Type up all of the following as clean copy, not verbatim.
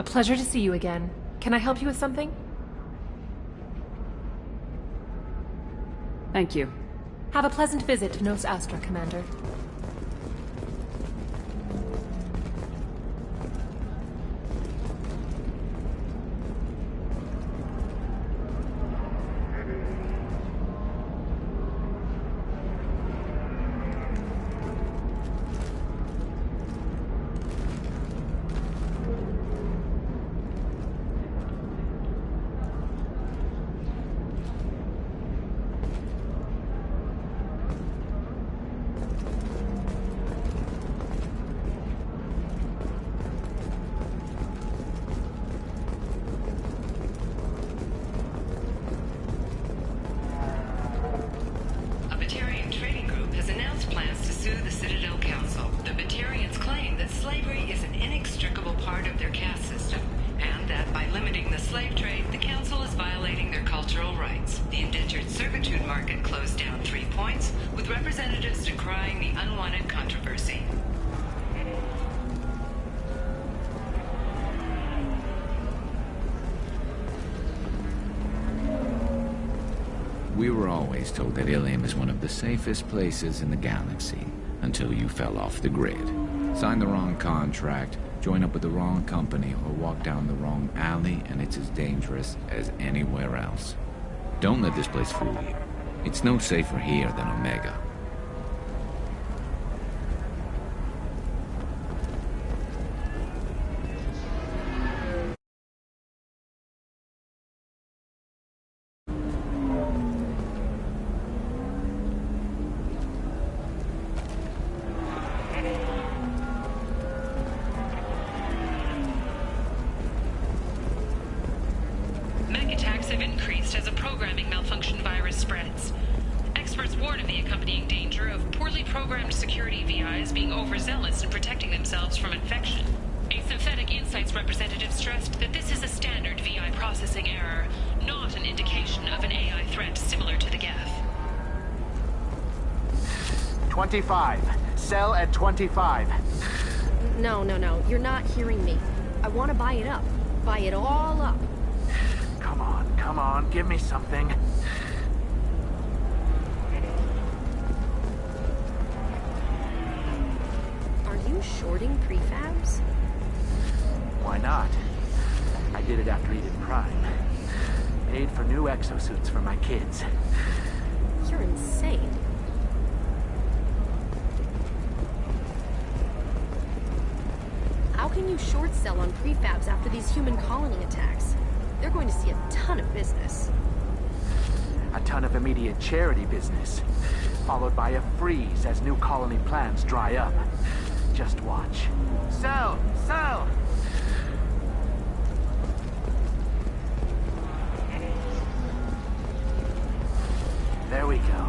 pleasure to see you again. Can I help you with something? Thank you. Have a pleasant visit to Nos Astra, Commander. We were always told that Ilium is one of the safest places in the galaxy, until you fell off the grid. Signed the wrong contract, join up with the wrong company, or walk down the wrong alley, and it's as dangerous as anywhere else. Don't let this place fool you. It's no safer here than Omega. Stressed that this is a standard VI processing error, not an indication of an AI threat similar to the Geth. 25. Sell at 25. No. You're not hearing me. I want to buy it up. Buy it all up. Come on. Give me something. Are you shorting prefabs? Why not? I did it after Eden Prime. Paid for new exosuits for my kids. You're insane. How can you short sell on prefabs after these human colony attacks? They're going to see a ton of business. A ton of immediate charity business, followed by a freeze as new colony plans dry up. Just watch. Sell! There we go.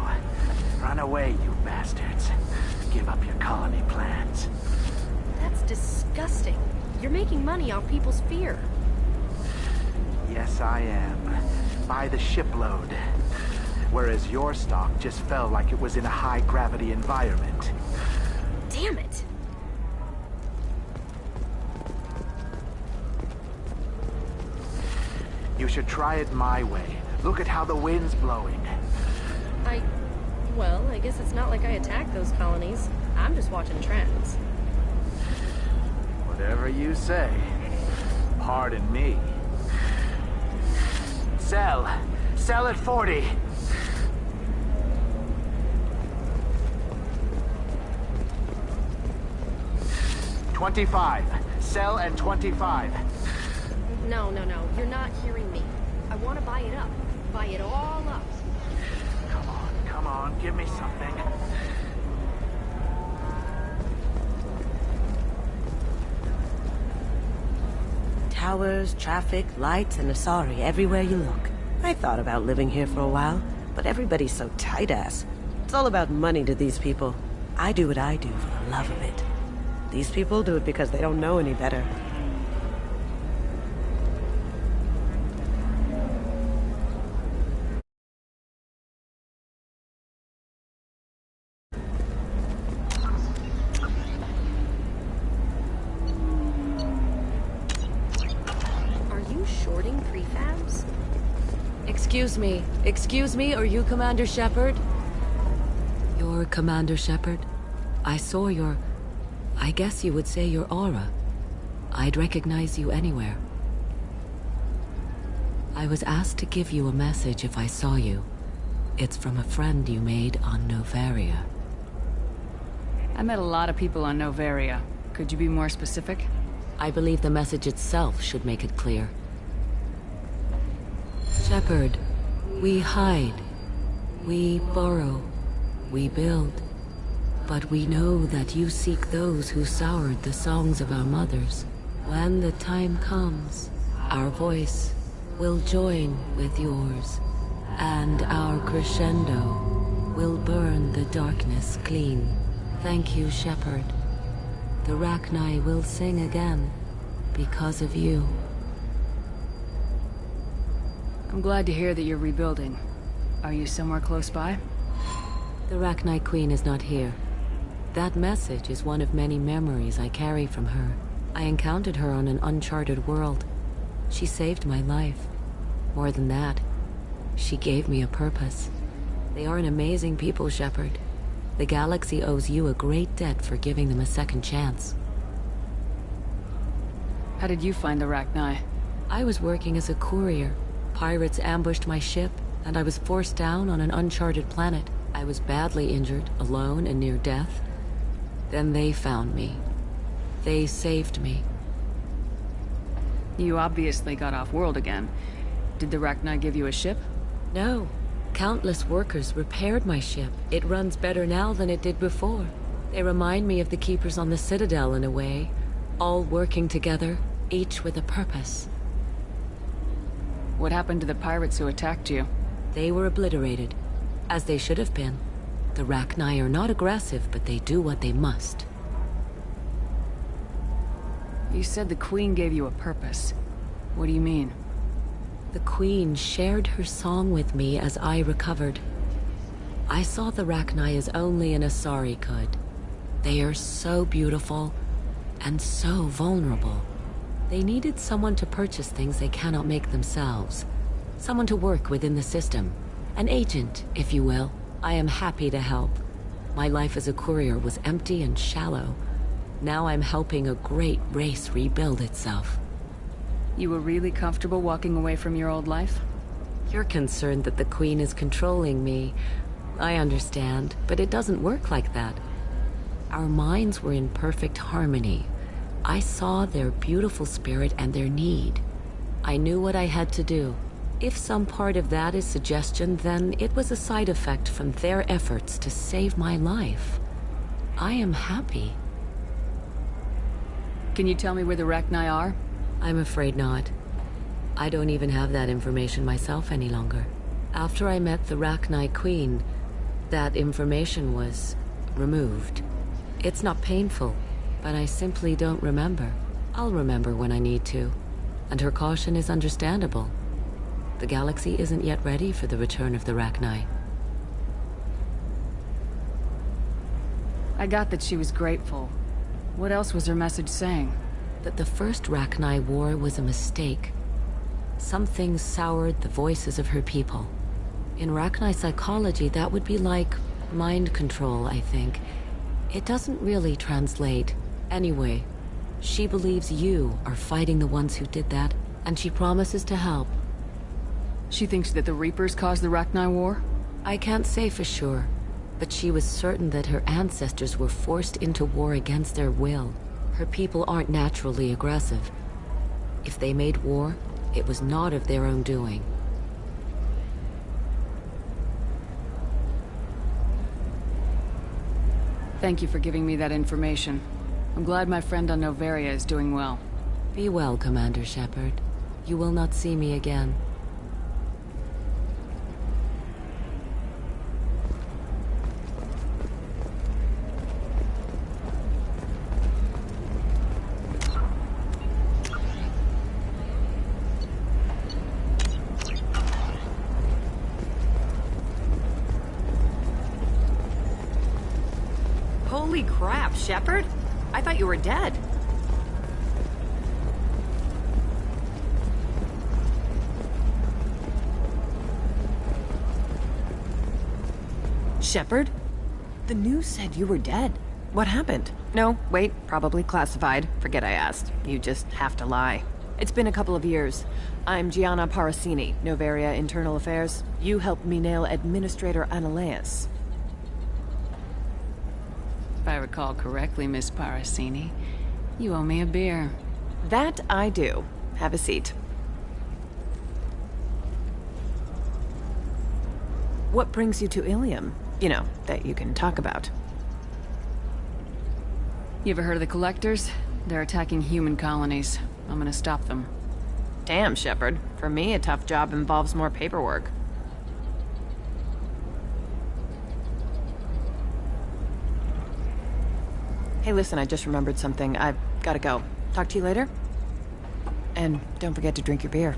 Run away, you bastards. Give up your colony plans. That's disgusting. You're making money off people's fear. Yes, I am. By the shipload. Whereas your stock just fell like it was in a high-gravity environment. Damn it! You should try it my way. Look at how the wind's blowing. Well, I guess it's not like I attacked those colonies. I'm just watching trends. Whatever you say. Pardon me. Sell. Sell at 40. $25. Sell at 25. No. You're not hearing me. I want to buy it up. Buy it all up. Come on. Give me something. Towers, traffic, lights, and Asari everywhere you look. I thought about living here for a while, but everybody's so tight-ass. It's all about money to these people. I do what I do for the love of it. These people do it because they don't know any better. shorting prefabs? Excuse me, are you Commander Shepard? You're Commander Shepard? I saw your... I guess you would say your aura. I'd recognize you anywhere. I was asked to give you a message if I saw you. It's from a friend you made on Novaria. I met a lot of people on Novaria. Could you be more specific? I believe the message itself should make it clear. Shepard, we hide. We burrow. We build. But we know that you seek those who soured the songs of our mothers. When the time comes, our voice will join with yours, and our crescendo will burn the darkness clean. Thank you, Shepard. The Rachni will sing again because of you. I'm glad to hear that you're rebuilding. Are you somewhere close by? The Rachni Queen is not here. That message is one of many memories I carry from her. I encountered her on an uncharted world. She saved my life. More than that, she gave me a purpose. They are an amazing people, Shepard. The galaxy owes you a great debt for giving them a second chance. How did you find the Rachni? I was working as a courier. Pirates ambushed my ship, and I was forced down on an uncharted planet. I was badly injured, alone and near death. Then they found me. They saved me. You obviously got off-world again. Did the Rachni give you a ship? No. Countless workers repaired my ship. It runs better now than it did before. They remind me of the Keepers on the Citadel in a way. All working together, each with a purpose. What happened to the pirates who attacked you? They were obliterated, as they should have been. The Rachni are not aggressive, but they do what they must. You said the Queen gave you a purpose. What do you mean? The Queen shared her song with me as I recovered. I saw the Rachni as only an Asari could. They are so beautiful, and so vulnerable. They needed someone to purchase things they cannot make themselves. Someone to work within the system. An agent, if you will. I am happy to help. My life as a courier was empty and shallow. Now I'm helping a great race rebuild itself. You were really comfortable walking away from your old life? You're concerned that the Queen is controlling me. I understand, but it doesn't work like that. Our minds were in perfect harmony. I saw their beautiful spirit and their need. I knew what I had to do. If some part of that is suggestion, then it was a side effect from their efforts to save my life. I am happy. Can you tell me where the Rachni are? I'm afraid not. I don't even have that information myself any longer. After I met the Rachni Queen, that information was removed. It's not painful, but I simply don't remember. I'll remember when I need to, and her caution is understandable. The galaxy isn't yet ready for the return of the Rachni. I got that she was grateful. What else was her message saying? That the first Rachni war was a mistake. Something soured the voices of her people. In Rachni psychology, that would be like mind control, I think. It doesn't really translate. Anyway, she believes you are fighting the ones who did that, and she promises to help. She thinks that the Reapers caused the Rachni War? I can't say for sure, but she was certain that her ancestors were forced into war against their will. Her people aren't naturally aggressive. If they made war, it was not of their own doing. Thank you for giving me that information. I'm glad my friend on Novaria is doing well. Be well, Commander Shepard. You will not see me again. Holy crap, Shepard! I thought you were dead. Shepard? The news said you were dead. What happened? No, wait, probably classified. Forget I asked. You just have to lie. It's been a couple of years. I'm Gianna Parasini, Novaria Internal Affairs. You helped me nail Administrator Analeas. If I recall correctly, Miss Parasini, you owe me a beer. That I do. Have a seat. What brings you to Ilium? You know, that you can talk about. You ever heard of the Collectors? They're attacking human colonies. I'm gonna stop them. Damn, Shepard. For me, a tough job involves more paperwork. Hey, listen, I just remembered something. I've gotta go. Talk to you later? And don't forget to drink your beer.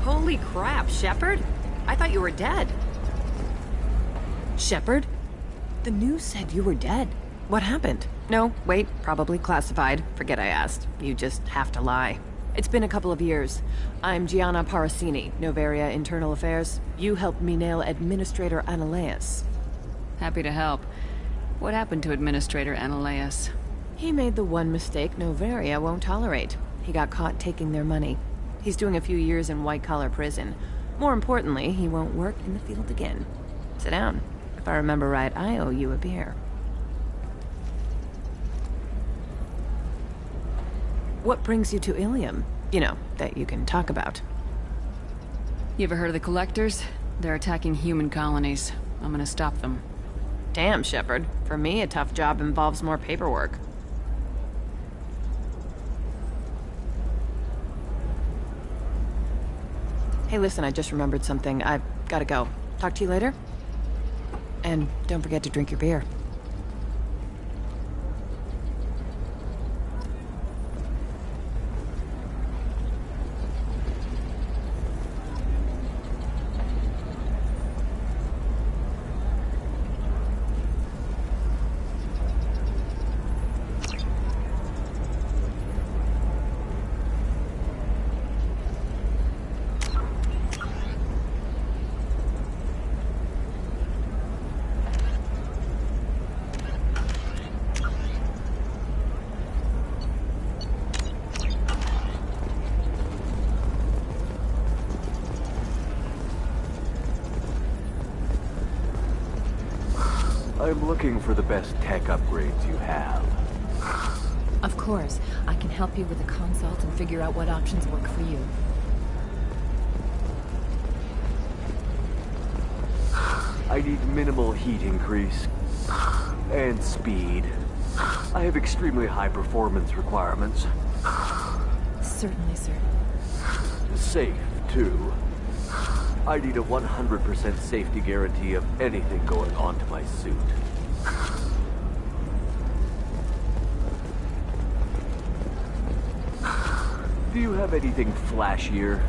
Holy crap, Shepard? I thought you were dead. Shepard? The news said you were dead. What happened? No, wait, probably classified. Forget I asked. You just have to lie. It's been a couple of years. I'm Gianna Parasini, Novaria Internal Affairs. You helped me nail Administrator Analeas. Happy to help. What happened to Administrator Analeas? He made the one mistake Novaria won't tolerate. He got caught taking their money. He's doing a few years in white-collar prison. More importantly, he won't work in the field again. Sit down. If I remember right, I owe you a beer. What brings you to Ilium? You know, that you can talk about. You ever heard of the Collectors? They're attacking human colonies. I'm gonna stop them. Damn, Shepard. For me, a tough job involves more paperwork. Hey, listen, I just remembered something. I've gotta go. Talk to you later? And don't forget to drink your beer. I'm looking for the best tech upgrades you have. Of course. I can help you with a consult and figure out what options work for you. I need minimal heat increase. And speed. I have extremely high performance requirements. Certainly, sir. Safe, too. I need a 100% safety guarantee of anything going on to my suit. Do you have anything flashier?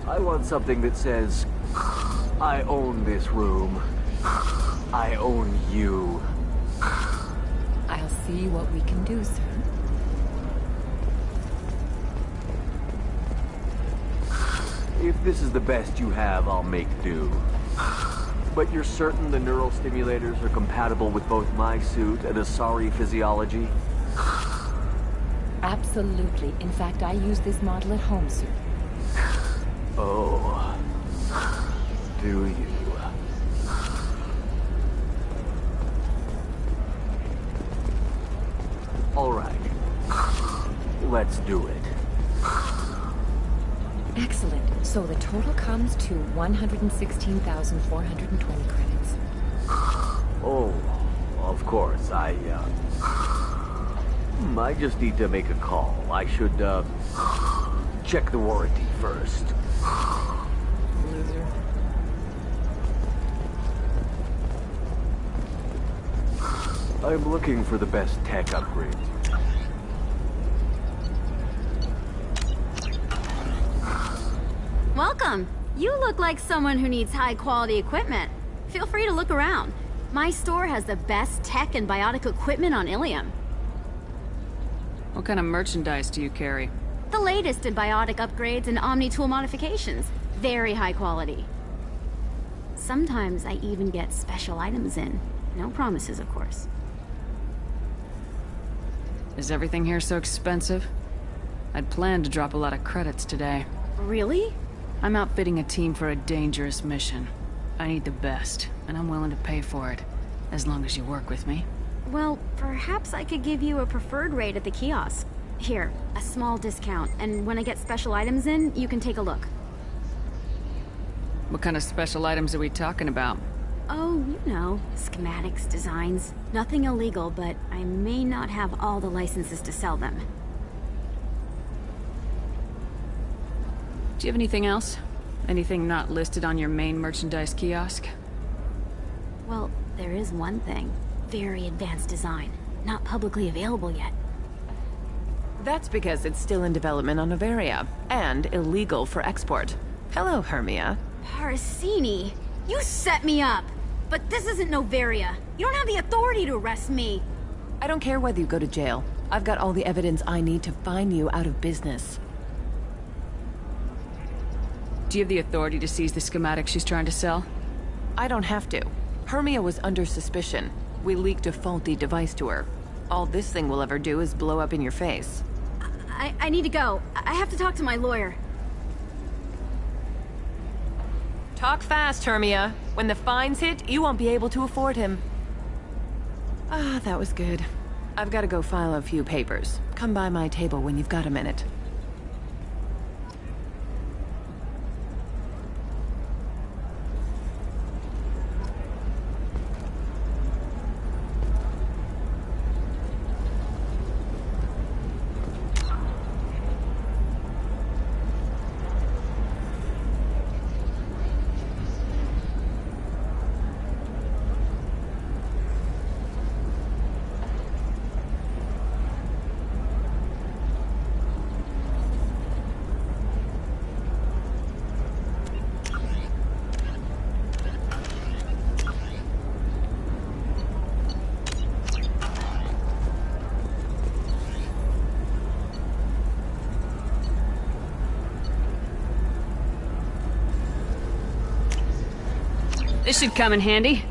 I want something that says, I own this room. I own you. I'll see what we can do, sir. If this is the best you have, I'll make do. But you're certain the neural stimulators are compatible with both my suit and Asari physiology? Absolutely. In fact, I use this model at home, sir. Oh. Do you? All right. Let's do it. Excellent. So the total comes to 116,420 credits. Oh, of course. I just need to make a call. I should, check the warranty first. Loser. I'm looking for the best tech upgrades. Welcome. You look like someone who needs high-quality equipment. Feel free to look around. My store has the best tech and biotic equipment on Ilium. What kind of merchandise do you carry? The latest in biotic upgrades and Omni-tool modifications. Very high quality. Sometimes I even get special items in. No promises, of course. Is everything here so expensive? I'd planned to drop a lot of credits today. Really? I'm outfitting a team for a dangerous mission. I need the best, and I'm willing to pay for it, as long as you work with me. Well, perhaps I could give you a preferred rate at the kiosk. Here, a small discount, and when I get special items in, you can take a look. What kind of special items are we talking about? Oh, you know, schematics, designs. Nothing illegal, but I may not have all the licenses to sell them. Do you have anything else? Anything not listed on your main merchandise kiosk? Well, there is one thing. Very advanced design. Not publicly available yet. That's because it's still in development on Noveria, and illegal for export. Hello, Hermia. Parasini, you set me up! But this isn't Noveria. You don't have the authority to arrest me. I don't care whether you go to jail. I've got all the evidence I need to find you out of business. Do you have the authority to seize the schematic she's trying to sell? I don't have to. Hermia was under suspicion. We leaked a faulty device to her. All this thing will ever do is blow up in your face. I need to go. I have to talk to my lawyer. Talk fast, Hermia. When the fines hit, you won't be able to afford him. Ah, that was good. I've got to go file a few papers. Come by my table when you've got a minute. This should come in handy.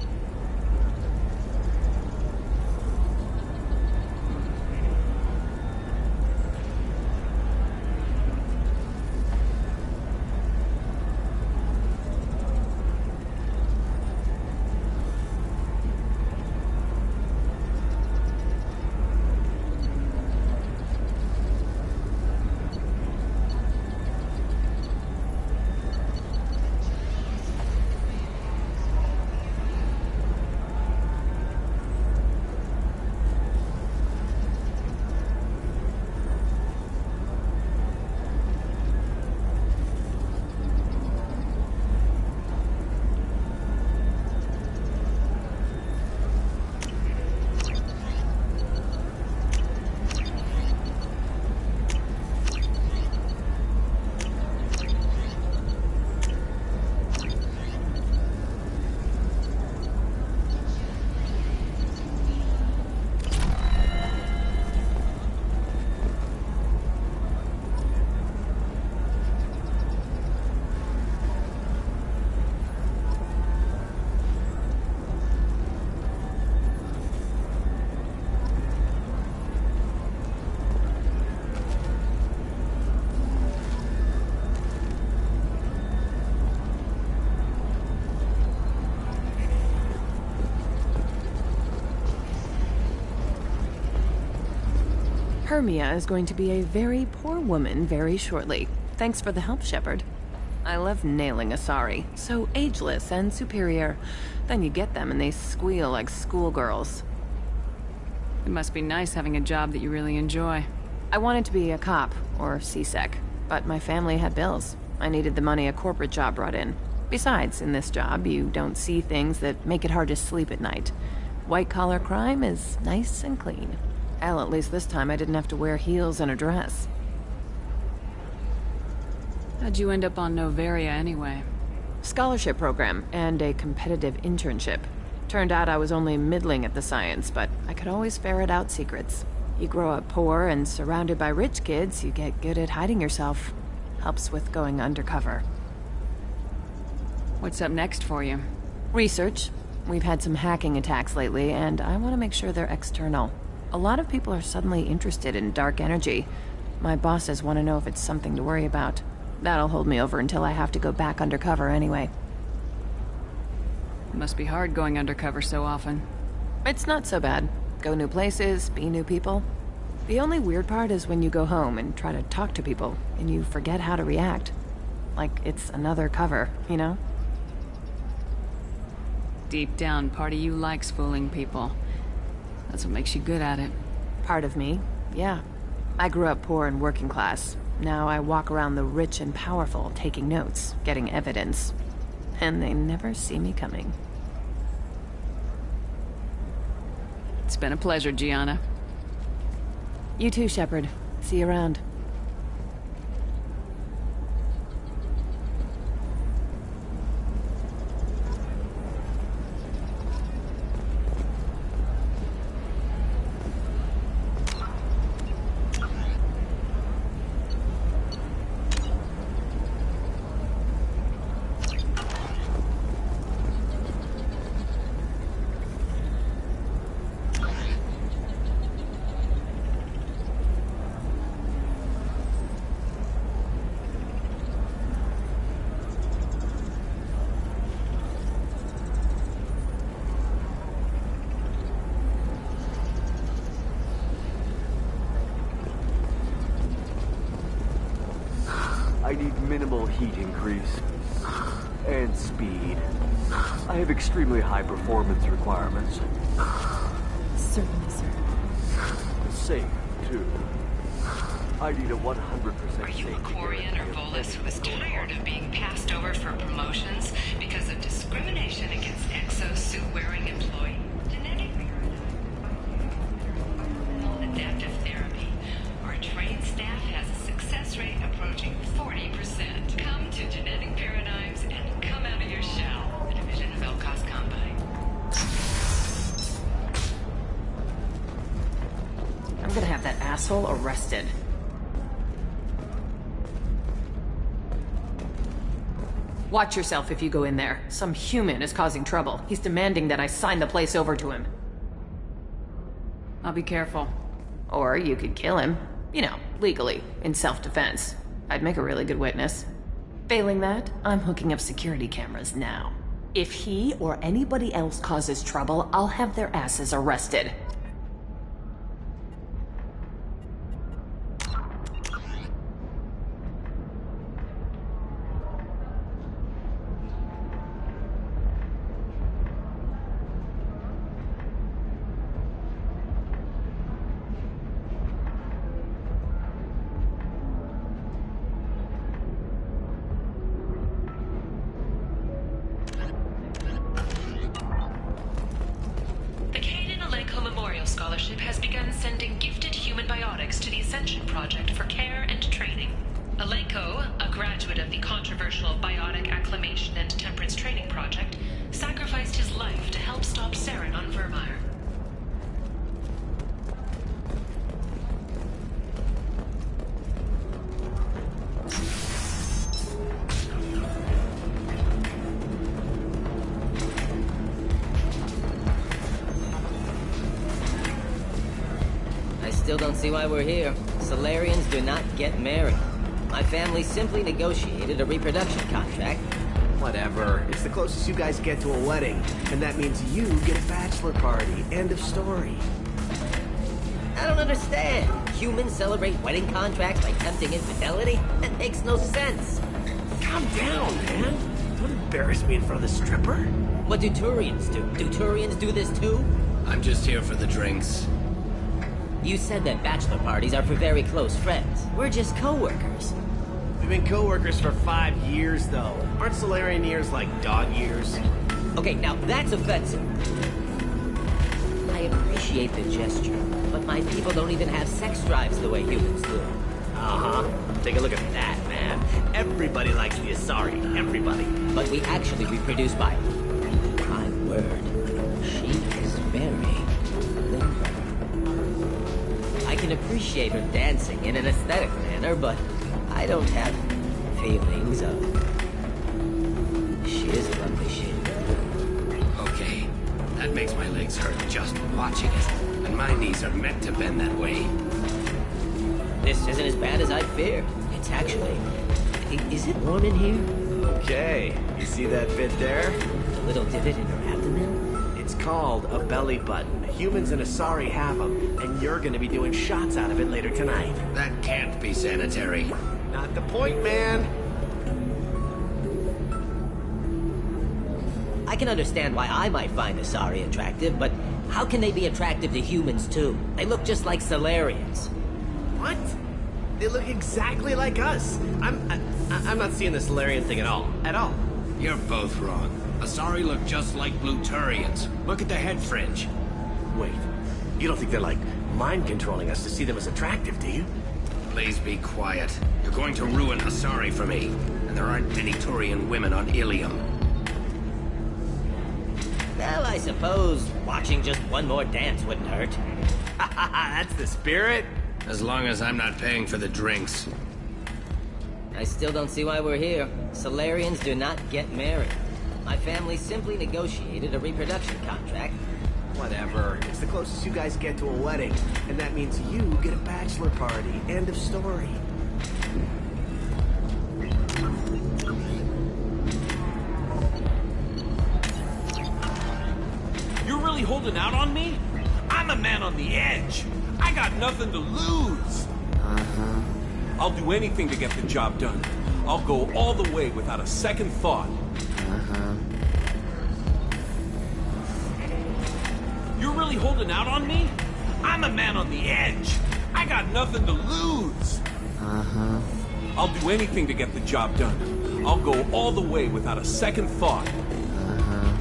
Hermia is going to be a very poor woman very shortly. Thanks for the help, Shepard. I love nailing Asari. So ageless and superior. Then you get them and they squeal like schoolgirls. It must be nice having a job that you really enjoy. I wanted to be a cop, or CSEC, but my family had bills. I needed the money a corporate job brought in. Besides, in this job, you don't see things that make it hard to sleep at night. White-collar crime is nice and clean. Hell, at least this time I didn't have to wear heels and a dress. How'd you end up on Noveria anyway? Scholarship program and a competitive internship. Turned out I was only middling at the science, but I could always ferret out secrets. You grow up poor and surrounded by rich kids, you get good at hiding yourself. Helps with going undercover. What's up next for you? Research. We've had some hacking attacks lately, and I want to make sure they're external. A lot of people are suddenly interested in dark energy. My bosses want to know if it's something to worry about. That'll hold me over until I have to go back undercover anyway. It must be hard going undercover so often. It's not so bad. Go new places, be new people. The only weird part is when you go home and try to talk to people, and you forget how to react. Like it's another cover, you know? Deep down, part of you likes fooling people. That's what makes you good at it. Part of me, yeah. I grew up poor and working class. Now I walk around the rich and powerful, taking notes, getting evidence. And they never see me coming. It's been a pleasure, Gianna. You too, Shepard. See you around. I need minimal heat increase. And speed. I have extremely high performance requirements. Certainly, sir. Safe, too. I need a 100% Are you a safety Quarian or guarantee. Volus who is tired of being passed over for promotions because of discrimination against exosuit-wearing employees? Genetic adaptive therapy. Our trained staff has a success rate approaching 40%. Come to Genetic Paradigms and come out of your shell. A division of Elcos Combine. I'm gonna have that asshole arrested. Watch yourself if you go in there. Some human is causing trouble. He's demanding that I sign the place over to him. I'll be careful. Or you could kill him. You know, legally, in self-defense. I'd make a really good witness. Failing that, I'm hooking up security cameras now. If he or anybody else causes trouble, I'll have their asses arrested. Scholarship has begun sending gifted human biotics to the Ascension Project for care and training. Alenko, a graduate of the controversial Biotic Acclimation and Temperance Training Project, sacrificed his life to help stop Saren on Vermeer. Still don't see why we're here. Solarians do not get married. My family simply negotiated a reproduction contract. Whatever. It's the closest you guys get to a wedding. And that means you get a bachelor party. End of story. I don't understand. Humans celebrate wedding contracts by tempting infidelity? That makes no sense. Calm down, man. Don't embarrass me in front of the stripper. What do Turians do? Do Turians do this too? I'm just here for the drinks. You said that bachelor parties are for very close friends. We're just co-workers. We've been co-workers for 5 years, though. Aren't Solarian years like dog years? Okay, now that's offensive. I appreciate the gesture, but my people don't even have sex drives the way humans do. Uh-huh. Take a look at that, man. Everybody likes the Asari. Everybody. But we actually reproduce by... My word. She is very... limber. I can appreciate her dancing in an aesthetic manner, but I don't have feelings of... She is a lovely shade. Okay, that makes my legs hurt just watching it. And my knees are meant to bend that way. This isn't as bad as I feared. It's actually... Is it warm in here? Okay, you see that bit there? The little divot in her abdomen? It's called a belly button. Humans and Asari have them, and you're gonna be doing shots out of it later tonight. That can't be sanitary. Not the point, man. I can understand why I might find Asari attractive, but how can they be attractive to humans too? They look just like Solarians. What? They look exactly like us. I'm not seeing the Solarian thing at all. At all. You're both wrong. Asari look just like Blue-Turians. Look at the head fringe. Wait, you don't think they're like mind-controlling us to see them as attractive, do you? Please be quiet. You're going to ruin Asari for me. And there aren't many Turian women on Ilium. Well, I suppose watching just one more dance wouldn't hurt. That's the spirit. As long as I'm not paying for the drinks. I still don't see why we're here. Solarians do not get married. My family simply negotiated a reproduction contract. Whatever. It's the closest you guys get to a wedding. And that means you get a bachelor party. End of story. You're really holding out on me? I'm a man on the edge. I got nothing to lose. Uh-huh. I'll do anything to get the job done. I'll go all the way without a second thought. Uh-huh. You're really holding out on me? I'm a man on the edge. I got nothing to lose. Uh-huh. I'll do anything to get the job done. I'll go all the way without a second thought. Uh-huh.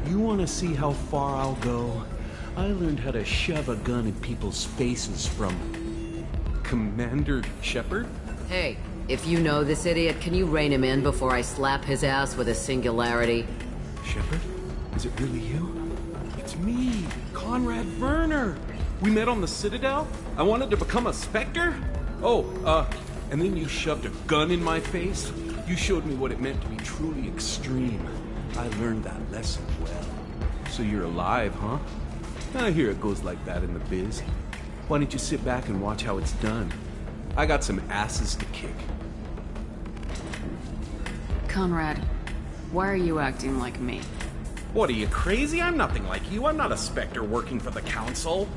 You want to see how far I'll go? I learned how to shove a gun in people's faces from Commander Shepard. Hey, if you know this idiot, can you rein him in before I slap his ass with a singularity? Shepard? Is it really you? It's me, Conrad Werner. We met on the Citadel. I wanted to become a Spectre. Oh, and then you shoved a gun in my face. You showed me what it meant to be truly extreme. I learned that lesson well. So you're alive, huh? I hear it goes like that in the biz. Why don't you sit back and watch how it's done? I got some asses to kick. Conrad, why are you acting like me? What, are you crazy? I'm nothing like you. I'm not a Spectre working for the Council.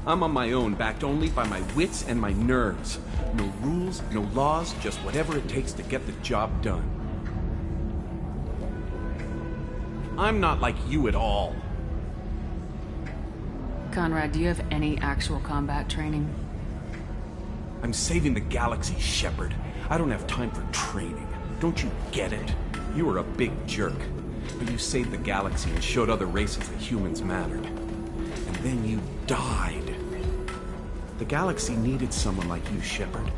I'm on my own, backed only by my wits and my nerves. No rules, no laws, just whatever it takes to get the job done. I'm not like you at all. Conrad, do you have any actual combat training? I'm saving the galaxy, Shepard. I don't have time for training. Don't you get it? You were a big jerk. But you saved the galaxy and showed other races that humans mattered. And then you died. The galaxy needed someone like you, Shepard.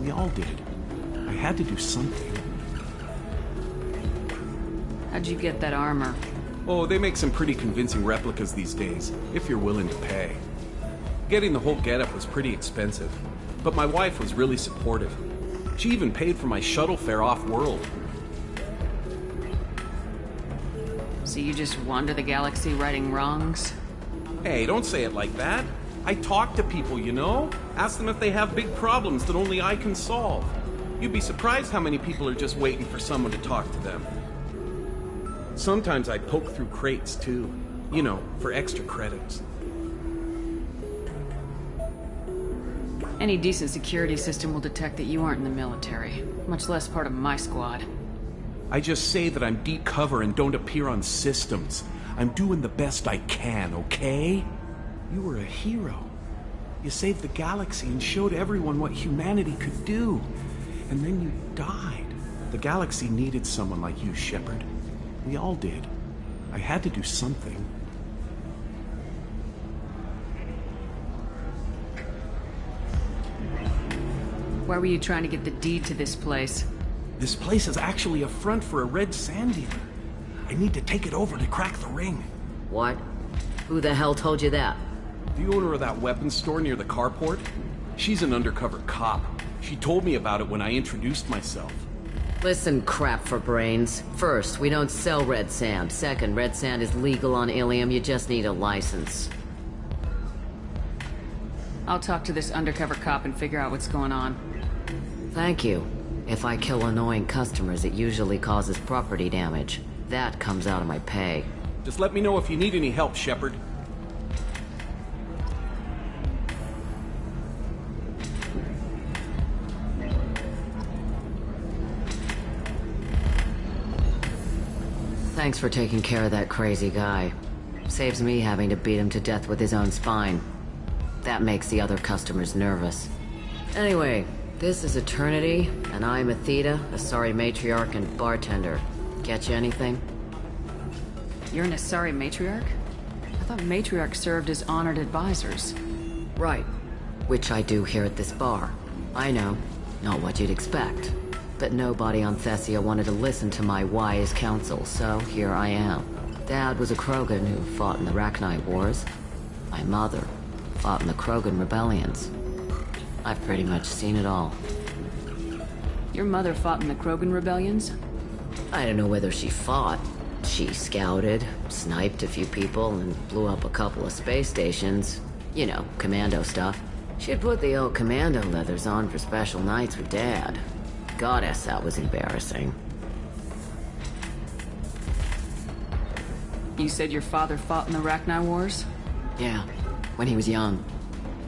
We all did. I had to do something. How'd you get that armor? Oh, they make some pretty convincing replicas these days, if you're willing to pay. Getting the whole getup was pretty expensive, but my wife was really supportive. She even paid for my shuttle fare off-world. So you just wander the galaxy righting wrongs? Hey, don't say it like that. I talk to people, you know? Ask them if they have big problems that only I can solve. You'd be surprised how many people are just waiting for someone to talk to them. Sometimes I poke through crates, too. You know, for extra credits. Any decent security system will detect that you aren't in the military, much less part of my squad. I just say that I'm deep cover and don't appear on systems. I'm doing the best I can, okay? You were a hero. You saved the galaxy and showed everyone what humanity could do. And then you died. The galaxy needed someone like you, Shepard. We all did. I had to do something. Why were you trying to get the deed to this place? This place is actually a front for a red sand dealer. I need to take it over to crack the ring. What? Who the hell told you that? The owner of that weapons store near the carport? She's an undercover cop. She told me about it when I introduced myself. Listen, crap for brains. First, we don't sell red sand. Second, red sand is legal on Ilium. You just need a license. I'll talk to this undercover cop and figure out what's going on. Thank you. If I kill annoying customers, it usually causes property damage. That comes out of my pay. Just let me know if you need any help, Shepard. Thanks for taking care of that crazy guy. Saves me having to beat him to death with his own spine. That makes the other customers nervous. Anyway, this is Eternity, and I'm Athena, a sorry matriarch and bartender. Get you anything? You're an Asari matriarch? I thought matriarchs served as honored advisors. Right. Which I do here at this bar. I know. Not what you'd expect. But nobody on Thessia wanted to listen to my wise counsel, so here I am. Dad was a Krogan who fought in the Rachni Wars. My mother fought in the Krogan rebellions. I've pretty much seen it all. Your mother fought in the Krogan rebellions? I don't know whether she fought. She scouted, sniped a few people, and blew up a couple of space stations. You know, commando stuff. She'd put the old commando leathers on for special nights with Dad. Goddess, that was embarrassing. You said your father fought in the Rachni Wars? Yeah, when he was young.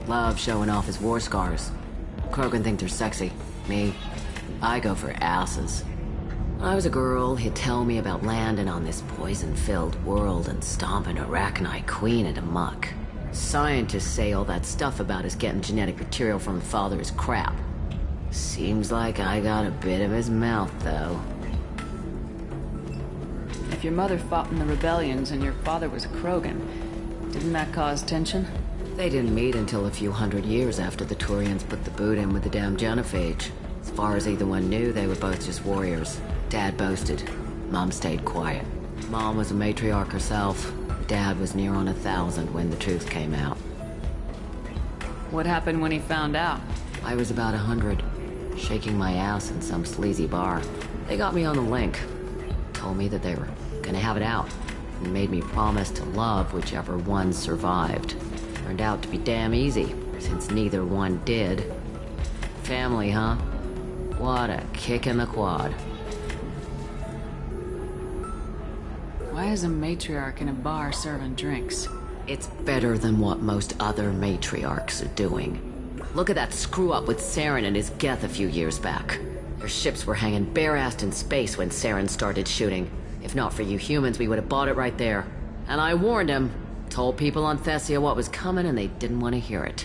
Loved showing off his war scars. Krogan think they're sexy. Me, I go for asses. When I was a girl, he'd tell me about landing on this poison-filled world and stomping a Rachni queen into muck. Scientists say all that stuff about us getting genetic material from the father is crap. Seems like I got a bit of his mouth, though. If your mother fought in the rebellions and your father was a Krogan, didn't that cause tension? They didn't meet until a few hundred years after the Turians put the boot in with the damn genophage. As far as either one knew, they were both just warriors. Dad boasted. Mom stayed quiet. Mom was a matriarch herself. Dad was near on 1,000 when the truth came out. What happened when he found out? I was about 100. shaking my ass in some sleazy bar. They got me on the link. Told me that they were gonna have it out, and made me promise to love whichever one survived. Turned out to be damn easy, since neither one did. Family, huh? What a kick in the quad. Why is a matriarch in a bar serving drinks? It's better than what most other matriarchs are doing. Look at that screw-up with Saren and his Geth a few years back. Their ships were hanging bare-assed in space when Saren started shooting. If not for you humans, we would have bought it right there. And I warned him. Told people on Thessia what was coming, and they didn't want to hear it.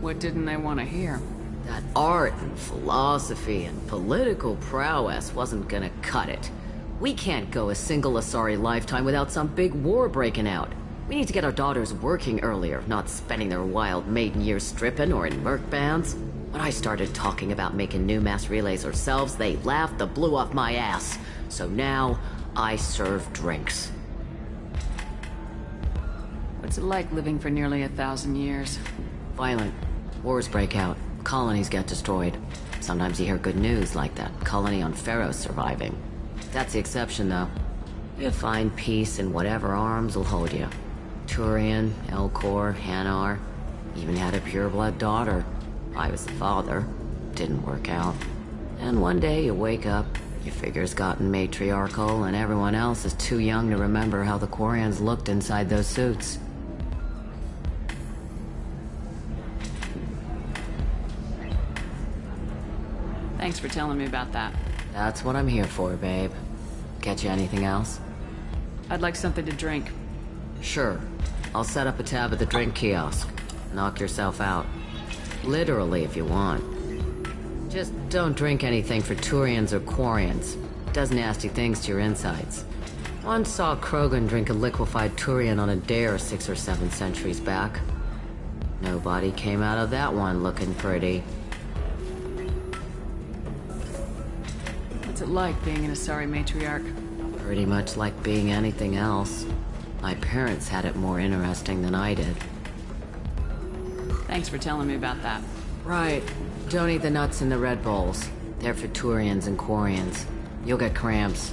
What didn't they want to hear? That art and philosophy and political prowess wasn't gonna cut it. We can't go a single Asari lifetime without some big war breaking out. We need to get our daughters working earlier, not spending their wild maiden years stripping or in merc bands. When I started talking about making new mass relays ourselves, they laughed the blue off my ass. So now, I serve drinks. What's it like living for nearly 1,000 years? Violent. Wars break out. Colonies get destroyed. Sometimes you hear good news, like that colony on Pharaoh surviving. That's the exception, though. You find peace in whatever arms will hold you. Turian, Elcor, Hanar. Even had a pureblood daughter. I was the father. Didn't work out. And one day you wake up, your figure's gotten matriarchal, and everyone else is too young to remember how the Quarians looked inside those suits. Thanks for telling me about that. That's what I'm here for, babe. Get you anything else? I'd like something to drink. Sure. I'll set up a tab at the drink kiosk. Knock yourself out. Literally, if you want. Just don't drink anything for Turians or Quarians. Does nasty things to your insides. Once saw Krogan drink a liquefied Turian on a dare 6 or 7 centuries back. Nobody came out of that one looking pretty. What's it like being an Asari matriarch? Pretty much like being anything else. My parents had it more interesting than I did. Thanks for telling me about that. Right. Don't eat the nuts in the Red Bowls. They're for Turians and Quarians. You'll get cramps.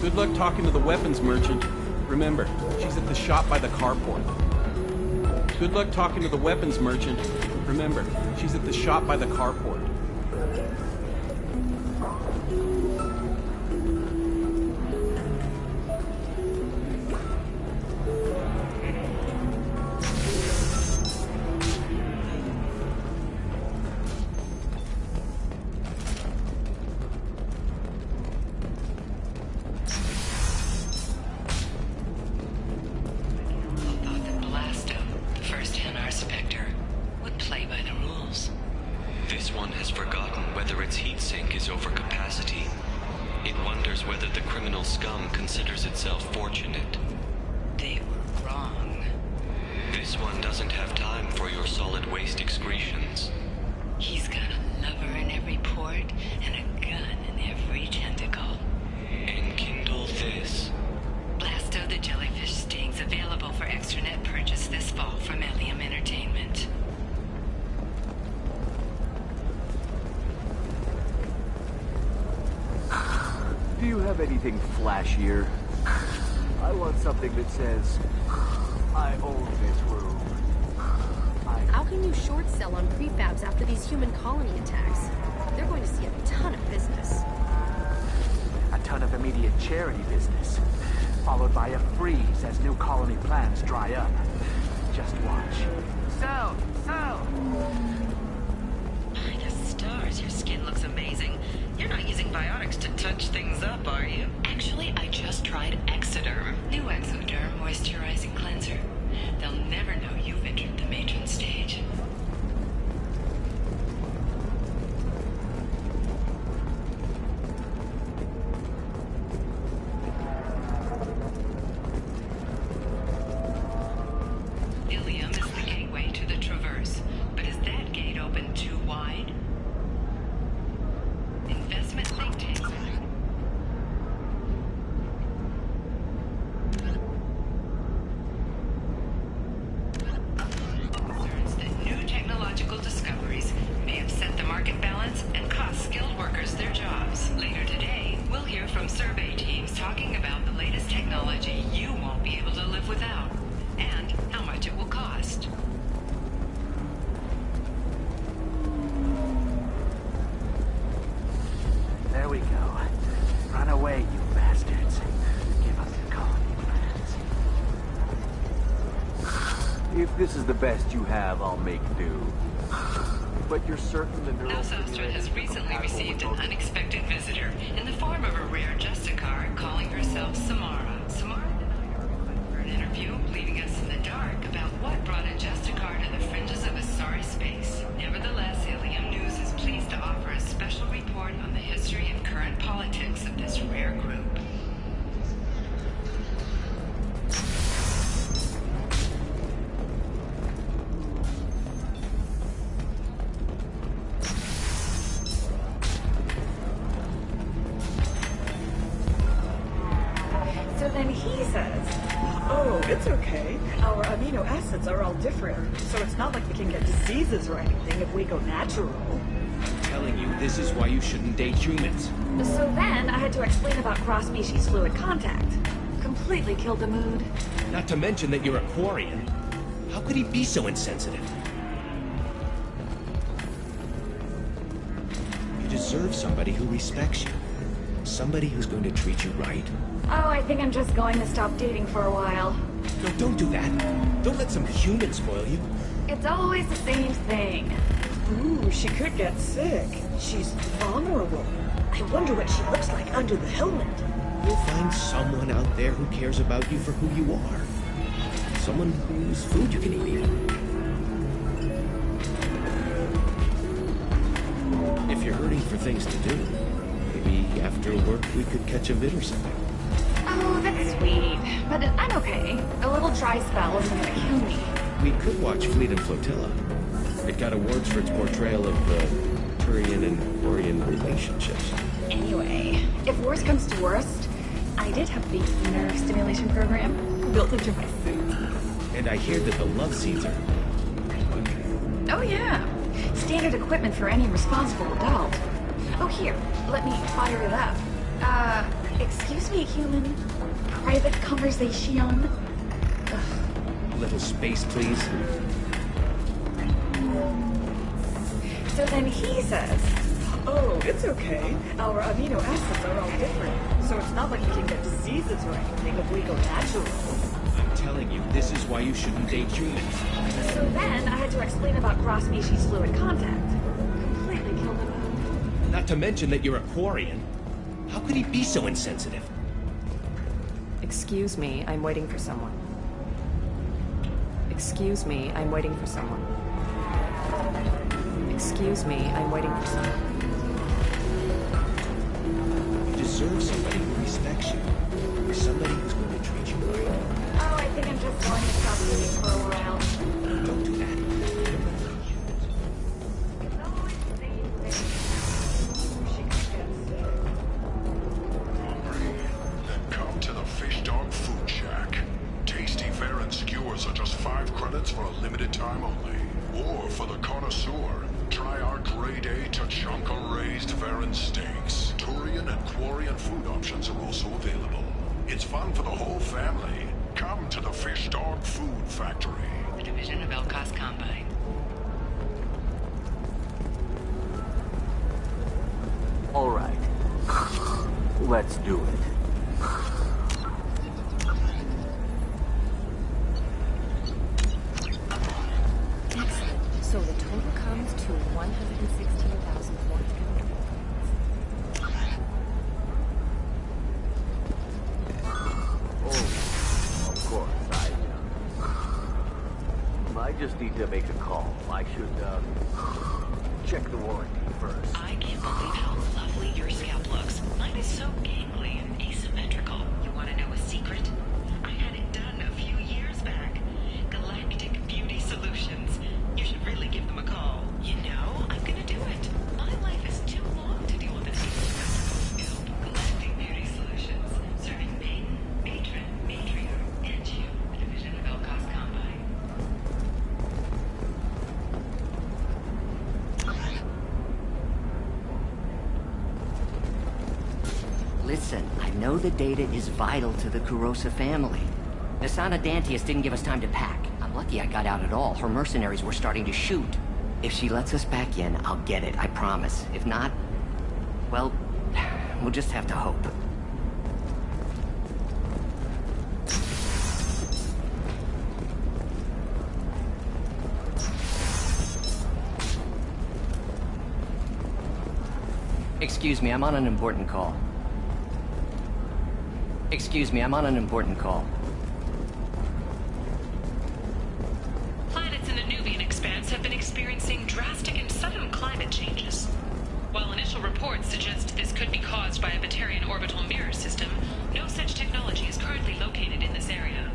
Good luck talking to the weapons merchant. Remember, she's at the shop by the carport. Good luck talking to the weapons merchant. Remember, she's at the shop by the carport. Available for extranet purchase this fall. have anything flashier? I want something that says, I own this room. How can you short sell on prefabs after these human colony attacks? They're going to see a ton of business. A ton of immediate charity business, followed by a freeze as new colony plans dry up. Just watch. Sell! Sell! My stars, your skin looks amazing. You're not using biotics to touch things up, are you? Actually, I just tried Exoderm. New Exoderm moisturizing cleanser. They'll never know you've entered the matron stage. Ilium is the gateway to the Traverse, but is that gate open too wide? Investment think tanks concerns that new technological discoveries may upset the market balance and cost skilled workers their jobs. Later today, we'll hear from survey teams talking about the latest technology you won't be able to live without, and how much it will cost. There we go. Run away, you bastards. Give us your colony plans. If this is the best you have, I'll make do. But you're certain the Nosostra has recently received an unexpected visitor in the form of a rare Justicar calling herself Samara. Samara denied her request for an interview, leaving us in the dark about what brought a Justicar to the fringes of Asari space. Nevertheless, Ilium News is pleased to offer a special report on the history and current politics of this rare group. So then he says, oh, it's okay. Our amino acids are all different, so it's not like we can get diseases or anything if we go natural. I'm telling you, this is why you shouldn't date humans. So then I had to explain about cross-species fluid contact. Completely killed the mood. Not to mention that you're a Quarian. How could he be so insensitive? You deserve somebody who respects you. Somebody who's going to treat you right. Oh, I think I'm just going to stop dating for a while. No, don't do that. Don't let some human spoil you. It's always the same thing. Ooh, she could get sick. She's vulnerable. I wonder what she looks like under the helmet. You'll find someone out there who cares about you for who you are. Someone whose food you can eat, even. If you're hurting for things to do, maybe after work we could catch a vid or something. Oh, that's sweet. But I'm okay. A little dry spell isn't gonna kill me. We could watch Fleet and Flotilla. It got awards for its portrayal of the Turian and Quarian relationships. Anyway, if worst comes to worst, I did have the nerve stimulation program built into my suit. And I hear that the love scenes are... Oh yeah. Standard equipment for any responsible adult. Oh here, let me fire it up. Excuse me, human. Private conversation. A little space, please. So then he says, oh, it's okay. Our amino acids are all different, so it's not like we can get diseases or anything if we go natural. I'm telling you, this is why you shouldn't date humans. So then I had to explain about cross-species fluid contact. Completely killed the mood. Not to mention that you're a Quarian. How could he be so insensitive? Excuse me, I'm waiting for someone. Excuse me, I'm waiting for someone. Excuse me, I'm waiting for someone. You deserve somebody who respects you. Somebody who's going to treat you right. Oh, I think I'm just going to stop dating for a while. Don't do that. Come to the Fish Dog Food Shack. Tasty Varen skewers are just 5 credits for a limited time only. Or for the connoisseur, try our grade A Tachanka raised Varen steaks. 2 Turian and Quarian food options are also available. It's fun for the whole family. Come to the Fish Dog Food Factory. A division of Elcos Combine. All right. Let's do it. Excellent. So the total comes to 116,400. Oh, of course. I just need to make a call. I should, check the warranty first. I can't believe how lovely your scalp looks. Mine is so gangly and asymmetrical. You want to know a secret? I had it done a few years back. Galactic Beauty Solutions. You should really give them a call. You know, I'm gonna do it. My life is too long to deal with this scalp. Galactic Beauty Solutions. Serving maiden, matron, matriarch, and you. A division of Elcos Combine. Listen, I know the data is vital to the Kurosa family. Nasana Dantius didn't give us time to pack. I'm lucky I got out at all. Her mercenaries were starting to shoot. If she lets us back in, I'll get it, I promise. If not, well, we'll just have to hope. Excuse me, I'm on an important call. Excuse me, I'm on an important call. Planets in the Nubian expanse have been experiencing drastic and sudden climate changes. While initial reports suggest this could be caused by a Batarian orbital mirror system, no such technology is currently located in this area.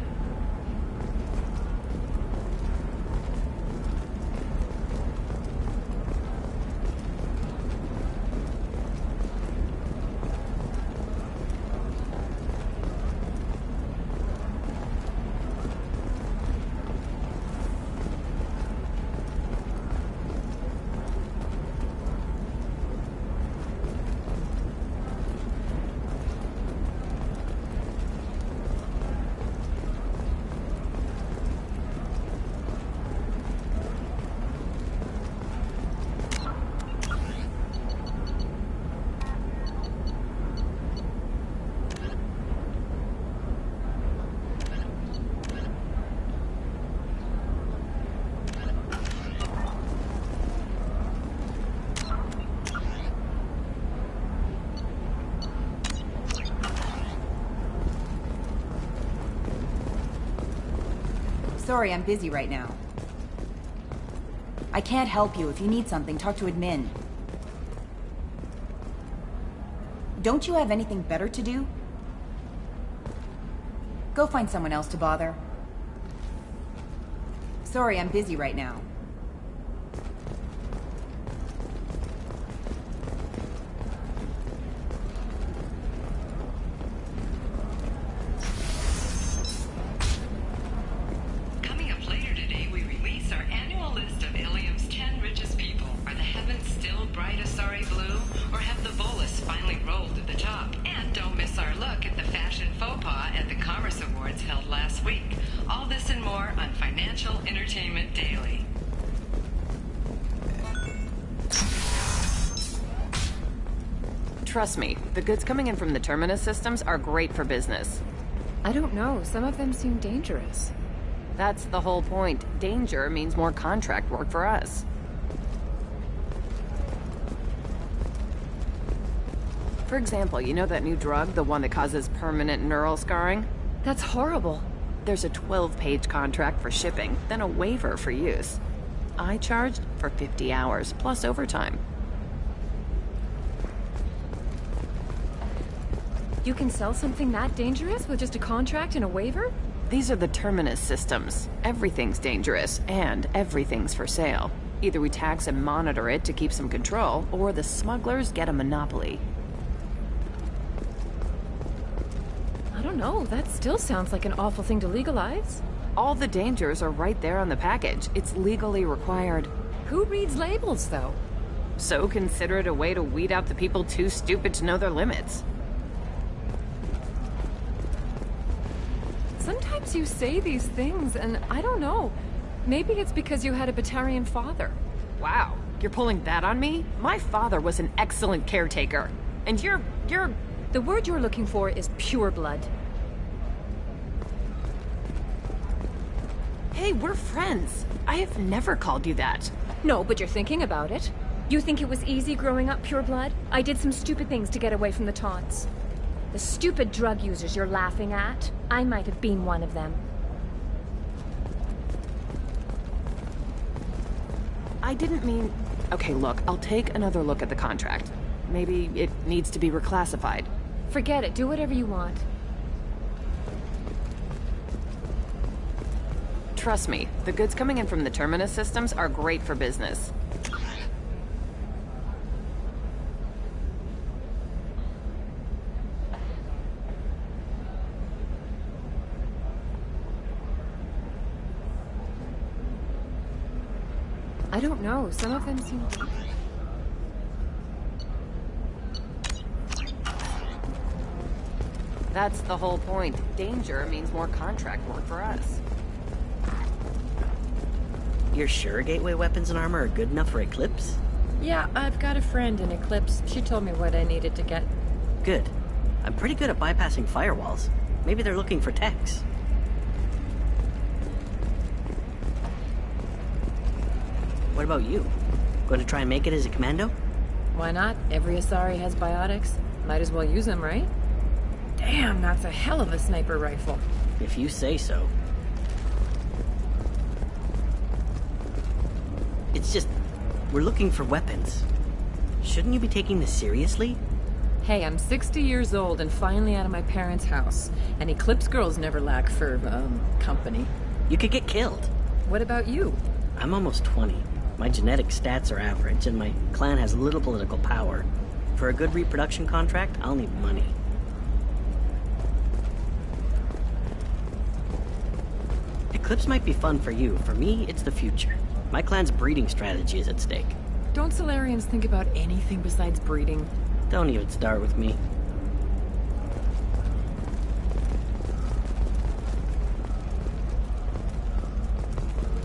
Sorry, I'm busy right now. I can't help you. If you need something, talk to admin. Don't you have anything better to do? Go find someone else to bother. Sorry, I'm busy right now. Trust me, the goods coming in from the Terminus systems are great for business. I don't know, some of them seem dangerous. That's the whole point. Danger means more contract work for us. For example, you know that new drug, the one that causes permanent neural scarring? That's horrible. There's a 12-page contract for shipping, then a waiver for use. I charged for 50 hours, plus overtime. You can sell something that dangerous with just a contract and a waiver? These are the Terminus systems. Everything's dangerous, and everything's for sale. Either we tax and monitor it to keep some control, or the smugglers get a monopoly. I don't know, that still sounds like an awful thing to legalize. All the dangers are right there on the package. It's legally required. Who reads labels, though? So consider it a way to weed out the people too stupid to know their limits. Sometimes you say these things, and I don't know. Maybe it's because you had a Batarian father. Wow, you're pulling that on me? My father was an excellent caretaker. And you're... The word you're looking for is pure blood. Hey, we're friends. I have never called you that. No, but you're thinking about it. You think it was easy growing up pure blood? I did some stupid things to get away from the taunts. The stupid drug users you're laughing at, I might have been one of them. I didn't mean... Okay, look, I'll take another look at the contract. Maybe it needs to be reclassified. Forget it. Do whatever you want. Trust me, the goods coming in from the Terminus systems are great for business. I don't know. Some of them seem... That's the whole point. Danger means more contract work for us. You're sure gateway weapons and armor are good enough for Eclipse? Yeah, I've got a friend in Eclipse. She told me what I needed to get. Good. I'm pretty good at bypassing firewalls. Maybe they're looking for techs. What about you? Going to try and make it as a commando? Why not? Every Asari has biotics. Might as well use them, right? Damn, that's a hell of a sniper rifle. If you say so. It's just, we're looking for weapons. Shouldn't you be taking this seriously? Hey, I'm 60 years old and finally out of my parents' house. And Eclipse girls never lack for, company. You could get killed. What about you? I'm almost 20. My genetic stats are average, and my clan has little political power. For a good reproduction contract, I'll need money. Eclipse might be fun for you. For me, it's the future. My clan's breeding strategy is at stake. Don't Solarians think about anything besides breeding? Don't even start with me.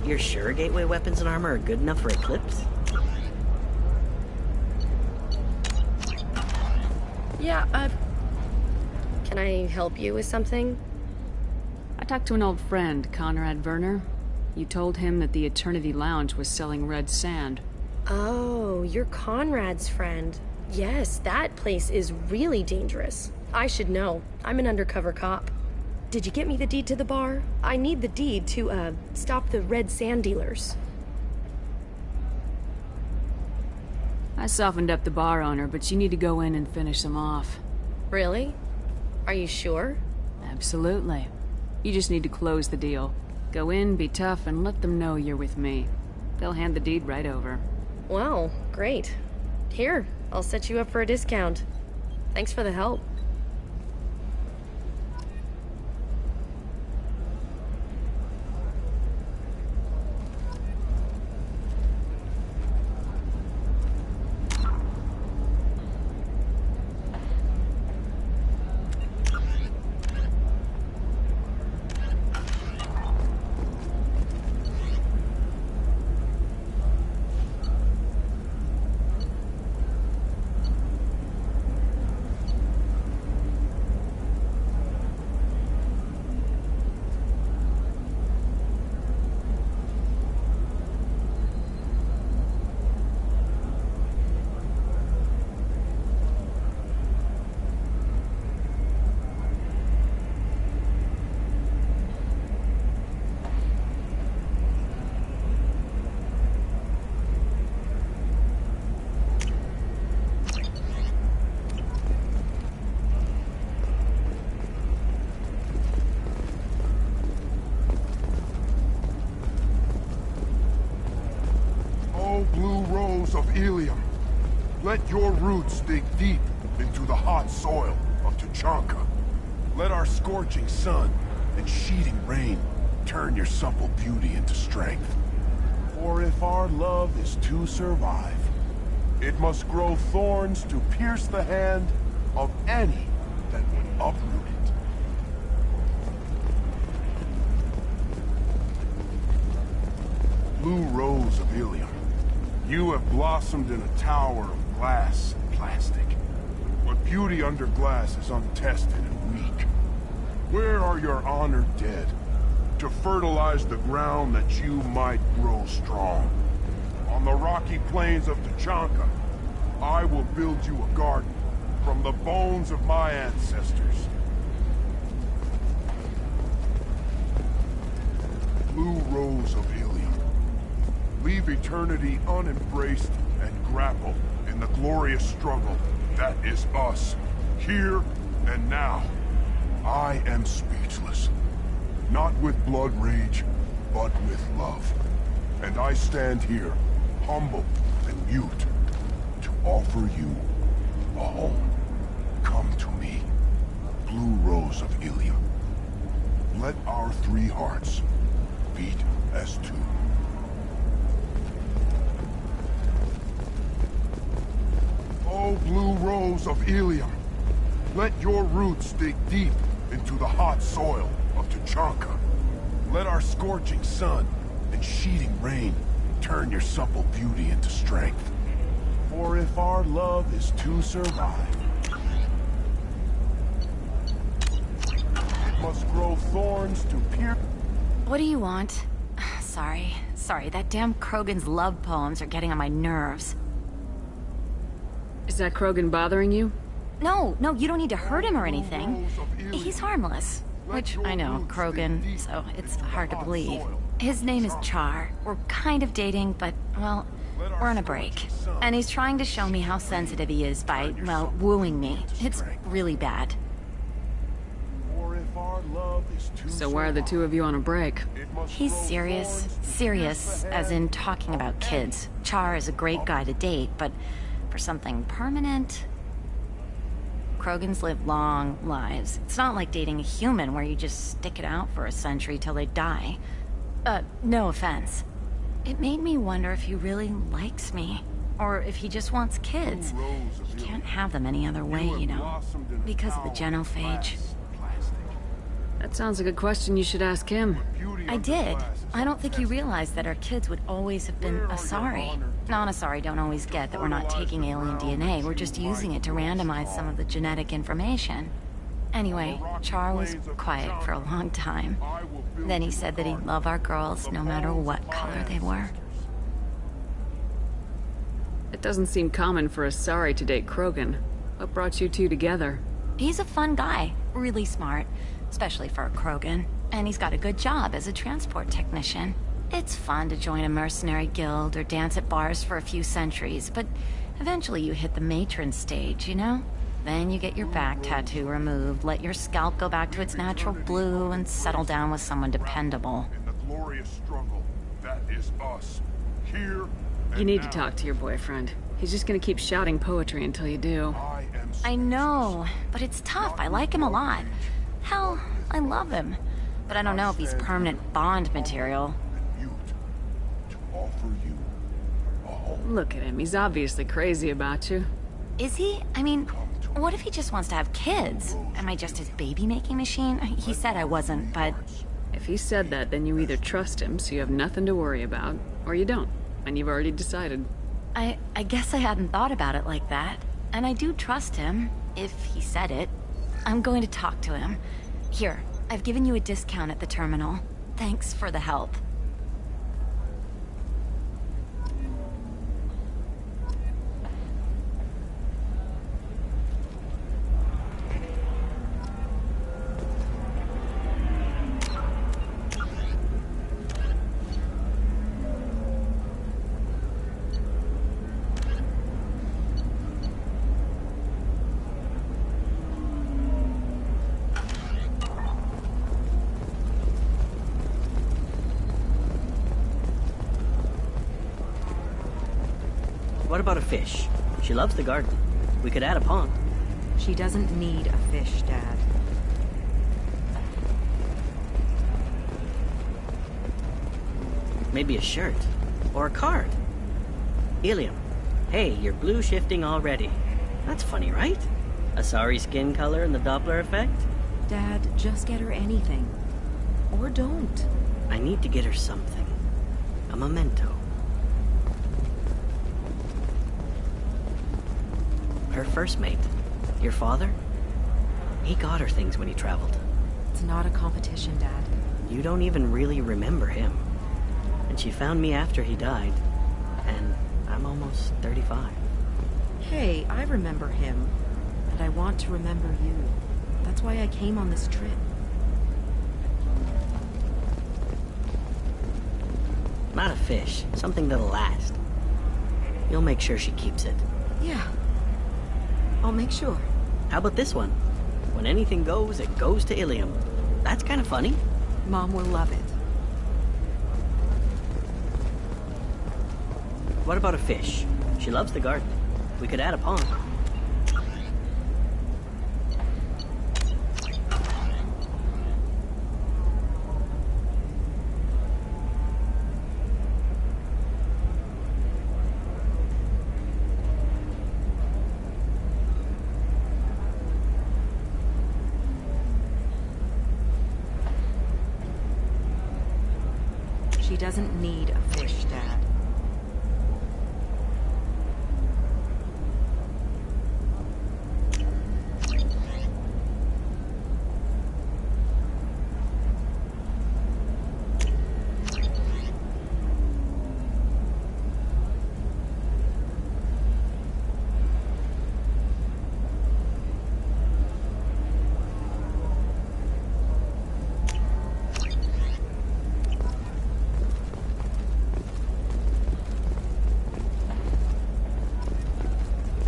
You're sure gateway weapons and armor are good enough for Eclipse? Yeah, Can I help you with something? I talked to an old friend, Conrad Werner. You told him that the Eternity Lounge was selling red sand. Oh, you're Conrad's friend. Yes, that place is really dangerous. I should know. I'm an undercover cop. Did you get me the deed to the bar? I need the deed to, stop the red sand dealers. I softened up the bar owner, but you need to go in and finish them off. Really? Are you sure? Absolutely. You just need to close the deal. Go in, be tough, and let them know you're with me. They'll hand the deed right over. Wow, great. Here, I'll set you up for a discount. Thanks for the help. Of Ilium. Let your roots dig deep into the hot soil of Tuchanka. Let our scorching sun and sheeting rain turn your supple beauty into strength. For if our love is to survive, It must grow thorns to pierce the hand of any that would uproot it. Blue Rose of Ilium, you have blossomed in a tower of glass and plastic. But beauty under glass is untested and weak. Where are your honored dead? To fertilize the ground that you might grow strong. On the rocky plains of Tuchanka, I will build you a garden from the bones of my ancestors. Blue Rose of Ilium. Leave eternity unembraced and grapple in the glorious struggle that is us, here and now. I am speechless. Not with blood rage, but with love. And I stand here, humble and mute, to offer you a home. Come to me, Blue Rose of Ilium. Let our three hearts beat as two. Oh, Blue Rose of Ilium, let your roots dig deep into the hot soil of Tuchanka. Let our scorching sun and sheeting rain turn your supple beauty into strength. For if our love is to survive, it must grow thorns to pierce. What do you want? Sorry, that damn Krogan's love poems are getting on my nerves. Is that Krogan bothering you? No, you don't need to hurt him or anything. He's harmless. Which, I know, Krogan, so it's hard to believe. His name is Char. We're kind of dating, but, well, we're on a break. And he's trying to show me how sensitive he is by, well, wooing me. It's really bad. So why are the two of you on a break? He's serious. Serious, as in talking about kids. Char is a great guy to date, but for something permanent... Krogans live long lives. It's not like dating a human where you just stick it out for a century till they die. No offense. It made me wonder if he really likes me. Or if he just wants kids. He can't have them any other way, you know. Because of the genophage. That sounds like a question you should ask him. I did. I don't think he realized that our kids would always have been Asari. Non-Asari don't always get that we're not taking alien DNA, we're just using it to randomize some of the genetic information. Anyway, Char was quiet for a long time. Then he said that he'd love our girls no matter what color they were. It doesn't seem common for Asari to date Krogan. What brought you two together? He's a fun guy, really smart, especially for a Krogan. And he's got a good job as a transport technician. It's fun to join a mercenary guild or dance at bars for a few centuries, but eventually you hit the matron stage, you know? Then you get your back tattoo removed, let your scalp go back to its natural blue, and settle down with someone dependable. In the glorious struggle, that is us, here and You need now. to talk to your boyfriend. He's just gonna keep shouting poetry until you do. I know, but it's tough. I like him a lot. Hell, I love him. But I don't know if he's permanent Bond material. Look at him. He's obviously crazy about you. Is he? I mean, what if he just wants to have kids? Am I just his baby-making machine? He said I wasn't, but... If he said that, then you either trust him so you have nothing to worry about, or you don't, and you've already decided. I guess I hadn't thought about it like that. And I do trust him, if he said it. I'm going to talk to him. Here, I've given you a discount at the terminal. Thanks for the help. What about a fish? She loves the garden. We could add a pond. She doesn't need a fish, Dad. Maybe a shirt. Or a card. Ilium, Hey, you're blue shifting already. That's funny, right? Asari skin color and the Doppler effect? Dad, just get her anything. Or don't. I need to get her something. A memento. Her first mate, your father, he got her things when he traveled. It's not a competition, Dad. You don't even really remember him. And she found me after he died. And I'm almost 35. Hey, I remember him. And I want to remember you. That's why I came on this trip. Not a fish. Something that'll last. You'll make sure she keeps it. Yeah. I'll make sure. How about this one? When anything goes, it goes to Ilium. That's kind of funny. Mom will love it. What about a fish? She loves the garden. We could add a pond. She doesn't need a fish, Dad.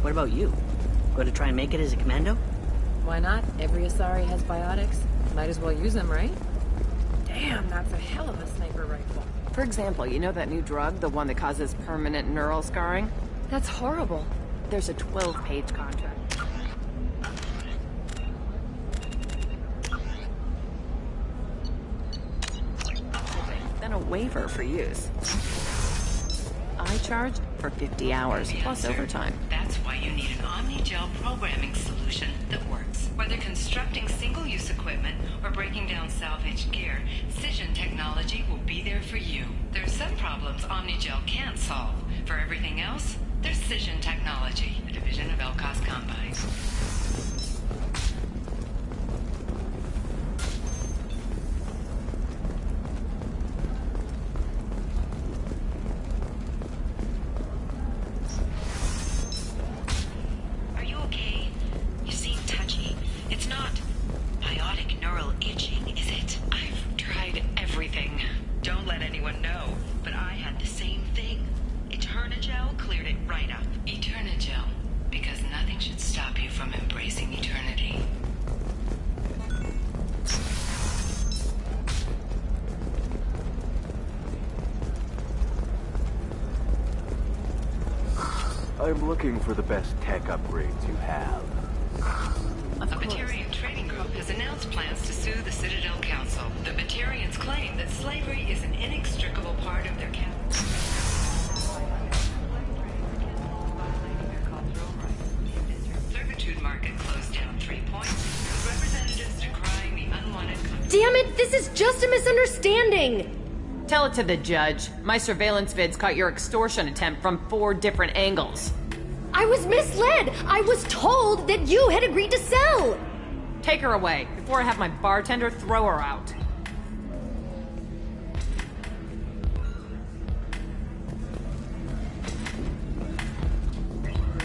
What about you? Going to try and make it as a commando? Why not? Every Asari has biotics. Might as well use them, right? Damn, that's a hell of a sniper rifle. For example, you know that new drug, the one that causes permanent neural scarring? That's horrible. There's a 12-page contract. Then a waiver for use. I charged for 50 hours, plus overtime. That's why you need an Omni-Gel programming solution that works. Whether constructing single-use equipment or breaking down salvaged gear, Scission technology will be there for you. There's some problems Omni-Gel can't solve. For everything else, there's Scission technology, a division of Elcos Combine. I'm looking for the best tech upgrades you have. A Batarian trading group has announced plans to sue the Citadel Council. The Batarians claim that slavery is an inextricable part of their servitude market closed down 3 points, with representatives decrying the unwanted... Damn it, this is just a misunderstanding! Tell it to the judge. My surveillance vids caught your extortion attempt from 4 different angles. I was misled! I was told that you had agreed to sell! Take her away, before I have my bartender throw her out.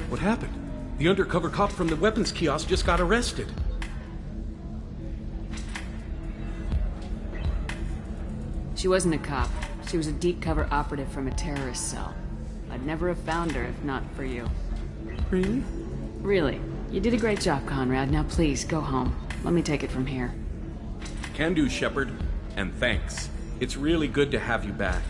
What happened? The undercover cop from the weapons kiosk just got arrested. She wasn't a cop. She was a deep cover operative from a terrorist cell. I'd never have found her if not for you. Really? Really. You did a great job, Conrad. Now please, go home. Let me take it from here. Can do, Shepard. And thanks. It's really good to have you back.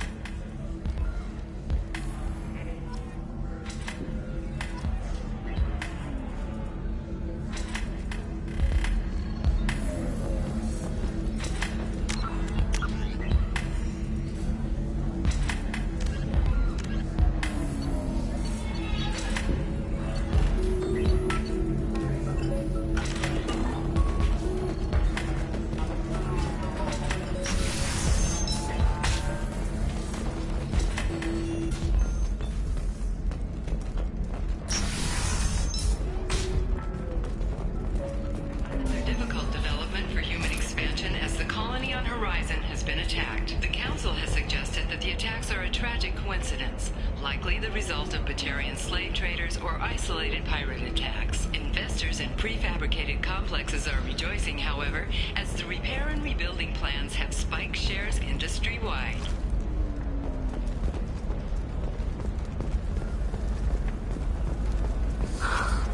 Horizon has been attacked. The Council has suggested that the attacks are a tragic coincidence, likely the result of Batarian slave traders or isolated pirate attacks. Investors in prefabricated complexes are rejoicing, however, as the repair and rebuilding plans have spiked shares industry-wide.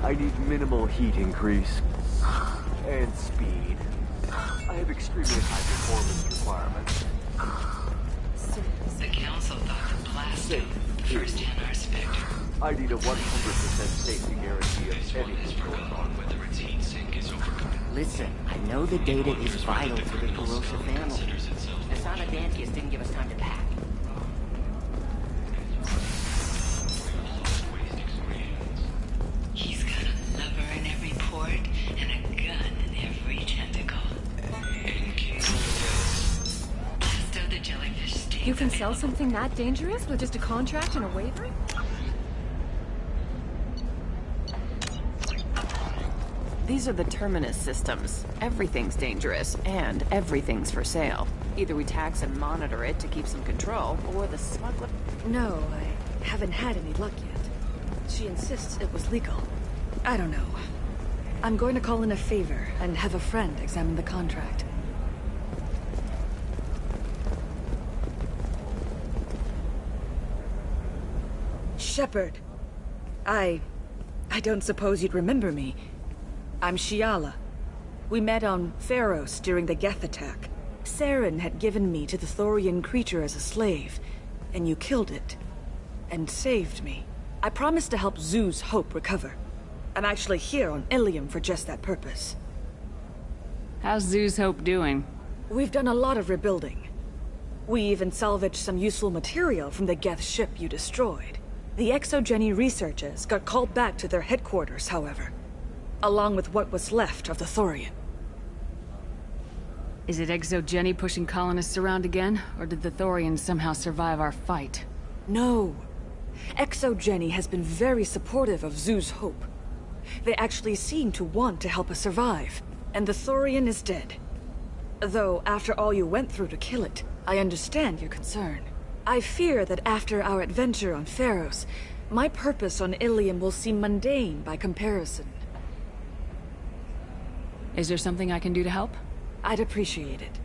I need minimal heat increase. And speed. I have extremely high performance requirements. The Council thought the blast of the first NR Spectre. I need a 100% safety guarantee of anything going on. Listen, I know the data is vital to the corrosive family. Asana Dantius didn't give us time to pack. He's got a lever in every port and a gun in every tentacle. Blast of the jellyfish stings. You can sell something that dangerous with just a contract and a waiver? These are the Terminus systems. Everything's dangerous, and everything's for sale. Either we tax and monitor it to keep some control, or the smuggler... No, I haven't had any luck yet. She insists it was legal. I don't know. I'm going to call in a favor and have a friend examine the contract. Shepard. I don't suppose you'd remember me. I'm Shiala. We met on Pharos during the Geth attack. Saren had given me to the Thorian creature as a slave, and you killed it. And saved me. I promised to help Zeus Hope recover. I'm actually here on Ilium for just that purpose. How's Zeus Hope doing? We've done a lot of rebuilding. We even salvaged some useful material from the Geth ship you destroyed. The Exogeny researchers got called back to their headquarters, however. Along with what was left of the Thorian. Is it Exogeny pushing colonists around again, or did the Thorians somehow survive our fight? No. Exogeny has been very supportive of Zeus Hope. They actually seem to want to help us survive, and the Thorian is dead. Though, after all you went through to kill it, I understand your concern. I fear that after our adventure on Pharos, my purpose on Ilium will seem mundane by comparison. Is there something I can do to help? I'd appreciate it.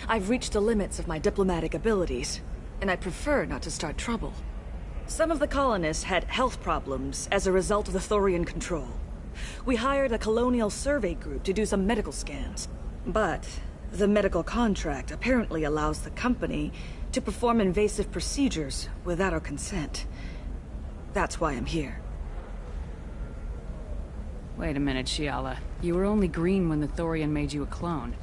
I've reached the limits of my diplomatic abilities, and I prefer not to start trouble. Some of the colonists had health problems as a result of the Thorian control. We hired a colonial survey group to do some medical scans. But the medical contract apparently allows the company to perform invasive procedures without our consent. That's why I'm here. Wait a minute, Shiala. You were only green when the Thorian made you a clone.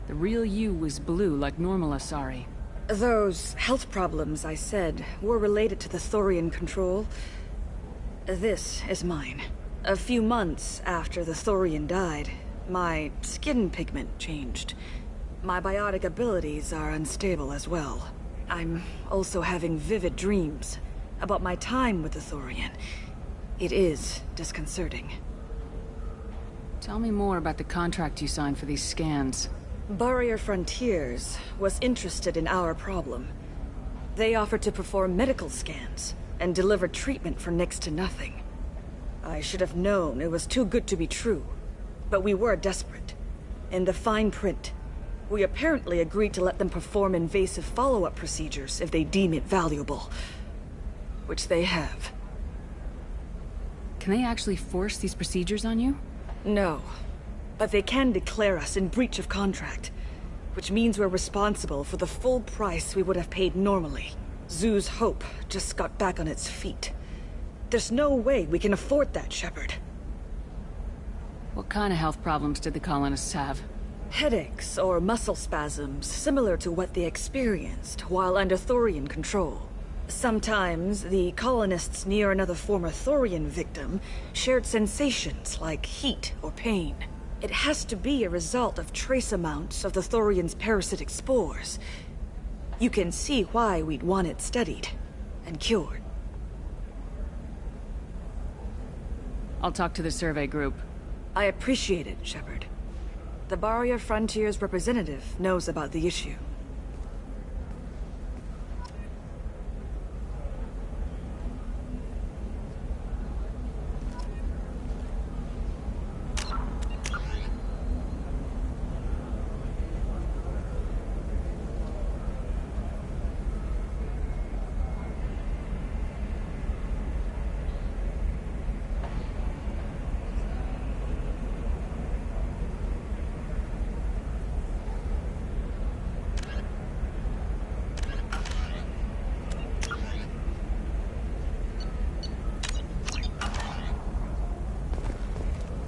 The real you was blue like normal Asari. Those health problems I said were related to the Thorian control. This is mine. A few months after the Thorian died, my skin pigment changed. My biotic abilities are unstable as well. I'm also having vivid dreams about my time with the Thorian. It is disconcerting. Tell me more about the contract you signed for these scans. Barrier Frontiers was interested in our problem. They offered to perform medical scans and deliver treatment for next to nothing. I should have known it was too good to be true, but we were desperate. In the fine print, we apparently agreed to let them perform invasive follow-up procedures if they deem it valuable. Which they have. Can they actually force these procedures on you? No. But they can declare us in breach of contract. Which means we're responsible for the full price we would have paid normally. Zeus Hope just got back on its feet. There's no way we can afford that, Shepard. What kind of health problems did the colonists have? Headaches or muscle spasms similar to what they experienced while under Thorian control. Sometimes, the colonists near another former Thorian victim shared sensations like heat or pain. It has to be a result of trace amounts of the Thorian's parasitic spores. You can see why we'd want it studied and cured. I'll talk to the survey group. I appreciate it, Shepard. The Barrier Frontier's representative knows about the issue.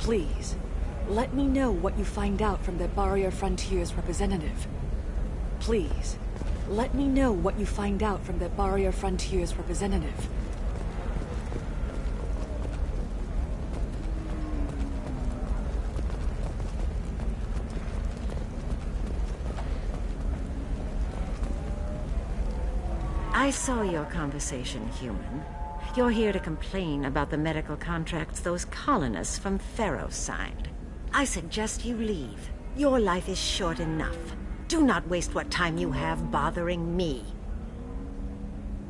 Please, let me know what you find out from the Barrier Frontier's representative. Please, let me know what you find out from the Barrier Frontier's representative. I saw your conversation, human. You're here to complain about the medical contracts those colonists from Pharaoh signed. I suggest you leave. Your life is short enough. Do not waste what time you have bothering me.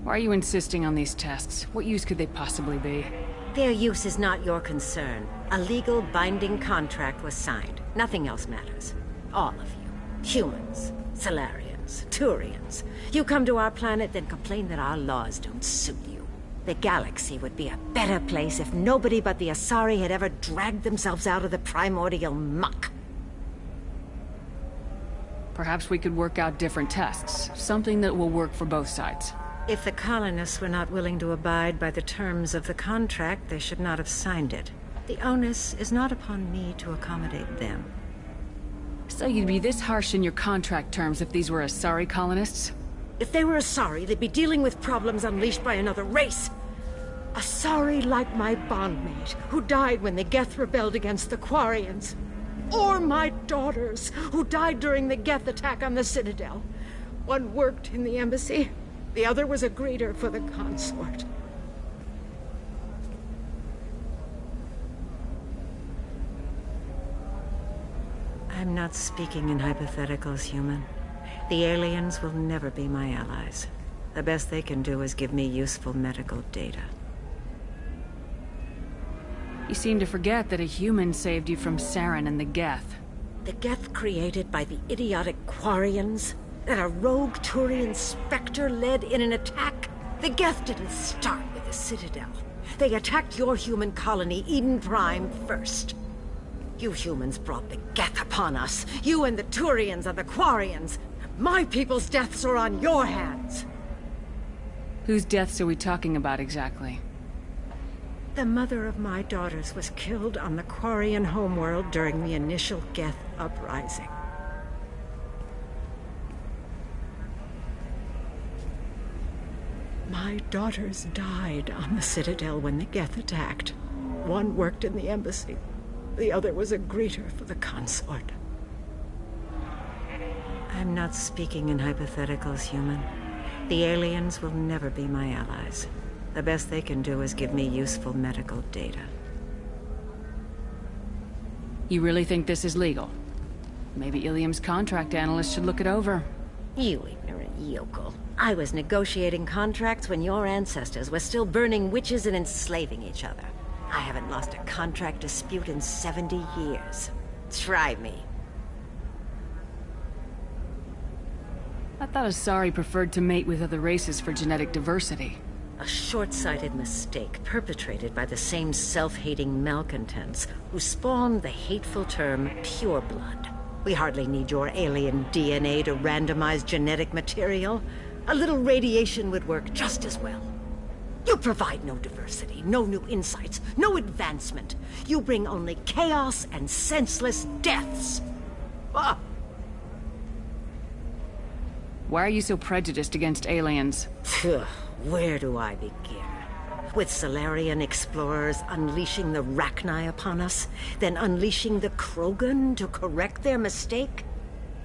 Why are you insisting on these tests? What use could they possibly be? Their use is not your concern. A legal, binding contract was signed. Nothing else matters. All of you. Humans, Solarians, Turians. You come to our planet, then complain that our laws don't suit you. The galaxy would be a better place if nobody but the Asari had ever dragged themselves out of the primordial muck. Perhaps we could work out different tests. Something that will work for both sides. If the colonists were not willing to abide by the terms of the contract, they should not have signed it. The onus is not upon me to accommodate them. So you'd be this harsh in your contract terms if these were Asari colonists? If they were Asari, they'd be dealing with problems unleashed by another race. Asari like my bondmate, who died when the Geth rebelled against the Quarians. Or my daughters, who died during the Geth attack on the Citadel. One worked in the embassy, the other was a greeter for the consort. I'm not speaking in hypotheticals, human. The aliens will never be my allies. The best they can do is give me useful medical data. You seem to forget that a human saved you from Saren and the Geth. The Geth created by the idiotic Quarians? That a rogue Turian Spectre led in an attack? The Geth didn't start with the Citadel. They attacked your human colony, Eden Prime, first. You humans brought the Geth upon us. You and the Turians and the Quarians. My people's deaths are on your hands. Whose deaths are we talking about exactly? The mother of my daughters was killed on the Quarian homeworld during the initial Geth uprising. My daughters died on the Citadel when the Geth attacked. One worked in the embassy. The other was a greeter for the consort. I'm not speaking in hypotheticals, human. The aliens will never be my allies. The best they can do is give me useful medical data. You really think this is legal? Maybe Ilium's contract analyst should look it over. You ignorant yokel. I was negotiating contracts when your ancestors were still burning witches and enslaving each other. I haven't lost a contract dispute in 70 years. Try me. I thought Asari preferred to mate with other races for genetic diversity. A short-sighted mistake perpetrated by the same self-hating malcontents who spawned the hateful term pureblood. We hardly need your alien DNA to randomize genetic material. A little radiation would work just as well. You provide no diversity, no new insights, no advancement. You bring only chaos and senseless deaths. Ah! Why are you so prejudiced against aliens? Where do I begin? With Solarian explorers unleashing the Rachni upon us, then unleashing the Krogan to correct their mistake?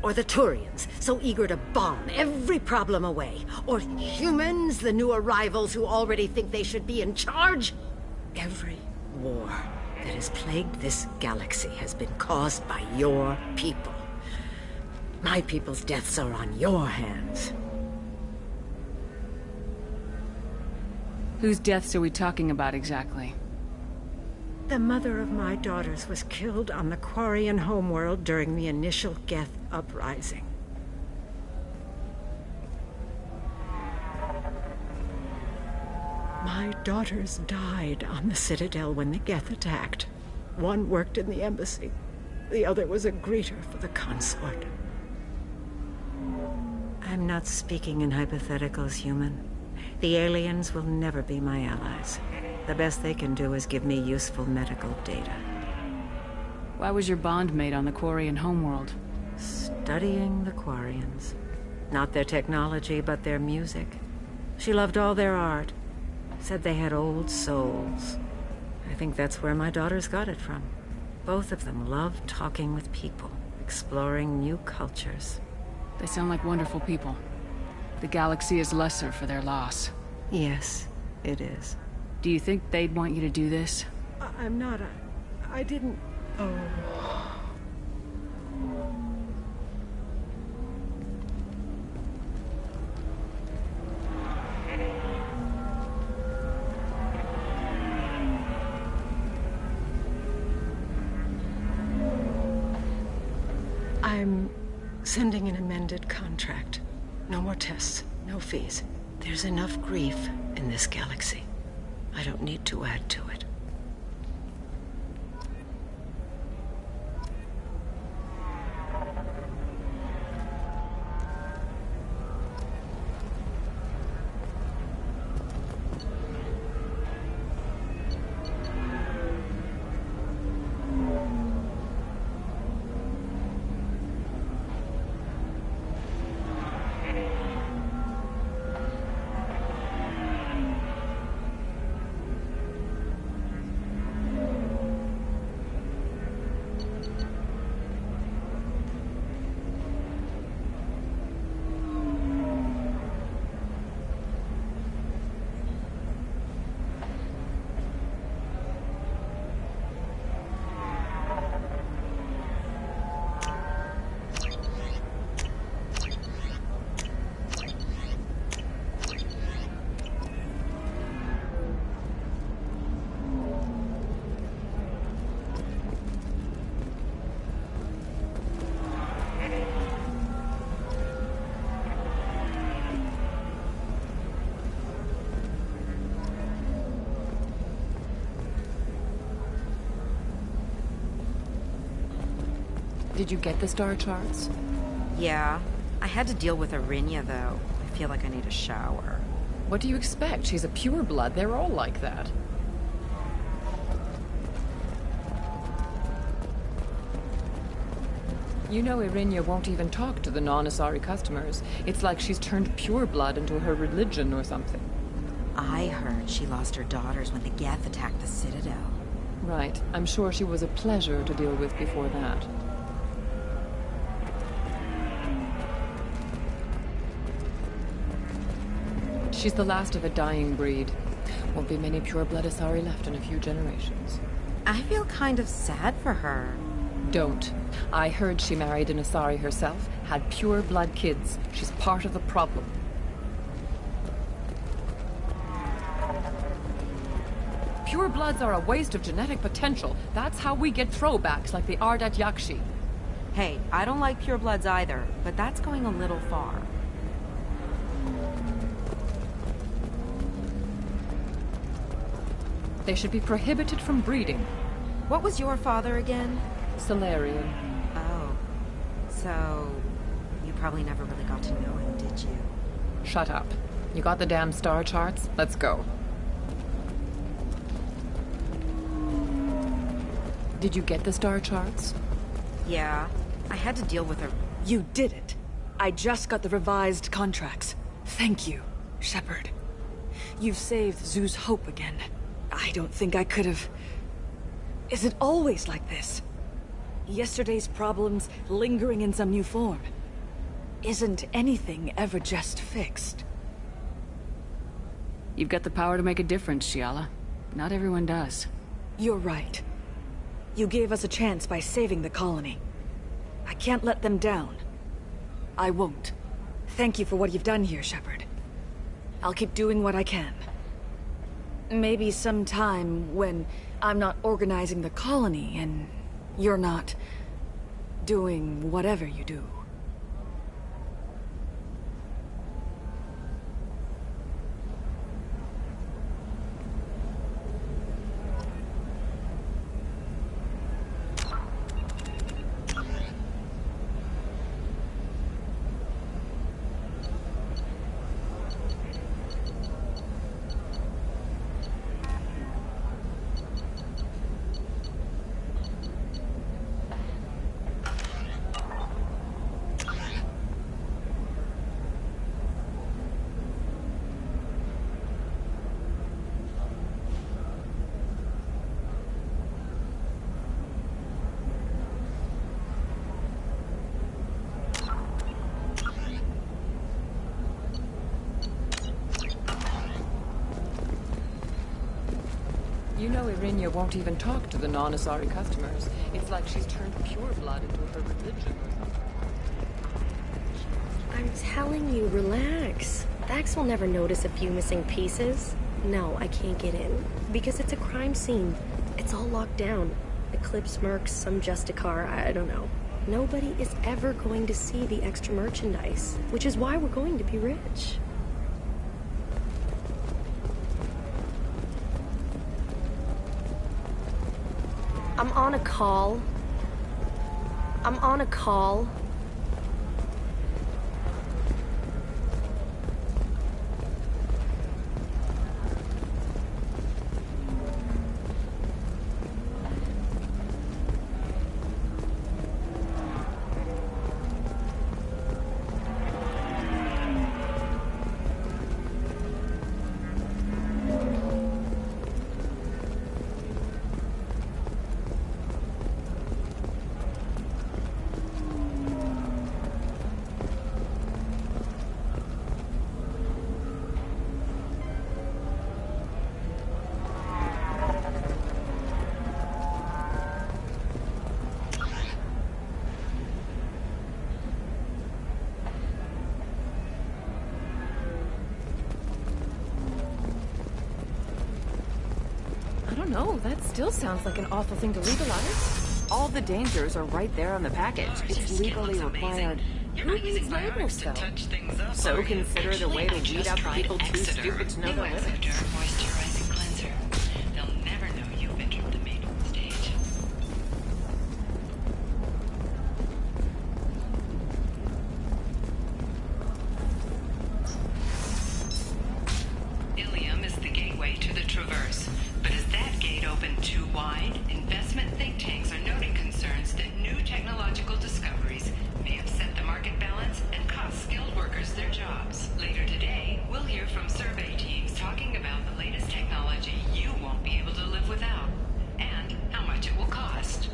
Or the Turians, so eager to bomb every problem away? Or humans, the new arrivals who already think they should be in charge? Every war that has plagued this galaxy has been caused by your people. My people's deaths are on your hands. Whose deaths are we talking about exactly? The mother of my daughters was killed on the Quarian homeworld during the initial Geth uprising. My daughters died on the Citadel when the Geth attacked. One worked in the embassy. The other was a greeter for the consort. I'm not speaking in hypotheticals, human. The aliens will never be my allies. The best they can do is give me useful medical data. Why was your bond made on the Quarian homeworld? Studying the Quarians. Not their technology, but their music. She loved all their art. Said they had old souls. I think that's where my daughters got it from. Both of them loved talking with people, exploring new cultures. They sound like wonderful people. The galaxy is lesser for their loss. Yes, it is. Do you think they'd want you to do this? I'm not. I didn't. Oh. I'm sending an amended contract. No more tests, no fees. There's enough grief in this galaxy. I don't need to add to it. Did you get the star charts? Yeah. I had to deal with Arinya, though. I feel like I need a shower. What do you expect? She's a pureblood. They're all like that. You know Arinya won't even talk to the non-Asari customers. It's like she's turned pureblood into her religion or something. I heard she lost her daughters when the Geth attacked the Citadel. Right. I'm sure she was a pleasure to deal with before that. She's the last of a dying breed. Won't be many pureblood Asari left in a few generations. I feel kind of sad for her. Don't. I heard she married an Asari herself, had pureblood kids. She's part of the problem. Purebloods are a waste of genetic potential. That's how we get throwbacks like the Ardat Yakshi. Hey, I don't like purebloods either, but that's going a little far. They should be prohibited from breeding. What was your father again? Solarian. Oh. So, you probably never really got to know him, did you? Shut up. You got the damn star charts? Let's go. Did you get the star charts? Yeah. I had to deal with her. You did it. I just got the revised contracts. Thank you, Shepard. You've saved Zoo's hope again. I don't think I could have... Is it always like this? Yesterday's problems lingering in some new form. Isn't anything ever just fixed? You've got the power to make a difference, Shiala. Not everyone does. You're right. You gave us a chance by saving the colony. I can't let them down. I won't. Thank you for what you've done here, Shepard. I'll keep doing what I can. Maybe sometime when I'm not organizing the colony and you're not doing whatever you do. You know Irinia won't even talk to the non-Asari customers. It's like she's turned pure blood into her religion or something. I'm telling you, relax. Vax will never notice a few missing pieces. No, I can't get in. Because it's a crime scene. It's all locked down. Eclipse mercs, some Justicar, I don't know. Nobody is ever going to see the extra merchandise, which is why we're going to be rich. I'm on a call. I'm on a call. No, that still sounds like an awful thing to legalize. All the dangers are right there on the package. It's legally required. Who reads labels, though? So consider it a way to weed out the people too stupid to know their limits. Moisturizing cleanser. They'll never know you've entered the main stage. Ilium is the gateway to the Traverse. But is that gate open too wide? Investment think tanks are noting concerns that new technological discoveries may upset the market balance and cost skilled workers their jobs. Later today, we'll hear from survey teams talking about the latest technology you won't be able to live without, and how much it will cost.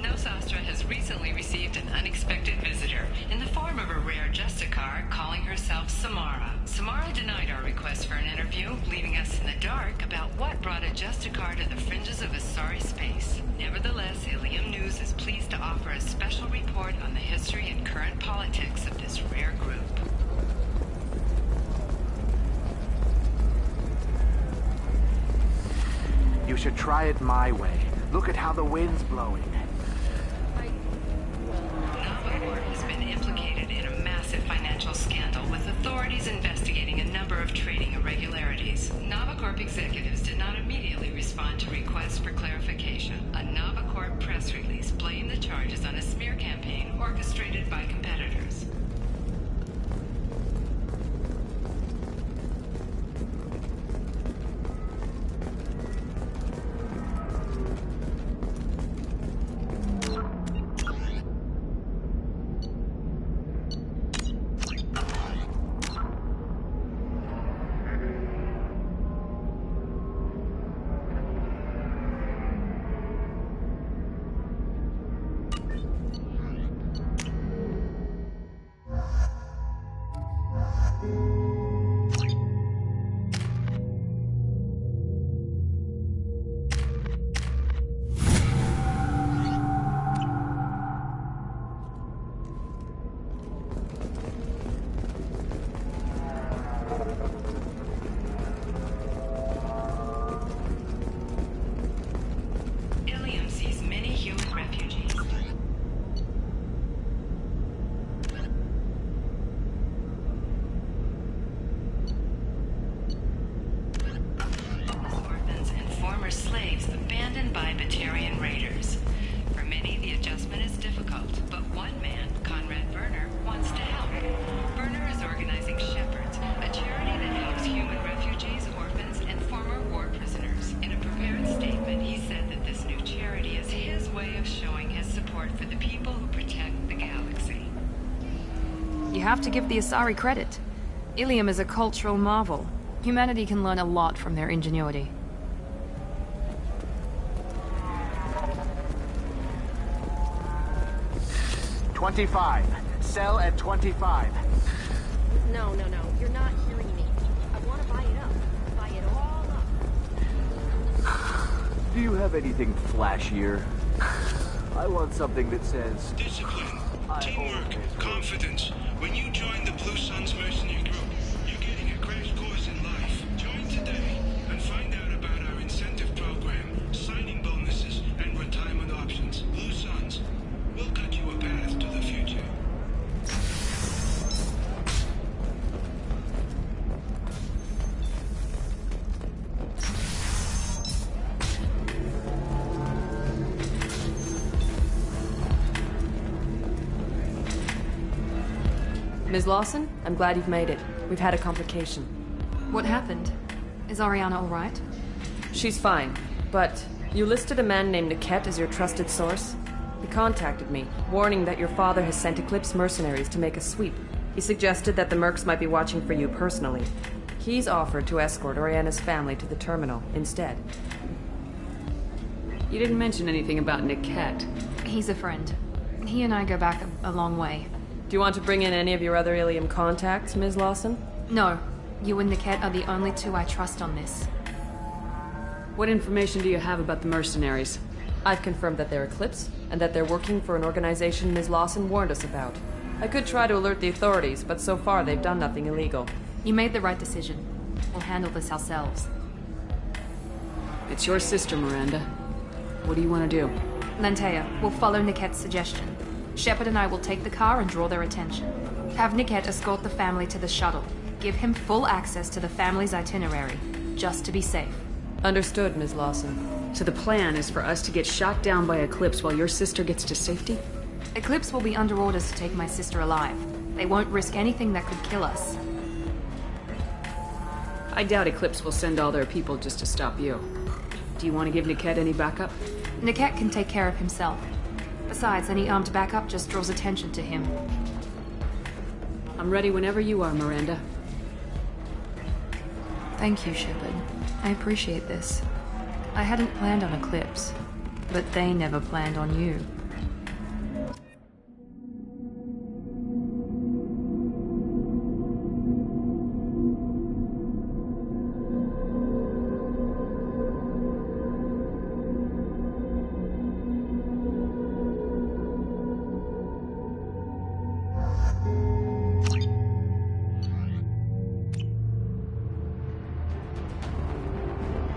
Nosastra has recently received an unexpected visitor in the form of a rare Justicar calling herself Samara. Samara denied our request for an interview, leaving us in the dark about what brought a Justicar to the fringes of Asari space. Nevertheless, Ilium News is pleased to offer a special report on the history and current politics of this rare group. You should try it my way. Look at how the wind's blowing. Navacorp has been implicated in a massive financial scandal, with authorities investigating a number of trading irregularities. Navacorp executives did not immediately respond to requests for clarification. A Navacorp press release blamed the charges on a smear campaign orchestrated by competitors. showing his support for the people who protect the galaxy. You have to give the Asari credit. Ilium is a cultural marvel. Humanity can learn a lot from their ingenuity. "25. Sell at 25. No. You're not hearing me. I want to buy it up. Buy it all up. Do you have anything flashier? I want something that says... Discipline, teamwork, confidence. When you join the Blue Suns mercenary group, you're getting a crash course in life. Join today and find out about our incentive program, signing bonuses, and retirement options. Blue Suns, we'll cut you a path to the future. Ms. Lawson, I'm glad you've made it. We've had a complication. What happened? Is Ariana all right? She's fine, but you listed a man named Niket as your trusted source. He contacted me, warning that your father has sent Eclipse mercenaries to make a sweep. He suggested that the mercs might be watching for you personally. He's offered to escort Oriana's family to the terminal instead. You didn't mention anything about Niket. He's a friend. He and I go back a long way. Do you want to bring in any of your other Ilium contacts, Ms. Lawson? No. You and Niket are the only two I trust on this. What information do you have about the mercenaries? I've confirmed that they're Eclipse, and that they're working for an organization Ms. Lawson warned us about. I could try to alert the authorities, but so far they've done nothing illegal. You made the right decision. We'll handle this ourselves. It's your sister, Miranda. What do you want to do? Lantea, we'll follow Niket's suggestion. Shepard and I will take the car and draw their attention. Have Niket escort the family to the shuttle. Give him full access to the family's itinerary, just to be safe. Understood, Ms. Lawson. So the plan is for us to get shot down by Eclipse while your sister gets to safety? Eclipse will be under orders to take my sister alive. They won't risk anything that could kill us. I doubt Eclipse will send all their people just to stop you. Do you want to give Niket any backup? Niket can take care of himself. Besides, any armed backup just draws attention to him. I'm ready whenever you are, Miranda. Thank you, Shepard. I appreciate this. I hadn't planned on Eclipse, but they never planned on you.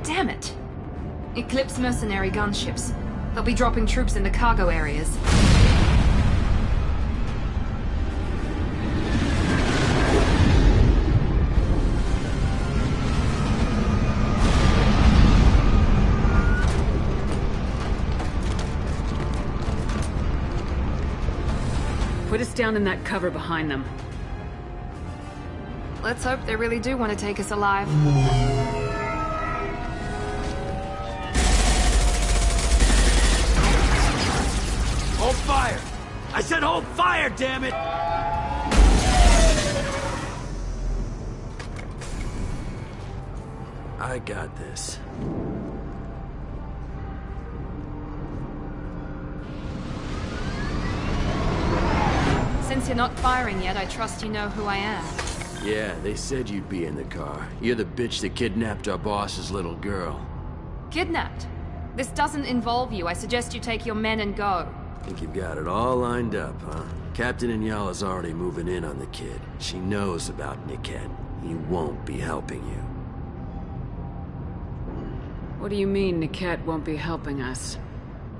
Damn it! Eclipse mercenary gunships. They'll be dropping troops in the cargo areas. Put us down in that cover behind them. Let's hope they really do want to take us alive. Hold fire! I said hold fire, damn it! I got this. Since you're not firing yet, I trust you know who I am. Yeah, they said you'd be in the car. You're the bitch that kidnapped our boss's little girl. Kidnapped? This doesn't involve you. I suggest you take your men and go. Think you've got it all lined up, huh? Captain Inyala's already moving in on the kid. She knows about Niket. He won't be helping you. What do you mean Niket won't be helping us?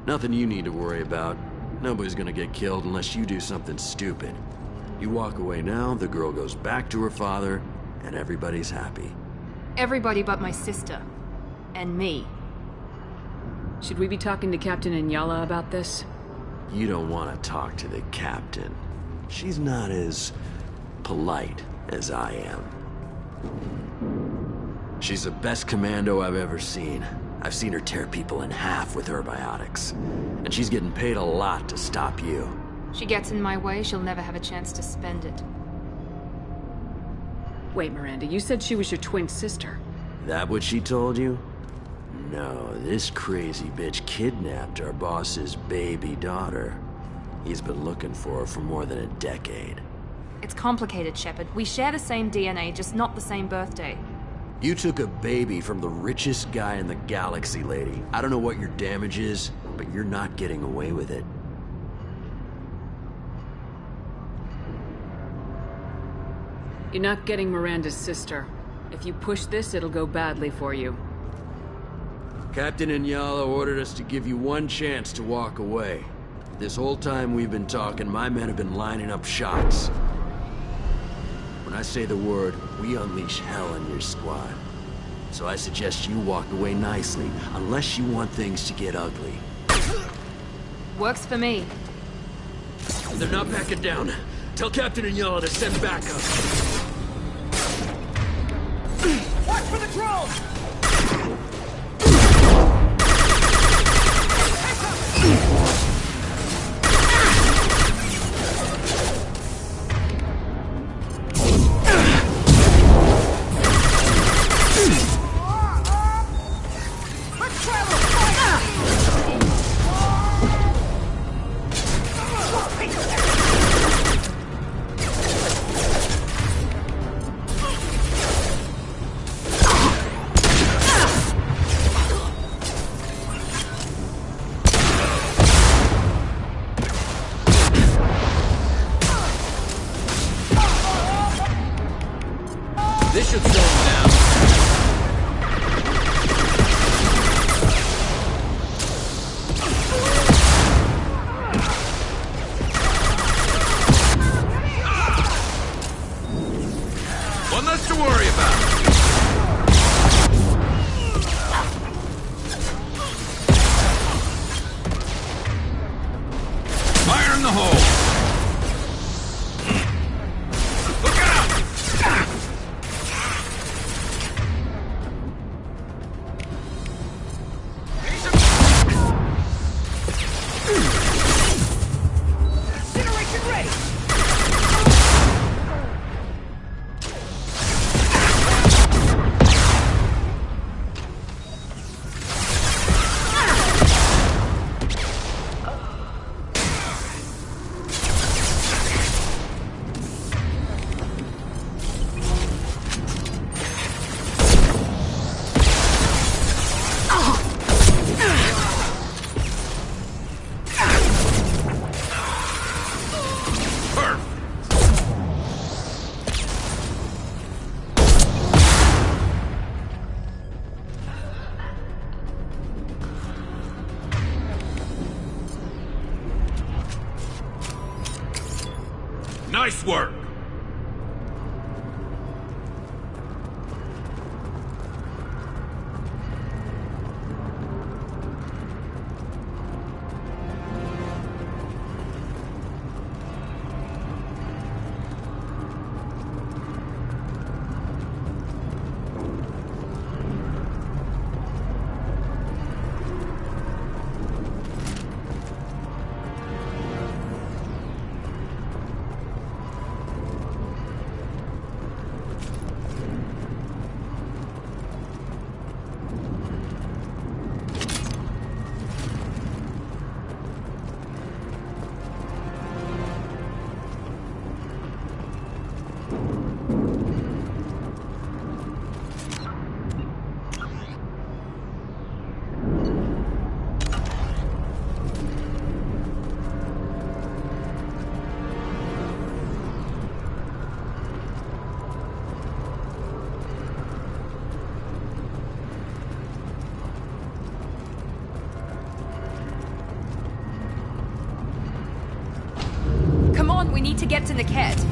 Nothing you need to worry about. Nobody's gonna get killed unless you do something stupid. You walk away now, the girl goes back to her father, and everybody's happy. Everybody but my sister. And me. Should we be talking to Captain Inyala about this? You don't want to talk to the captain. She's not as polite as I am. She's the best commando I've ever seen. I've seen her tear people in half with her biotics. And she's getting paid a lot to stop you. She gets in my way, she'll never have a chance to spend it. Wait, Miranda, you said she was your twin sister. That what she told you? No, this crazy bitch kidnapped our boss's baby daughter. He's been looking for her for more than a decade. It's complicated, Shepard. We share the same DNA, just not the same birthday. You took a baby from the richest guy in the galaxy, lady. I don't know what your damage is, but you're not getting away with it. You're not getting Miranda's sister. If you push this, it'll go badly for you. Captain Inyala ordered us to give you one chance to walk away. This whole time we've been talking, my men have been lining up shots. When I say the word, we unleash hell on your squad. So I suggest you walk away nicely, unless you want things to get ugly. Works for me. They're not backing down. Tell Captain Inyala to send backup. Watch for the drone! This should slow him down. One less to worry about. Fire in the hole. Look out! Incineration ready! Nice work! Come on, we need to get to Niket.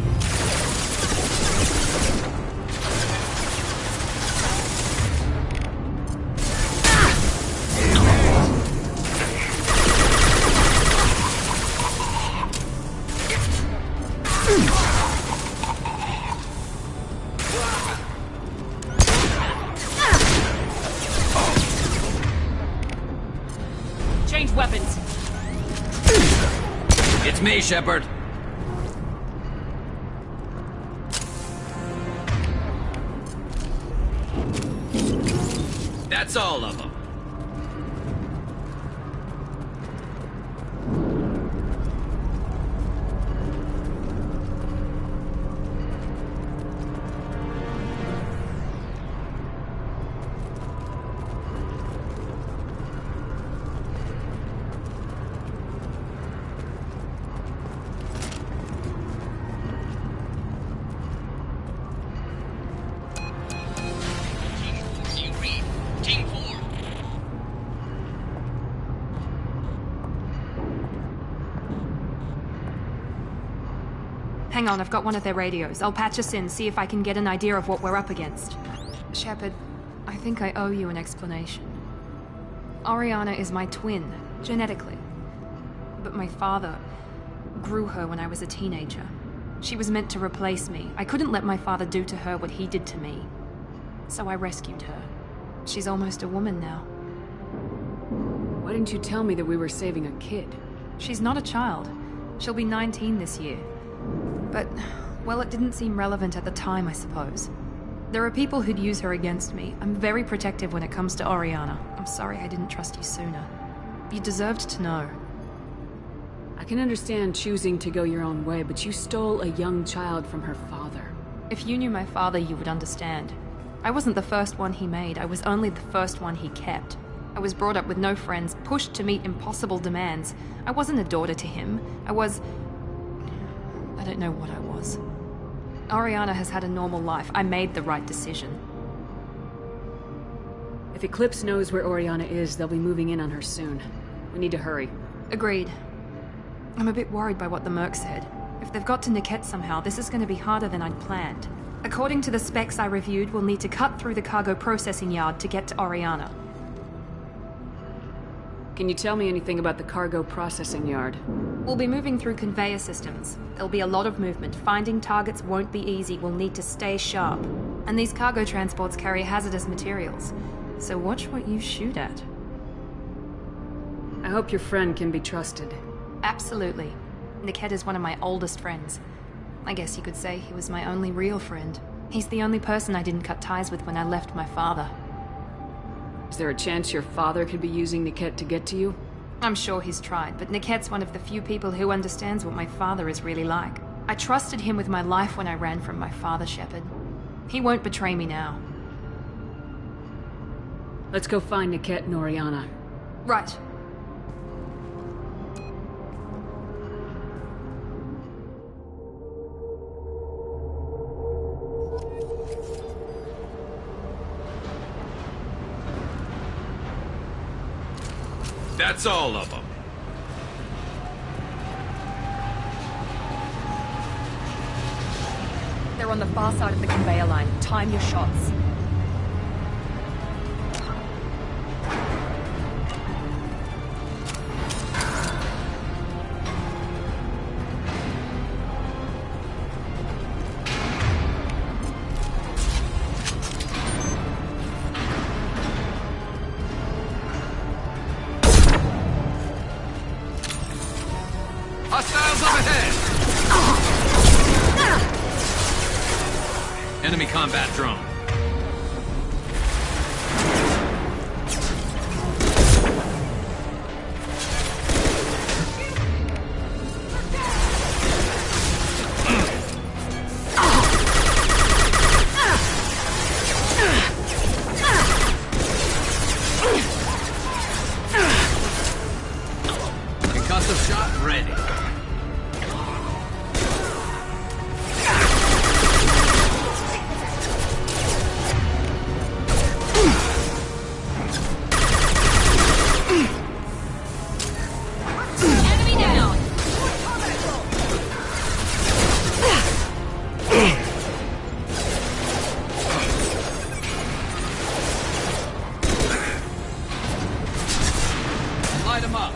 Change weapons. It's me, Shepard. That's all of them. Hang on, I've got one of their radios. I'll patch us in, see if I can get an idea of what we're up against. Shepard, I think I owe you an explanation. Oriana is my twin, genetically. But my father grew her when I was a teenager. She was meant to replace me. I couldn't let my father do to her what he did to me. So I rescued her. She's almost a woman now. Why didn't you tell me that we were saving a kid? She's not a child. She'll be 19 this year. But, well, it didn't seem relevant at the time, I suppose. There are people who'd use her against me. I'm very protective when it comes to Oriana. I'm sorry I didn't trust you sooner. You deserved to know. I can understand choosing to go your own way, but you stole a young child from her father. If you knew my father, you would understand. I wasn't the first one he made. I was only the first one he kept. I was brought up with no friends, pushed to meet impossible demands. I wasn't a daughter to him. I don't know what I was. Oriana has had a normal life. I made the right decision. If Eclipse knows where Oriana is, they'll be moving in on her soon. We need to hurry. Agreed. I'm a bit worried by what the Merc said. If they've got to Niket somehow, this is going to be harder than I'd planned. According to the specs I reviewed, we'll need to cut through the cargo processing yard to get to Oriana. Can you tell me anything about the cargo processing yard? We'll be moving through conveyor systems. There'll be a lot of movement. Finding targets won't be easy. We'll need to stay sharp. And these cargo transports carry hazardous materials. So watch what you shoot at. I hope your friend can be trusted. Absolutely. Niket is one of my oldest friends. I guess you could say he was my only real friend. He's the only person I didn't cut ties with when I left my father. Is there a chance your father could be using Niket to get to you? I'm sure he's tried, but Niket's one of the few people who understands what my father is really like. I trusted him with my life when I ran from my father, Shepard. He won't betray me now. Let's go find Niket and Oriana. Right. That's all of them. They're on the far side of the conveyor line. Time your shots. Hostiles up ahead! Enemy combat drone. Concussive shot ready. Light 'em up.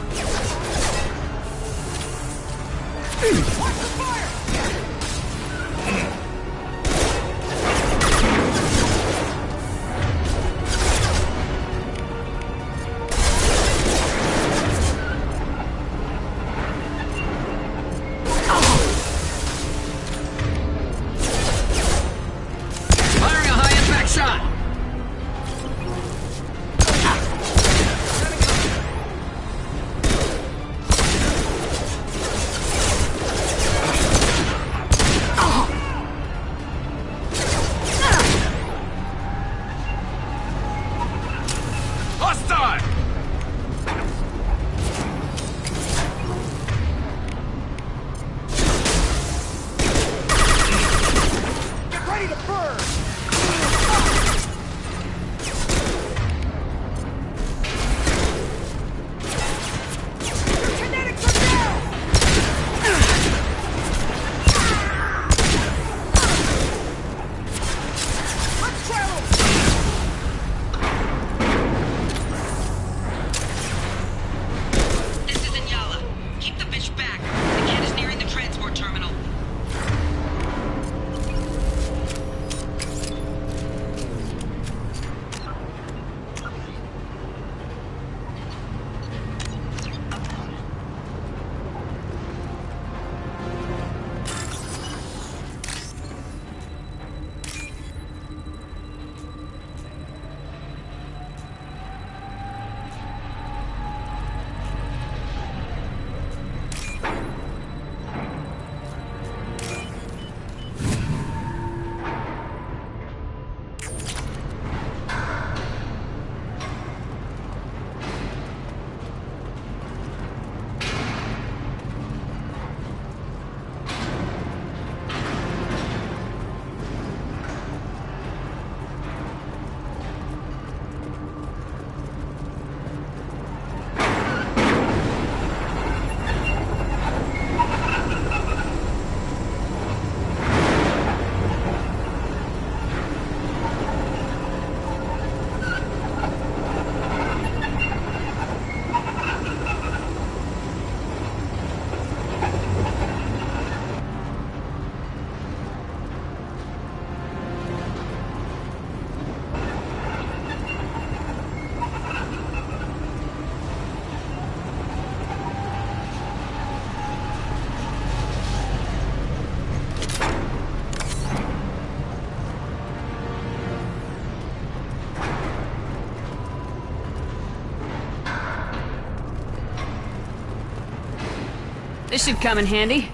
This should come in handy.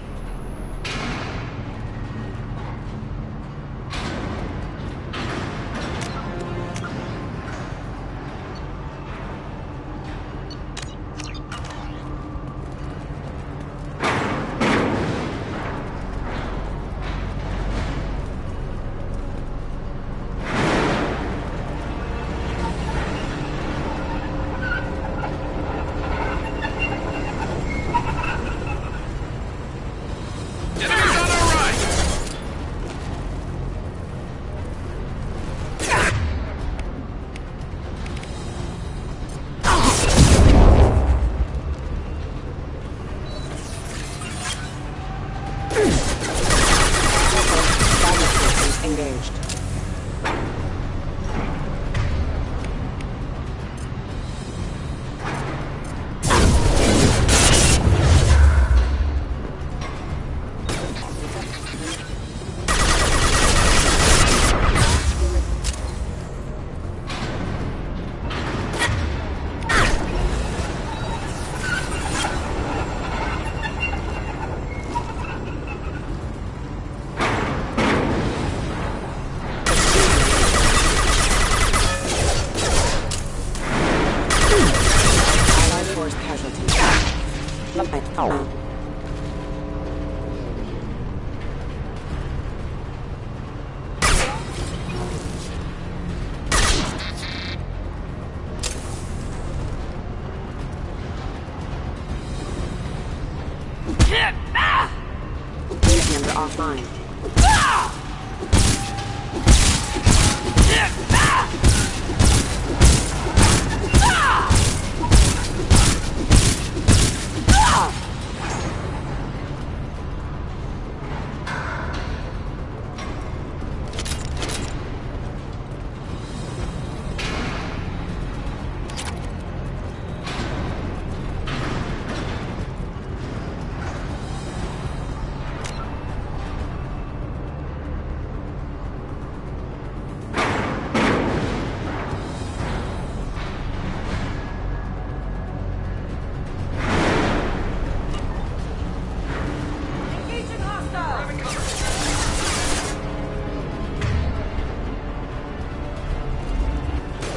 Offline.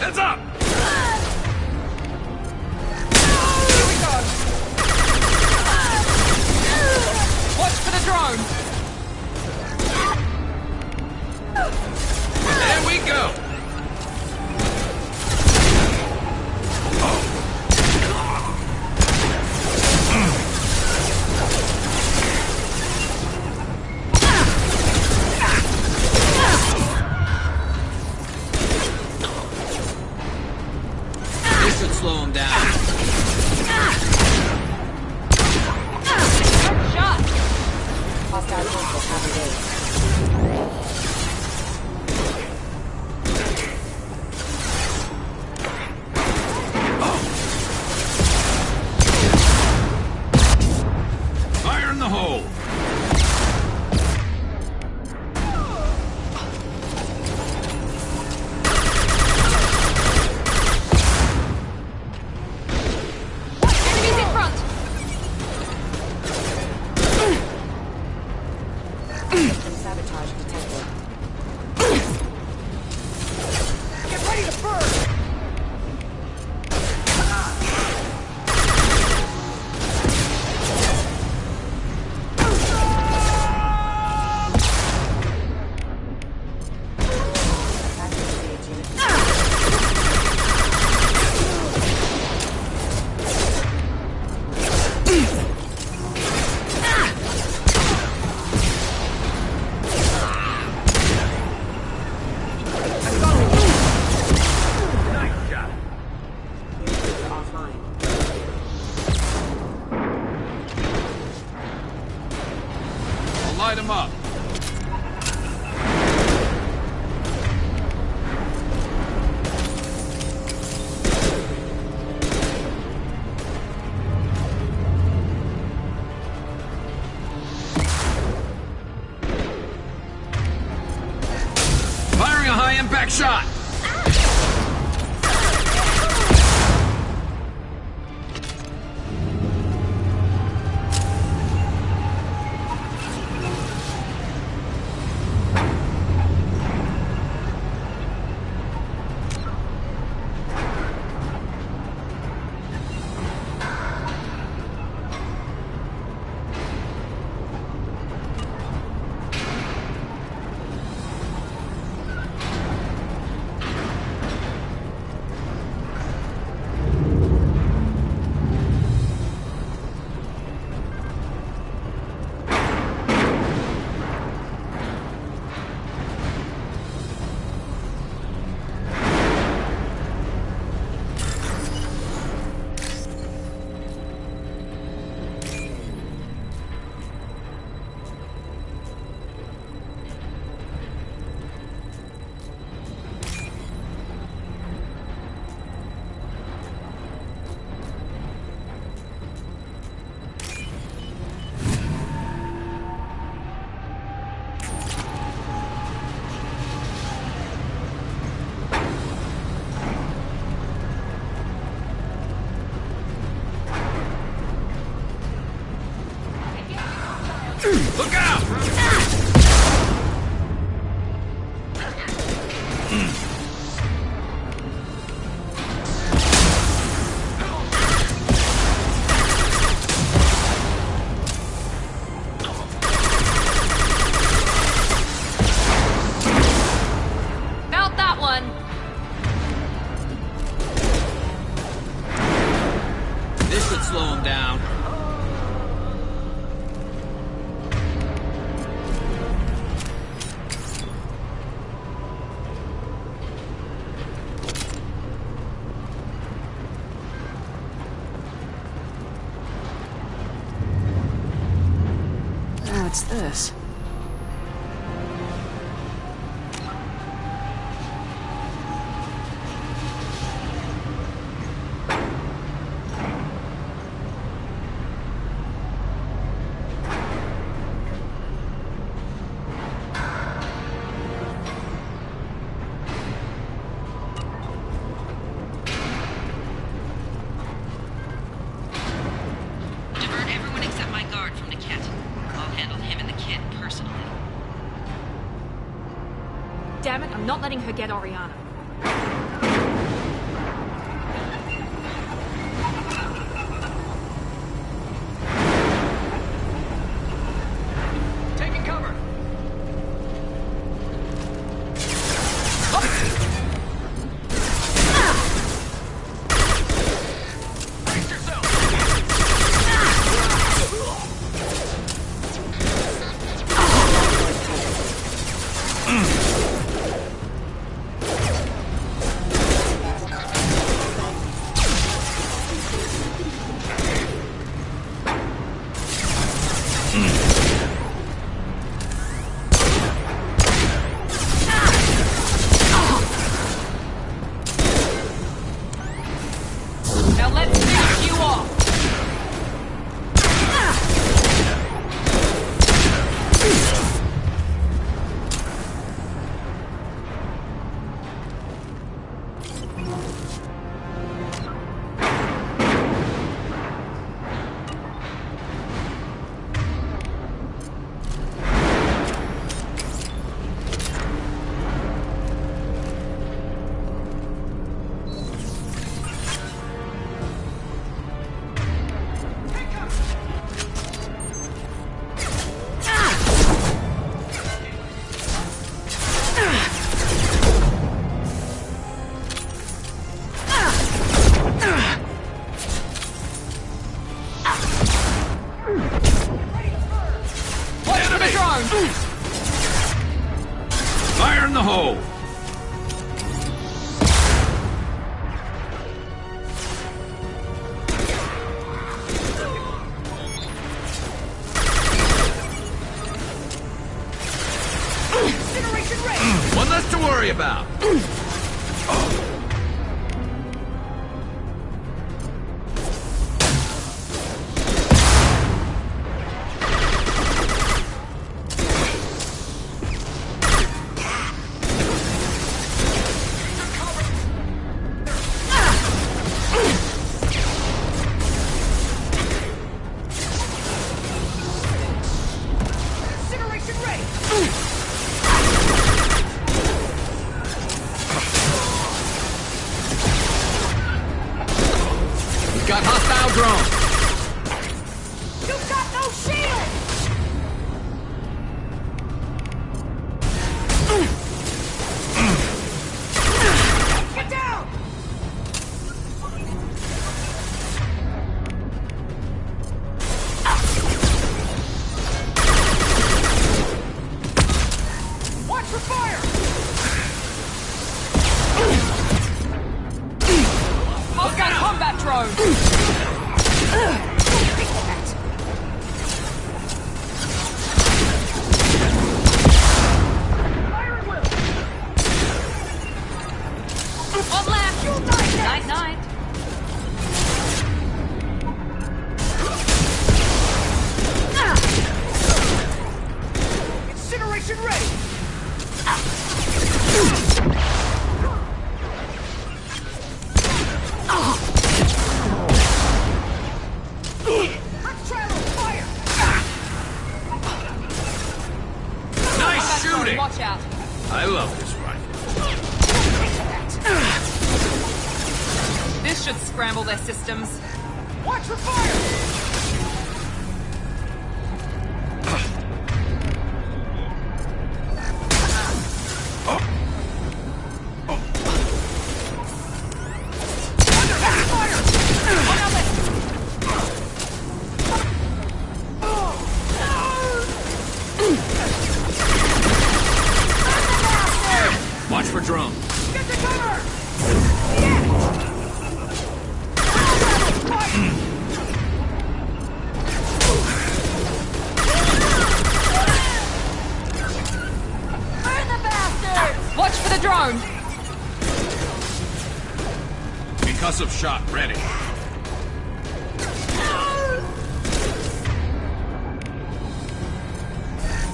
Heads up! Watch for the drone! There we go! This should slow him down. Hostile forces have engaged. Fire in the hole! Enemies in front! Sabotage detected. Get ready to burn! I'll light him up. Firing a high-impact shot! Look out! Felt that one. This should slow him down. What's this? Divert everyone except my guard from Niket. I'll handle him and the kid personally. Damn it, I'm not letting her get Oriana. Taking cover. Brace yourself. Now let's finish you off. Watch for the drone. Fire in the hole! One less to worry about. Incineration ray. out. I love this rifle. This should scramble their systems. Watch for fire! Watch for drone. Get the cover! Burn the bastard! Watch for the drone! Concussive shot ready.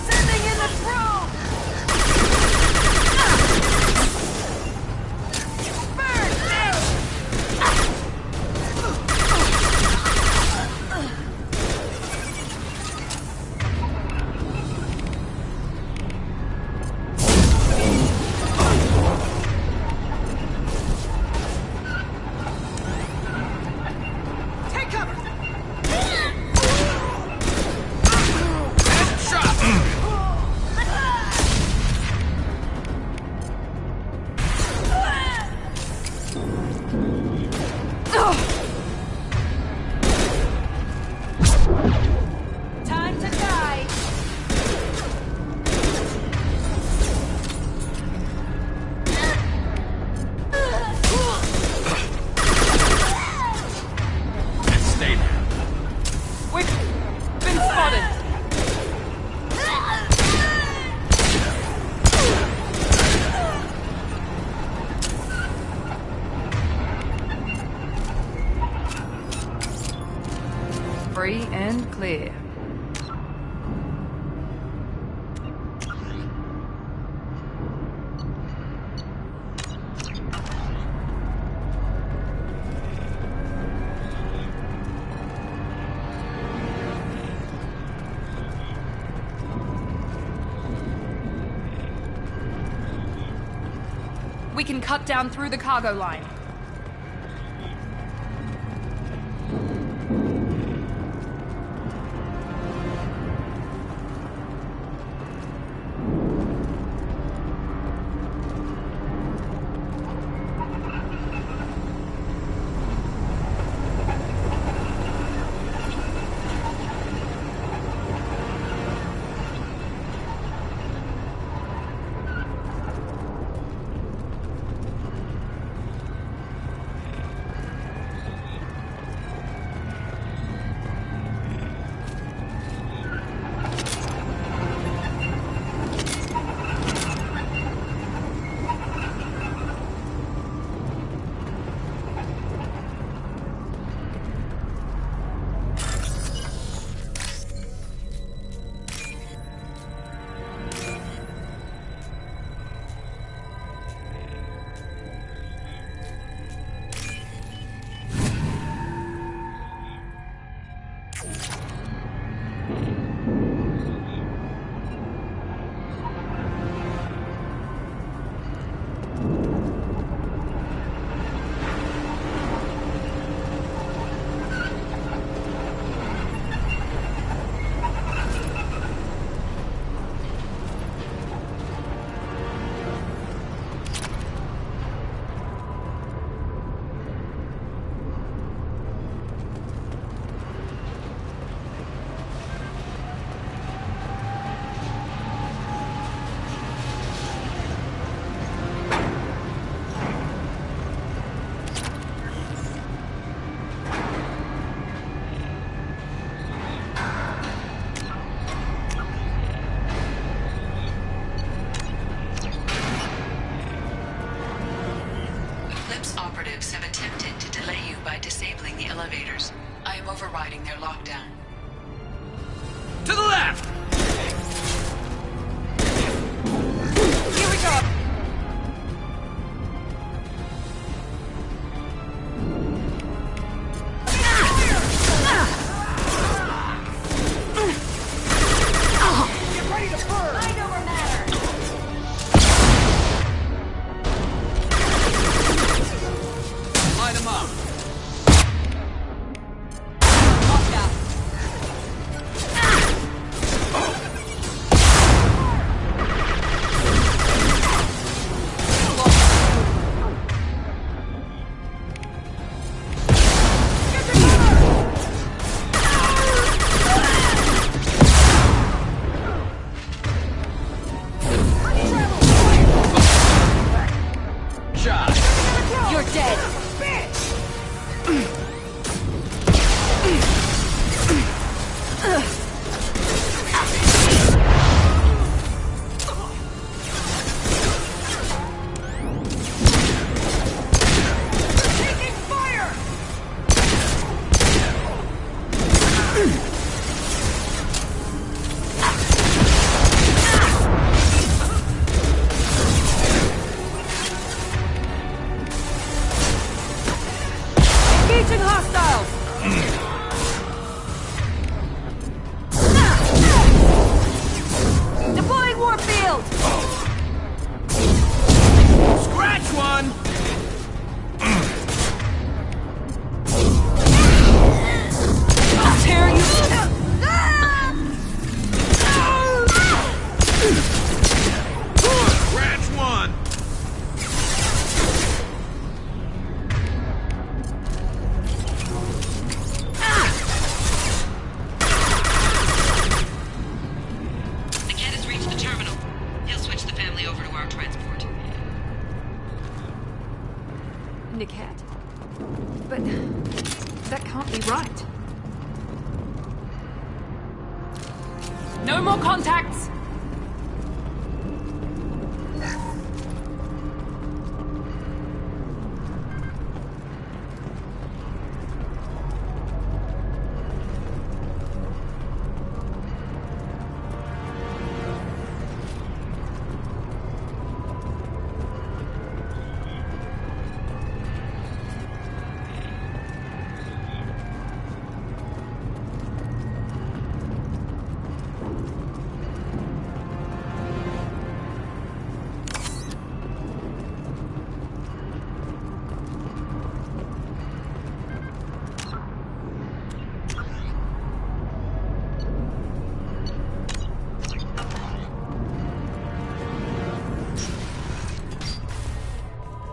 Sending in the probe! Free and clear. We can cut down through the cargo line. Operatives have attempted to delay you by disabling the elevators. I am overriding their lockdown. To the left! Here we go! Get ready to burn! Mind over matter! No more contacts!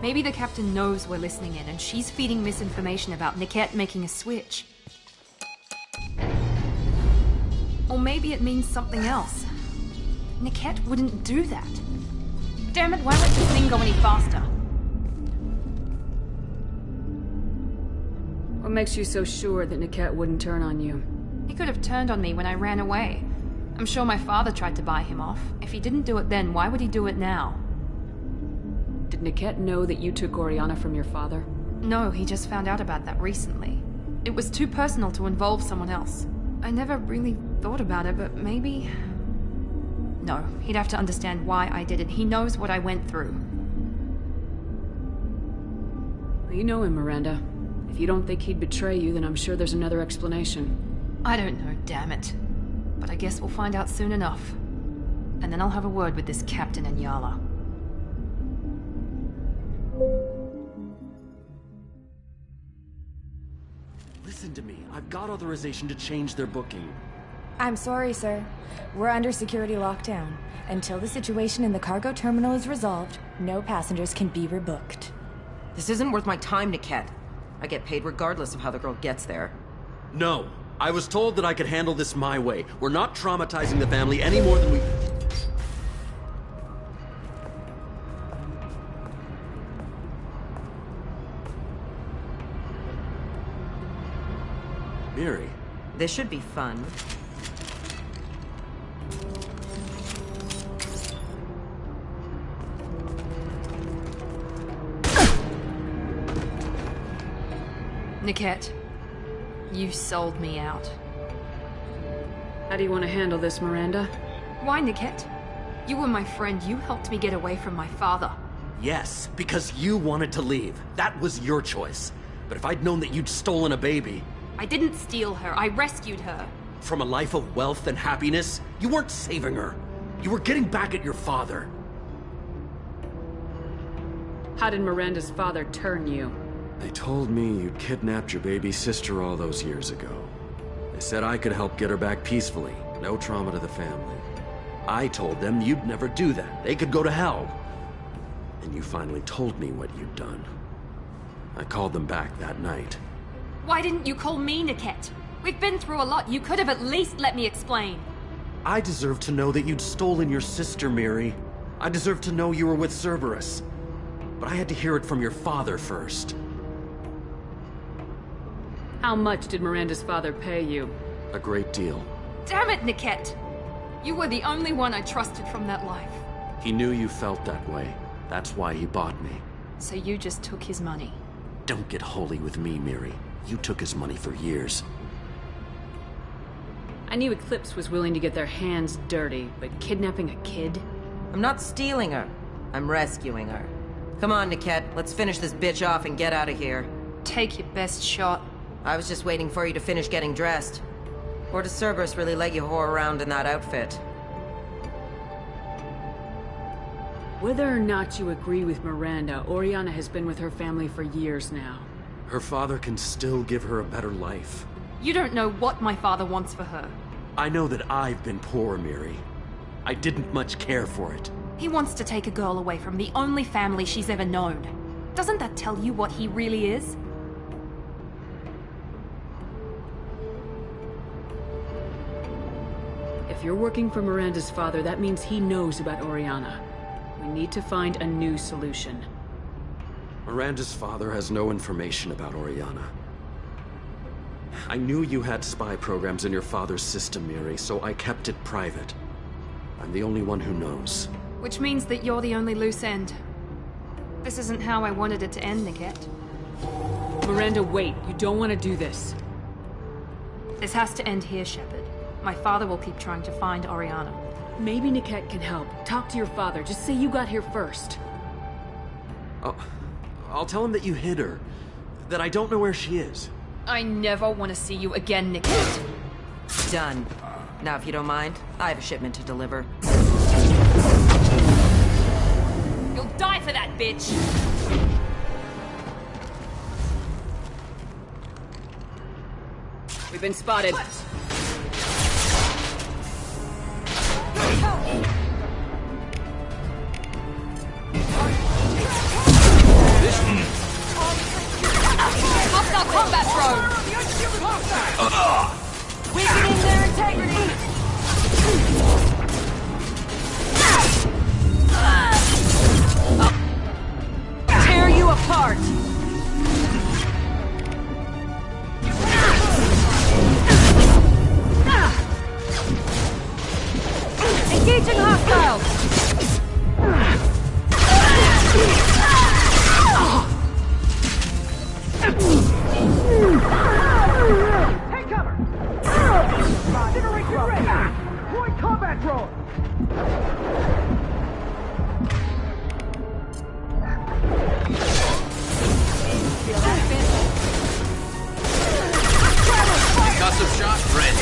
Maybe the captain knows we're listening in, and she's feeding misinformation about Niket making a switch. Or maybe it means something else. Niket wouldn't do that. Damn it, why let this thing go any faster? What makes you so sure that Niket wouldn't turn on you? He could have turned on me when I ran away. I'm sure my father tried to buy him off. If he didn't do it then, why would he do it now? Did Niket know that you took Oriana from your father? No, he just found out about that recently. It was too personal to involve someone else. I never really thought about it, but maybe... No, he'd have to understand why I did it. He knows what I went through. Well, you know him, Miranda. If you don't think he'd betray you, then I'm sure there's another explanation. I don't know, damn it. But I guess we'll find out soon enough. And then I'll have a word with this captain and Yala. Listen to me. I've got authorization to change their booking. I'm sorry, sir. We're under security lockdown. Until the situation in the cargo terminal is resolved, no passengers can be rebooked. This isn't worth my time, Niket. I get paid regardless of how the girl gets there. No. I was told that I could handle this my way. We're not traumatizing the family any more than we... Miri. This should be fun. Niket, you sold me out. How do you want to handle this, Miranda? Why, Niket? You were my friend. You helped me get away from my father. Yes, because you wanted to leave. That was your choice. But if I'd known that you'd stolen a baby... I didn't steal her. I rescued her. From a life of wealth and happiness, you weren't saving her. You were getting back at your father. How did Miranda's father turn you? They told me you'd kidnapped your baby sister all those years ago. They said I could help get her back peacefully. No trauma to the family. I told them you'd never do that. They could go to hell. And you finally told me what you'd done. I called them back that night. Why didn't you call me, Niket? We've been through a lot. You could have at least let me explain. I deserve to know that you'd stolen your sister, Miri. I deserve to know you were with Cerberus. But I had to hear it from your father first. How much did Miranda's father pay you? A great deal. Damn it, Niket! You were the only one I trusted from that life. He knew you felt that way. That's why he bought me. So you just took his money? Don't get holy with me, Miri. You took his money for years. I knew Eclipse was willing to get their hands dirty, but kidnapping a kid? I'm not stealing her. I'm rescuing her. Come on, Niket. Let's finish this bitch off and get out of here. Take your best shot. I was just waiting for you to finish getting dressed. Or does Cerberus really let you whore around in that outfit? Whether or not you agree with Miranda, Oriana has been with her family for years now. Her father can still give her a better life. You don't know what my father wants for her. I know that I've been poor, Miri. I didn't much care for it. He wants to take a girl away from the only family she's ever known. Doesn't that tell you what he really is? If you're working for Miranda's father, that means he knows about Oriana. We need to find a new solution. Miranda's father has no information about Oriana. I knew you had spy programs in your father's system, Miri, so I kept it private. I'm the only one who knows. Which means that you're the only loose end. This isn't how I wanted it to end, Niket. Miranda, wait. You don't want to do this. This has to end here, Shepard. My father will keep trying to find Oriana. Maybe Niket can help. Talk to your father. Just say you got here first. I'll tell him that you hid her. That I don't know where she is. I never want to see you again, Niket. Done. Now, if you don't mind, I have a shipment to deliver. You'll die for that, bitch! We've been spotted. Hostile combat drone! Weakening their integrity! Tear you apart! Engaging hostiles! Take cover! Generation ready! Deploy combat drone! Feel that fit? Concussive shot ready.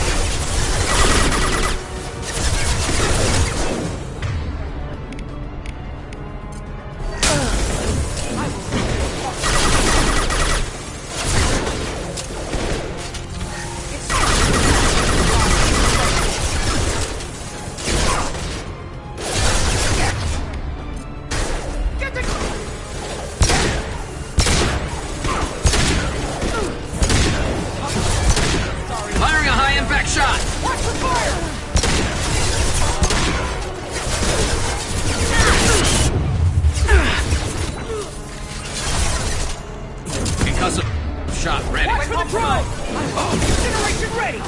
Firing a high-impact shot! Watch the fire! Concussive shot ready. Watch for the drone! Generation ready!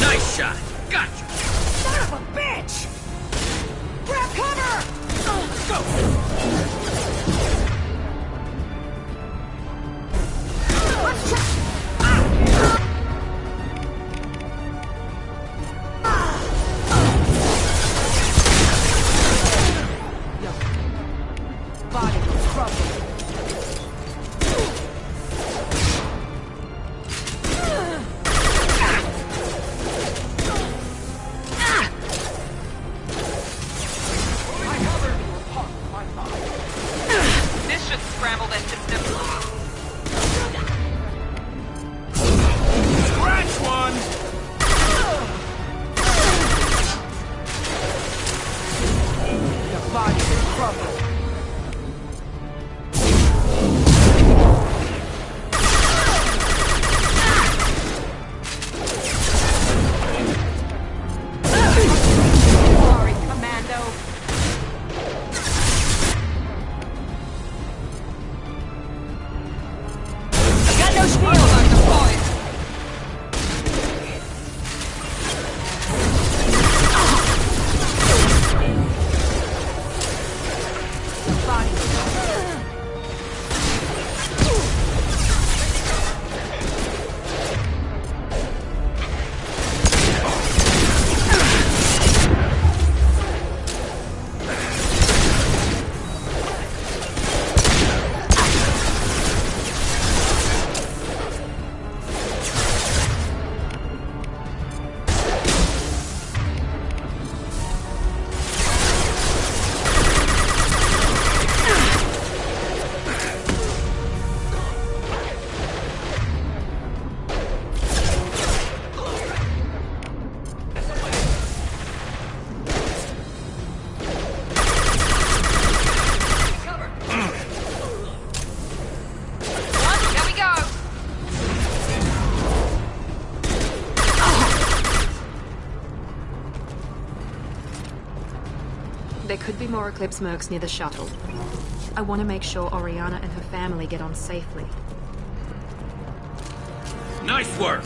Nice shot. Gotcha. Son of a bitch! Grab cover! Go! Let's try. Body will crumble. This should scramble their system. Scratch one! The body will crumble. Sorry, Commando. Got no shield on deployed. The body There we go. There could be more Eclipse mercs near the shuttle. I want to make sure Oriana and her family get on safely. Nice work!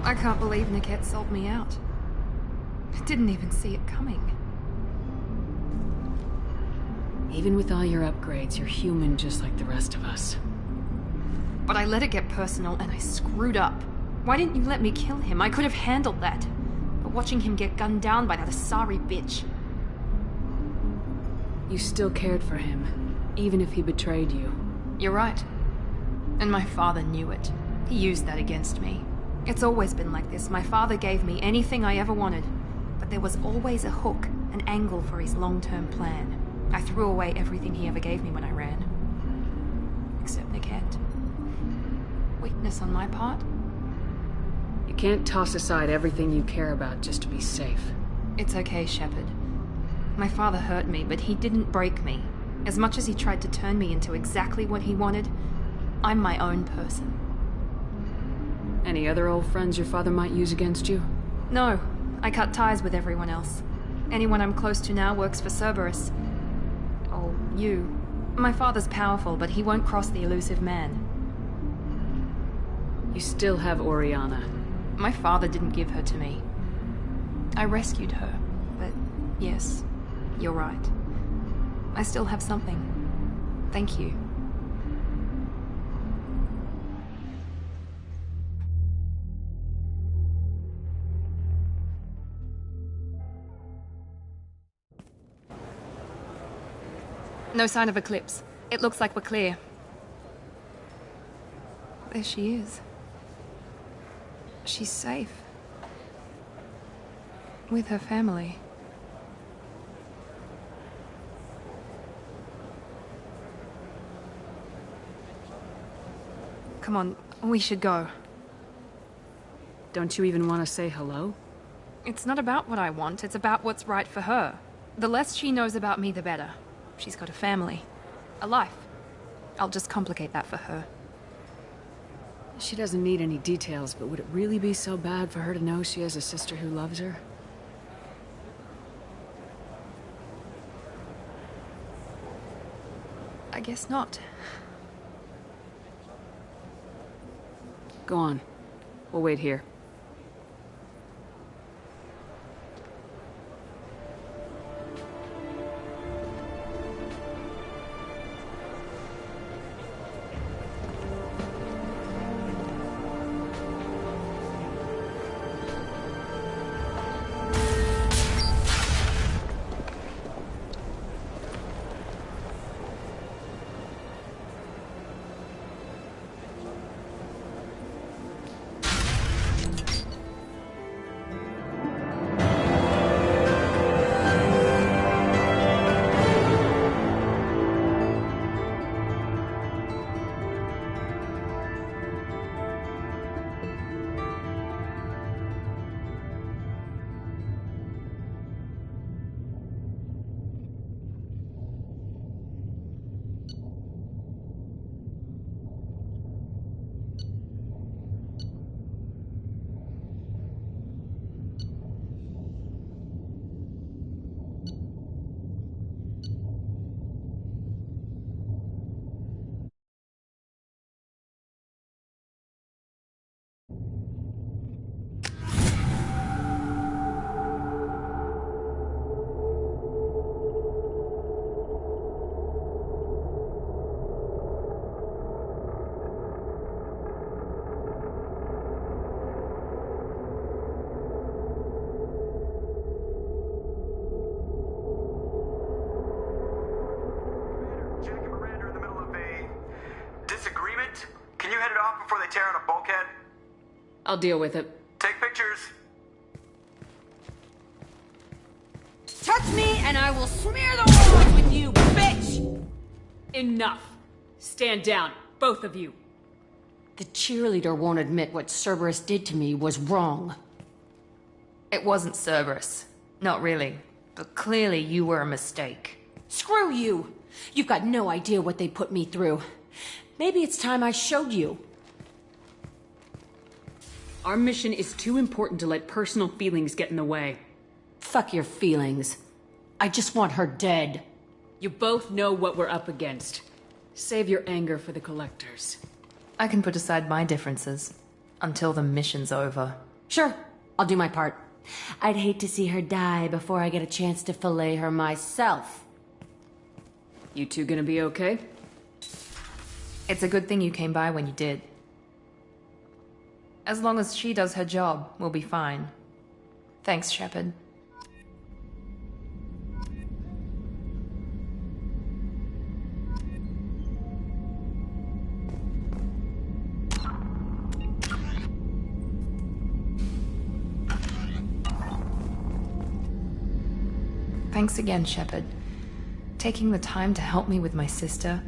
I can't believe Niket sold me out. I didn't even see it coming. Even with all your upgrades, you're human just like the rest of us. But I let it get personal and I screwed up. Why didn't you let me kill him? I could have handled that. But watching him get gunned down by that Asari bitch. You still cared for him, even if he betrayed you. You're right. And my father knew it. He used that against me. It's always been like this. My father gave me anything I ever wanted. But there was always a hook, an angle for his long-term plan. I threw away everything he ever gave me when I ran. Except Niket. Weakness on my part? You can't toss aside everything you care about just to be safe. It's okay, Shepard. My father hurt me, but he didn't break me. As much as he tried to turn me into exactly what he wanted, I'm my own person. Any other old friends your father might use against you? No, I cut ties with everyone else. Anyone I'm close to now works for Cerberus. Or you. My father's powerful, but he won't cross the elusive man. You still have Oriana. My father didn't give her to me. I rescued her, but yes, you're right. I still have something. Thank you. No sign of Eclipse. It looks like we're clear. There she is. She's safe. With her family. Come on, we should go. Don't you even want to say hello? It's not about what I want, it's about what's right for her. The less she knows about me, the better. She's got a family. A life. I'll just complicate that for her. She doesn't need any details, but would it really be so bad for her to know she has a sister who loves her? I guess not. Go on. We'll wait here. Great. Can you head it off before they tear out a bulkhead? I'll deal with it. Take pictures. Touch me and I will smear the walls with you, bitch! Enough. Stand down, both of you. The cheerleader won't admit what Cerberus did to me was wrong. It wasn't Cerberus. Not really. But clearly you were a mistake. Screw you! You've got no idea what they put me through. Maybe it's time I showed you. Our mission is too important to let personal feelings get in the way. Fuck your feelings. I just want her dead. You both know what we're up against. Save your anger for the collectors. I can put aside my differences until the mission's over. Sure, I'll do my part. I'd hate to see her die before I get a chance to fillet her myself. You two gonna be okay? It's a good thing you came by when you did. As long as she does her job, we'll be fine. Thanks, Shepard. Thanks again, Shepard. Taking the time to help me with my sister.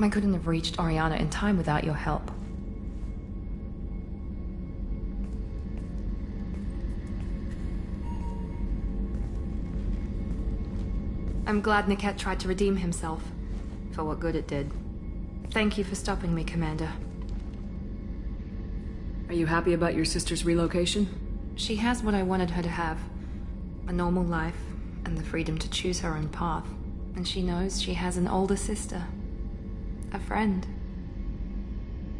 I couldn't have reached Oriana in time without your help. I'm glad Niket tried to redeem himself, for what good it did. Thank you for stopping me, Commander. Are you happy about your sister's relocation? She has what I wanted her to have. A normal life, and the freedom to choose her own path. And she knows she has an older sister. A friend.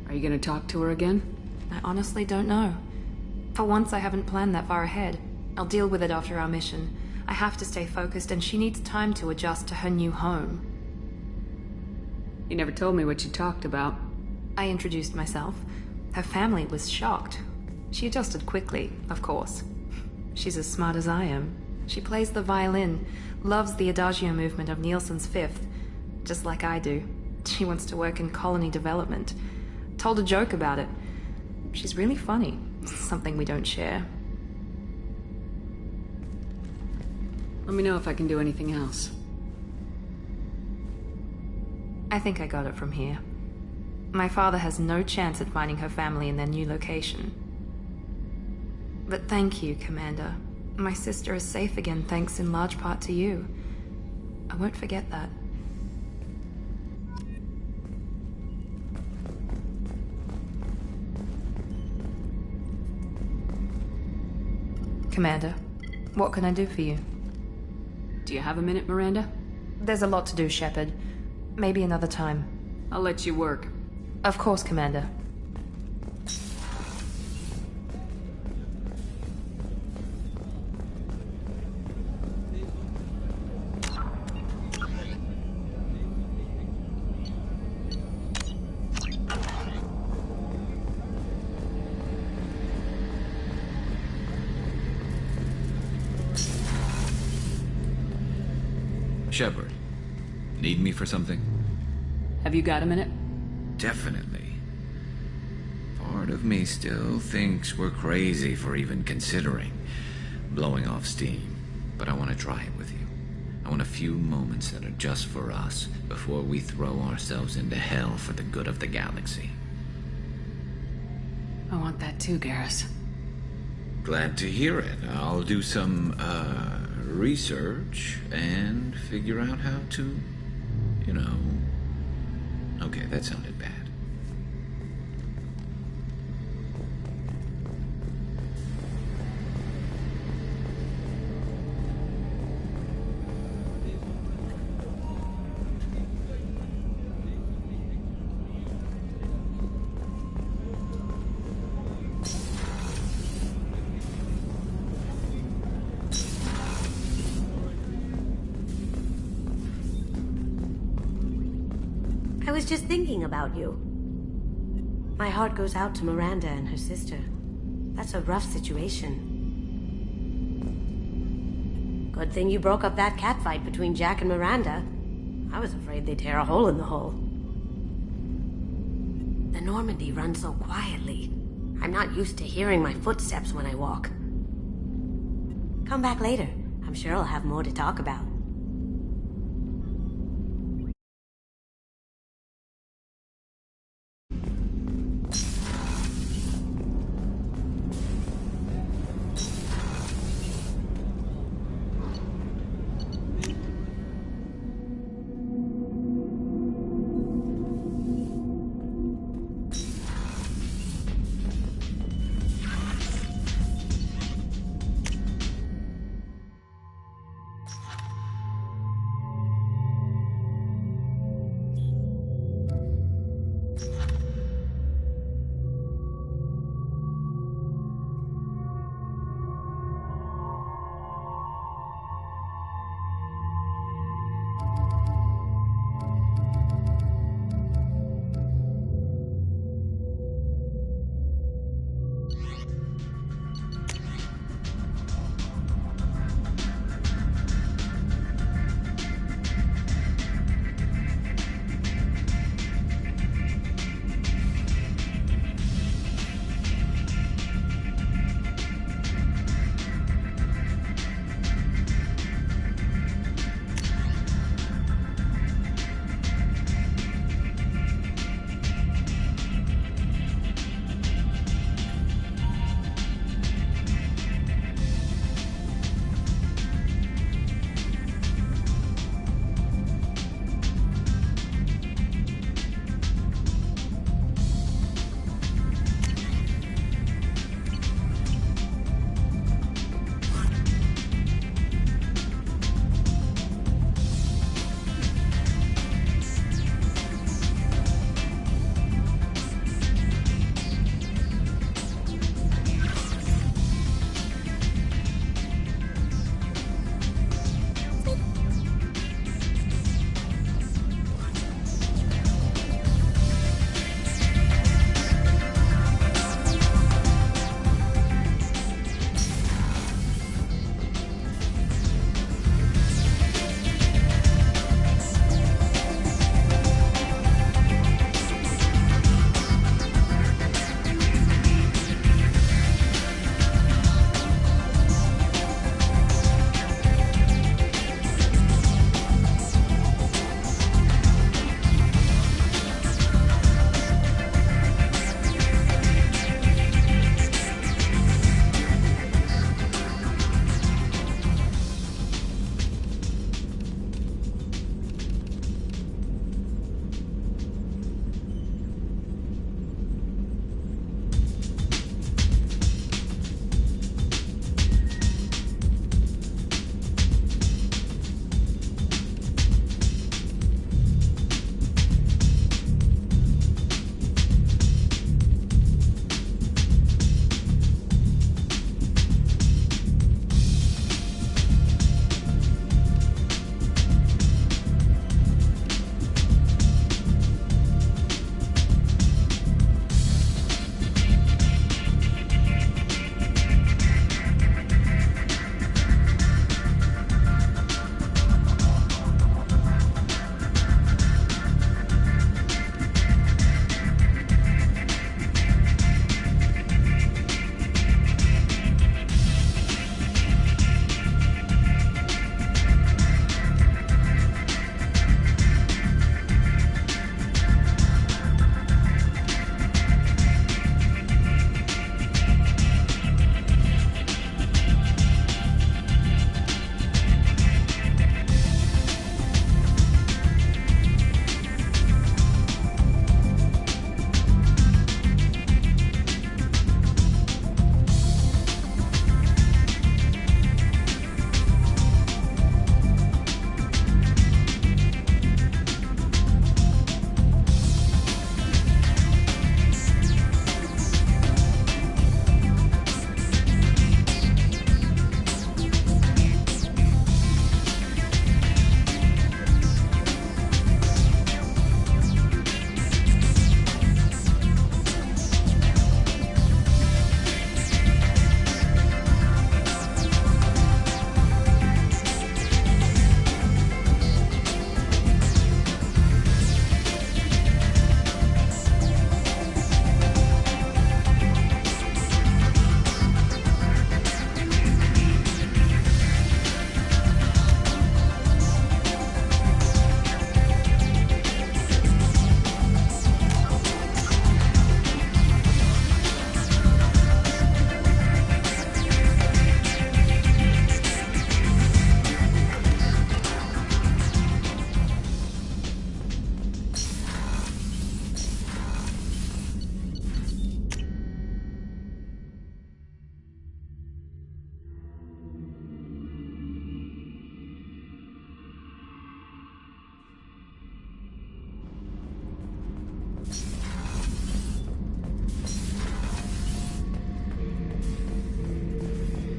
Are you gonna talk to her again? I honestly don't know. For once, I haven't planned that far ahead. I'll deal with it after our mission. I have to stay focused, and she needs time to adjust to her new home. You never told me what you talked about. I introduced myself. Her family was shocked. She adjusted quickly, of course. She's as smart as I am. She plays the violin, loves the Adagio movement of Nielsen's Fifth, just like I do. She wants to work in colony development. Told a joke about it. She's really funny. Something we don't share. Let me know if I can do anything else. I think I got it from here. My father has no chance at finding her family in their new location. But thank you, Commander. My sister is safe again thanks in large part to you. I won't forget that. Commander, what can I do for you? Do you have a minute, Miranda? There's a lot to do, Shepard. Maybe another time. I'll let you work. Of course, Commander. Shepard, need me for something? Have you got a minute? Definitely. Part of me still thinks we're crazy for even considering blowing off steam, but I want to try it with you. I want a few moments that are just for us before we throw ourselves into hell for the good of the galaxy. I want that too, Garrus. Glad to hear it. I'll do some, research and figure out how to, you know... Okay, that sounded bad. I was just thinking about you. My heart goes out to Miranda and her sister. That's a rough situation. Good thing you broke up that catfight between Jack and Miranda. I was afraid they'd tear a hole in the hull. The Normandy runs so quietly. I'm not used to hearing my footsteps when I walk. Come back later. I'm sure I'll have more to talk about.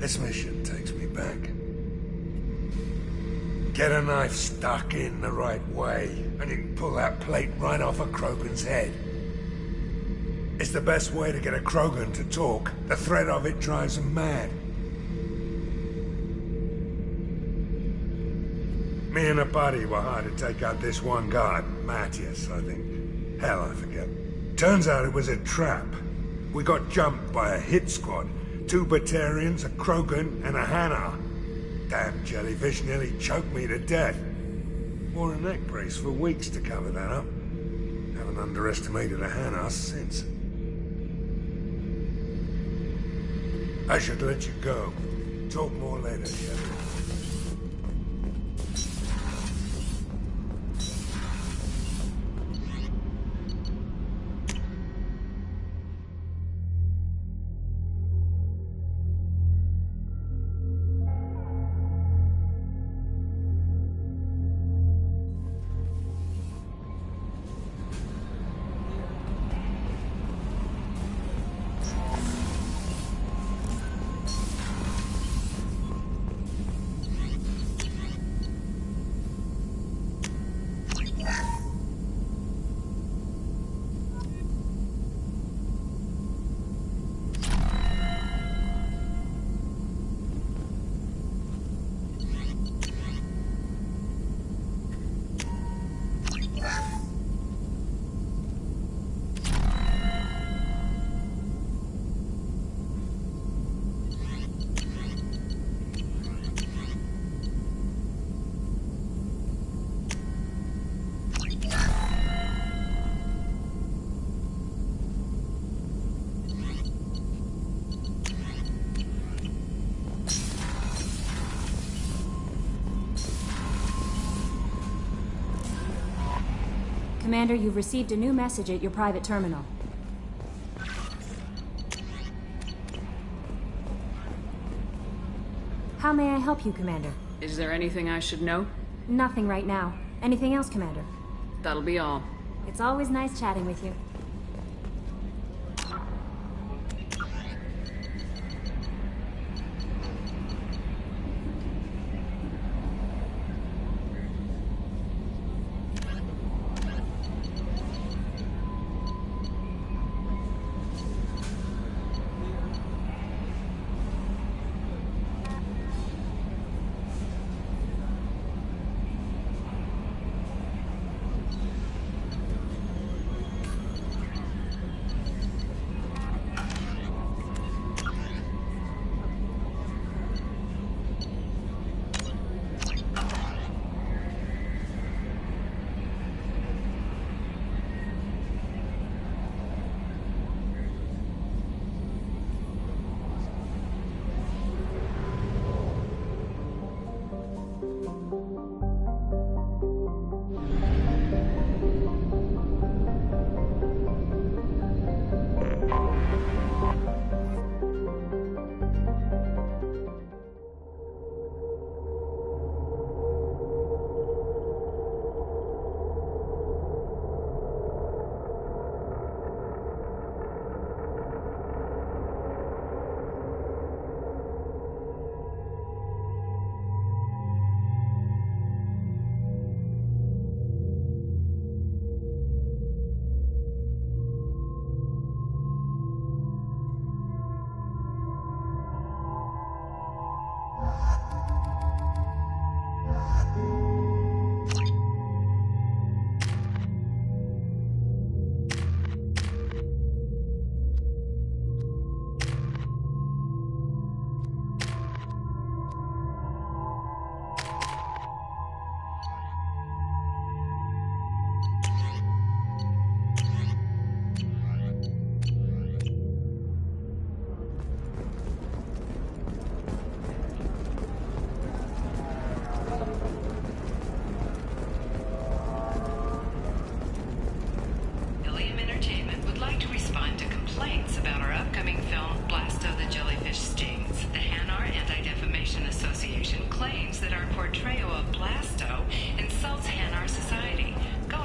This mission takes me back. Get a knife stuck in the right way, and you can pull that plate right off a Krogan's head. It's the best way to get a Krogan to talk. The threat of it drives them mad. Me and a buddy were hired to take out this one guy, Matthias, I think. Hell, I forget. Turns out it was a trap. We got jumped by a hit squad. 2 Batarians, a Krogan, and a Hanar. Damn jellyfish nearly choked me to death. Wore a neck brace for weeks to cover that up. Haven't underestimated a Hanar since. I should let you go. Talk more later, Shepard. Commander, you've received a new message at your private terminal. How may I help you, Commander? Is there anything I should know? Nothing right now. Anything else, Commander? That'll be all. It's always nice chatting with you.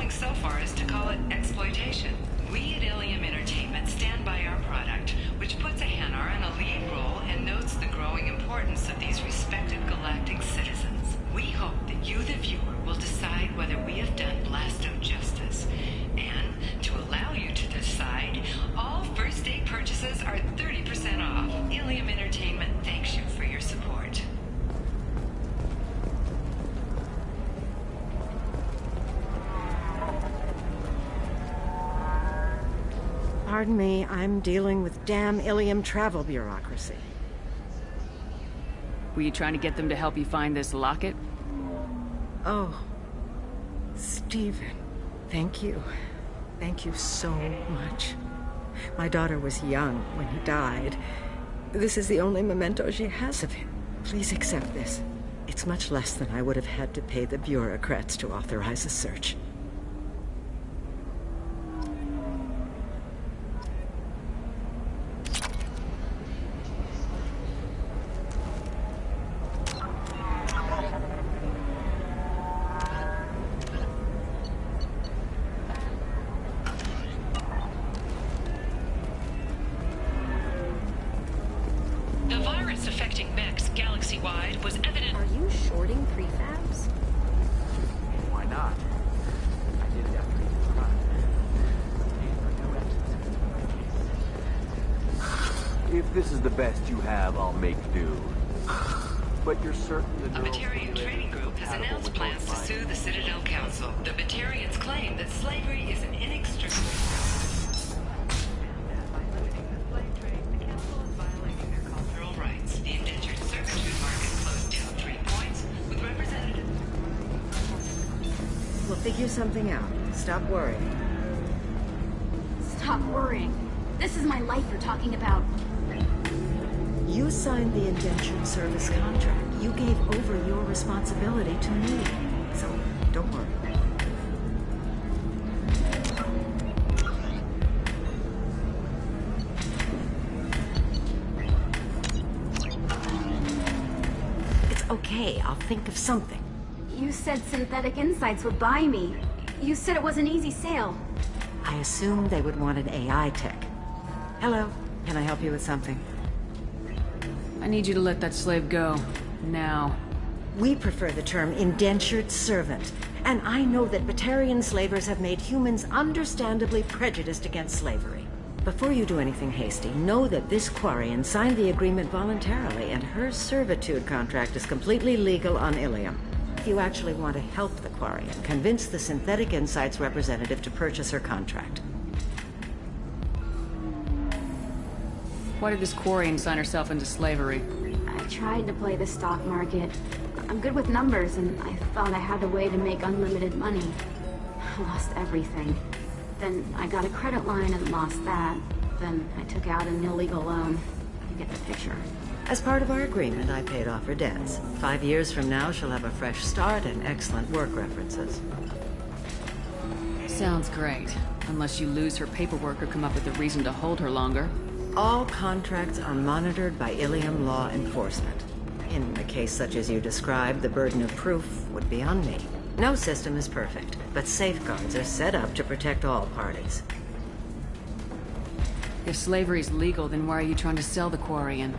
So far as to call it exploitation. We at Ilium Entertainment stand by our product, which puts a Hanar in a lead role and notes the growing importance of these respected galactic citizens. We hope that you, the viewer, will decide whether we have done Blasto justice. And to allow you to decide, all first day purchases are 30% off. Ilium Entertainment thanks you for your support. Pardon me, I'm dealing with damn Ilium travel bureaucracy. Were you trying to get them to help you find this locket? Oh, Stephen, thank you. Thank you so much. My daughter was young when he died. This is the only memento she has of him. Please accept this. It's much less than I would have had to pay the bureaucrats to authorize a search. The virus affecting mechs galaxy-wide was evident. Are you shorting prefabs? Why not? I did it after each run. If this is the best you have, I'll make do. But you're certain the A Batarian training group has announced plans to sue the Citadel Council. The Batarians claim that slavery is an inextricable the indentured servitude market closed down 3 points, with representatives. We'll figure something out. Stop worrying. Stop worrying. This is my life you're talking about. You signed the indentured service contract. You gave over your responsibility to me. So, don't worry. Okay, I'll think of something. You said Synthetic Insights would buy me. You said it was an easy sale. I assumed they would want an AI tech. Hello, can I help you with something? I need you to let that slave go. Now. We prefer the term indentured servant. And I know that Batarian slavers have made humans understandably prejudiced against slavery. Before you do anything hasty, know that this Quarian signed the agreement voluntarily, and her servitude contract is completely legal on Ilium. If you actually want to help the Quarian, convince the Synthetic Insights representative to purchase her contract. Why did this Quarian sign herself into slavery? I tried to play the stock market. I'm good with numbers, and I thought I had a way to make unlimited money. I lost everything. Then I got a credit line and lost that. Then I took out an illegal loan. You get the picture. As part of our agreement, I paid off her debts. 5 years from now, she'll have a fresh start and excellent work references. Sounds great. Unless you lose her paperwork or come up with a reason to hold her longer. All contracts are monitored by Ilium law enforcement. In a case such as you described, the burden of proof would be on me. No system is perfect, but safeguards are set up to protect all parties. If slavery is legal, then why are you trying to sell the Quarian?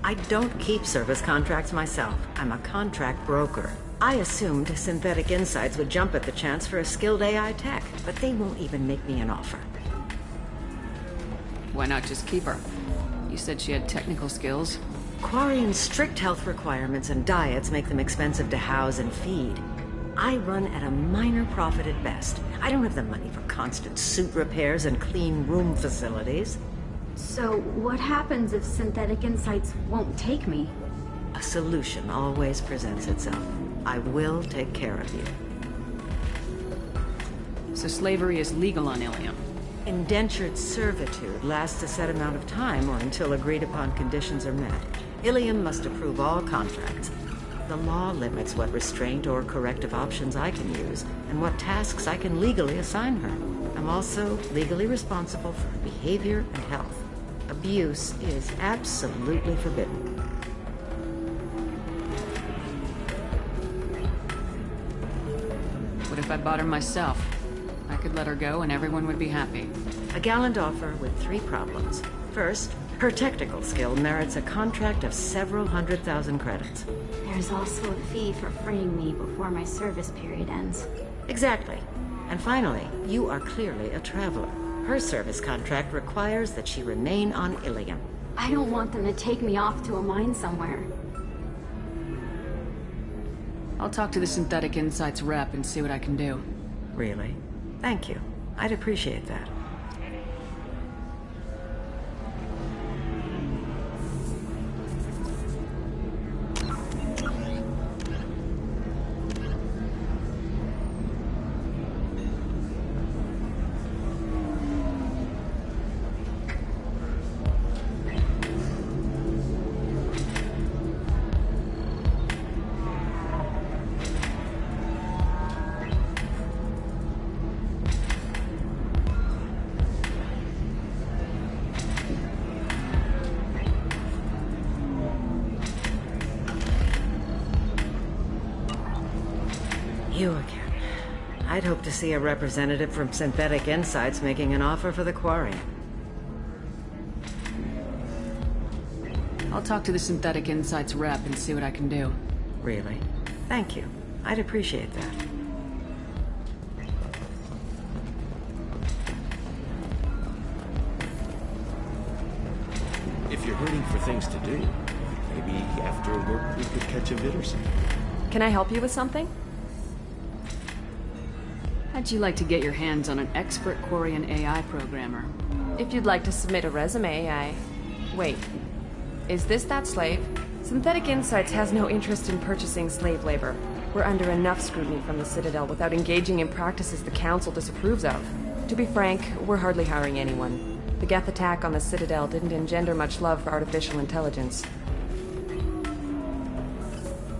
I don't keep service contracts myself. I'm a contract broker. I assumed Synthetic Insights would jump at the chance for a skilled AI tech, but they won't even make me an offer. Why not just keep her? You said she had technical skills. Quarian's strict health requirements and diets make them expensive to house and feed. I run at a minor profit at best. I don't have the money for constant suit repairs and clean room facilities. So, what happens if Synthetic Insights won't take me? A solution always presents itself. I will take care of you. So slavery is legal on Ilium? Indentured servitude lasts a set amount of time or until agreed-upon conditions are met. Ilium must approve all contracts. The law limits what restraint or corrective options I can use, and what tasks I can legally assign her. I'm also legally responsible for her behavior and health. Abuse is absolutely forbidden. What if I bought her myself? I could let her go and everyone would be happy. A gallant offer with 3 problems. First, her technical skill merits a contract of several 100,000 credits. There's also a fee for freeing me before my service period ends. Exactly. And finally, you are clearly a traveler. Her service contract requires that she remain on Ilium. I don't want them to take me off to a mine somewhere. I'll talk to the Synthetic Insights rep and see what I can do. Really? Thank you. I'd appreciate that. You again. I'd hope to see a representative from Synthetic Insights making an offer for the quarry. I'll talk to the Synthetic Insights rep and see what I can do. Really? Thank you. I'd appreciate that. If you're hurting for things to do, maybe after work we could catch a vid or something. Can I help you with something? How'd you like to get your hands on an expert Quarian AI programmer? If you'd like to submit a resume, Wait. Is this that slave? Synthetic Insights has no interest in purchasing slave labor. We're under enough scrutiny from the Citadel without engaging in practices the Council disapproves of. To be frank, we're hardly hiring anyone. The Geth attack on the Citadel didn't engender much love for artificial intelligence.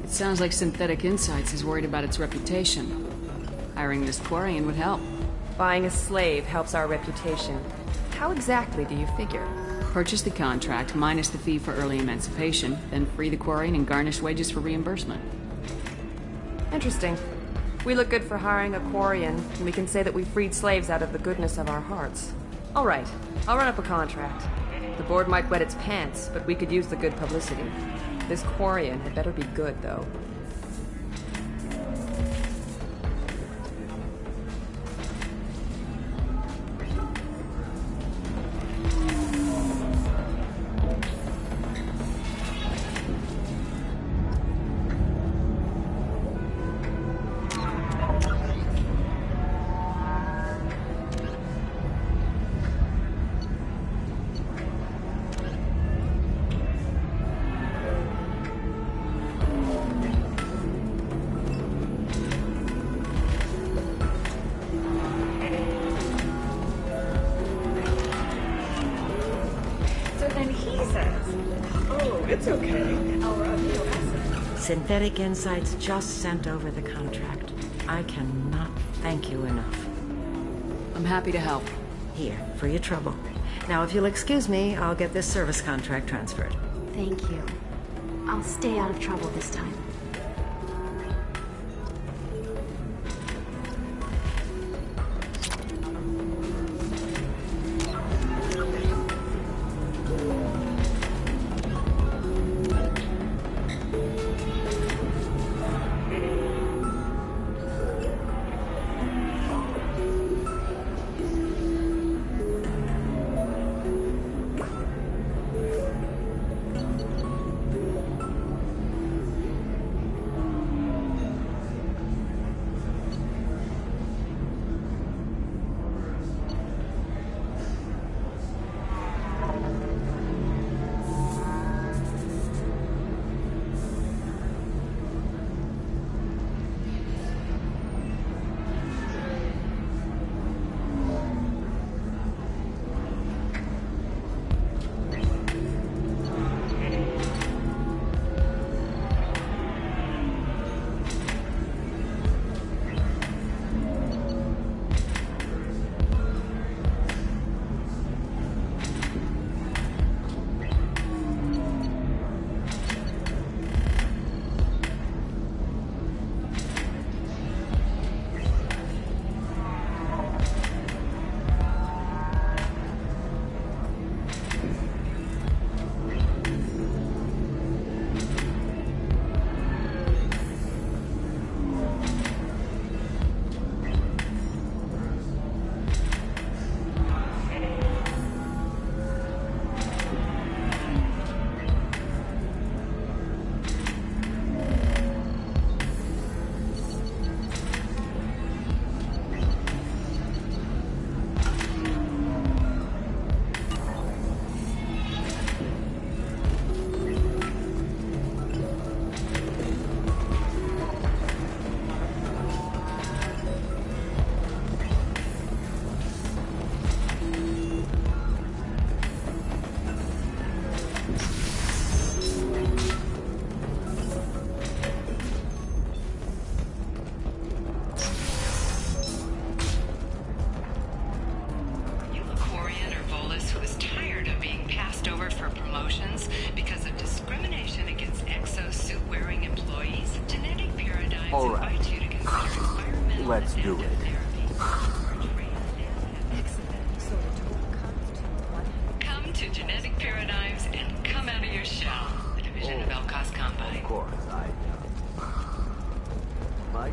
It sounds like Synthetic Insights is worried about its reputation. Hiring this Quarian would help. Buying a slave helps our reputation. How exactly do you figure? Purchase the contract, minus the fee for early emancipation, then free the Quarian and garnish wages for reimbursement. Interesting. We look good for hiring a Quarian, and we can say that we freed slaves out of the goodness of our hearts. All right, I'll run up a contract. The board might wet its pants, but we could use the good publicity. This Quarian had better be good, though. Synthetic Insights just sent over the contract. I cannot thank you enough. I'm happy to help. Here, for your trouble. Now, if you'll excuse me, I'll get this service contract transferred. Thank you. I'll stay out of trouble this time.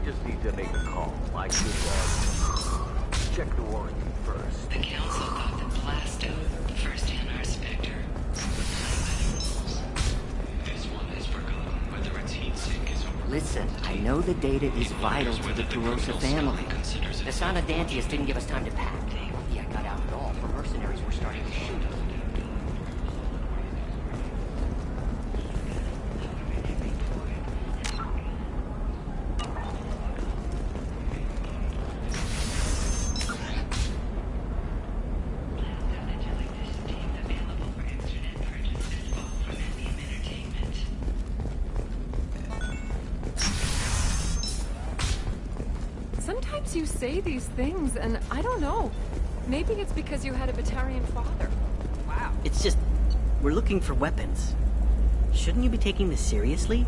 just need to make a call. I should, check the warranty first. The Council got them blasted. First in our Spectre. This one has forgotten whether its heat sink is over. Listen, I know the data is vital to the Perosa family. The Sana Dantius didn't give us time to pack. Yeah, I got out at all, for mercenaries were starting to shoot. Sometimes you say these things, and I don't know. Maybe it's because you had a Batarian father. Wow. It's just, we're looking for weapons. Shouldn't you be taking this seriously?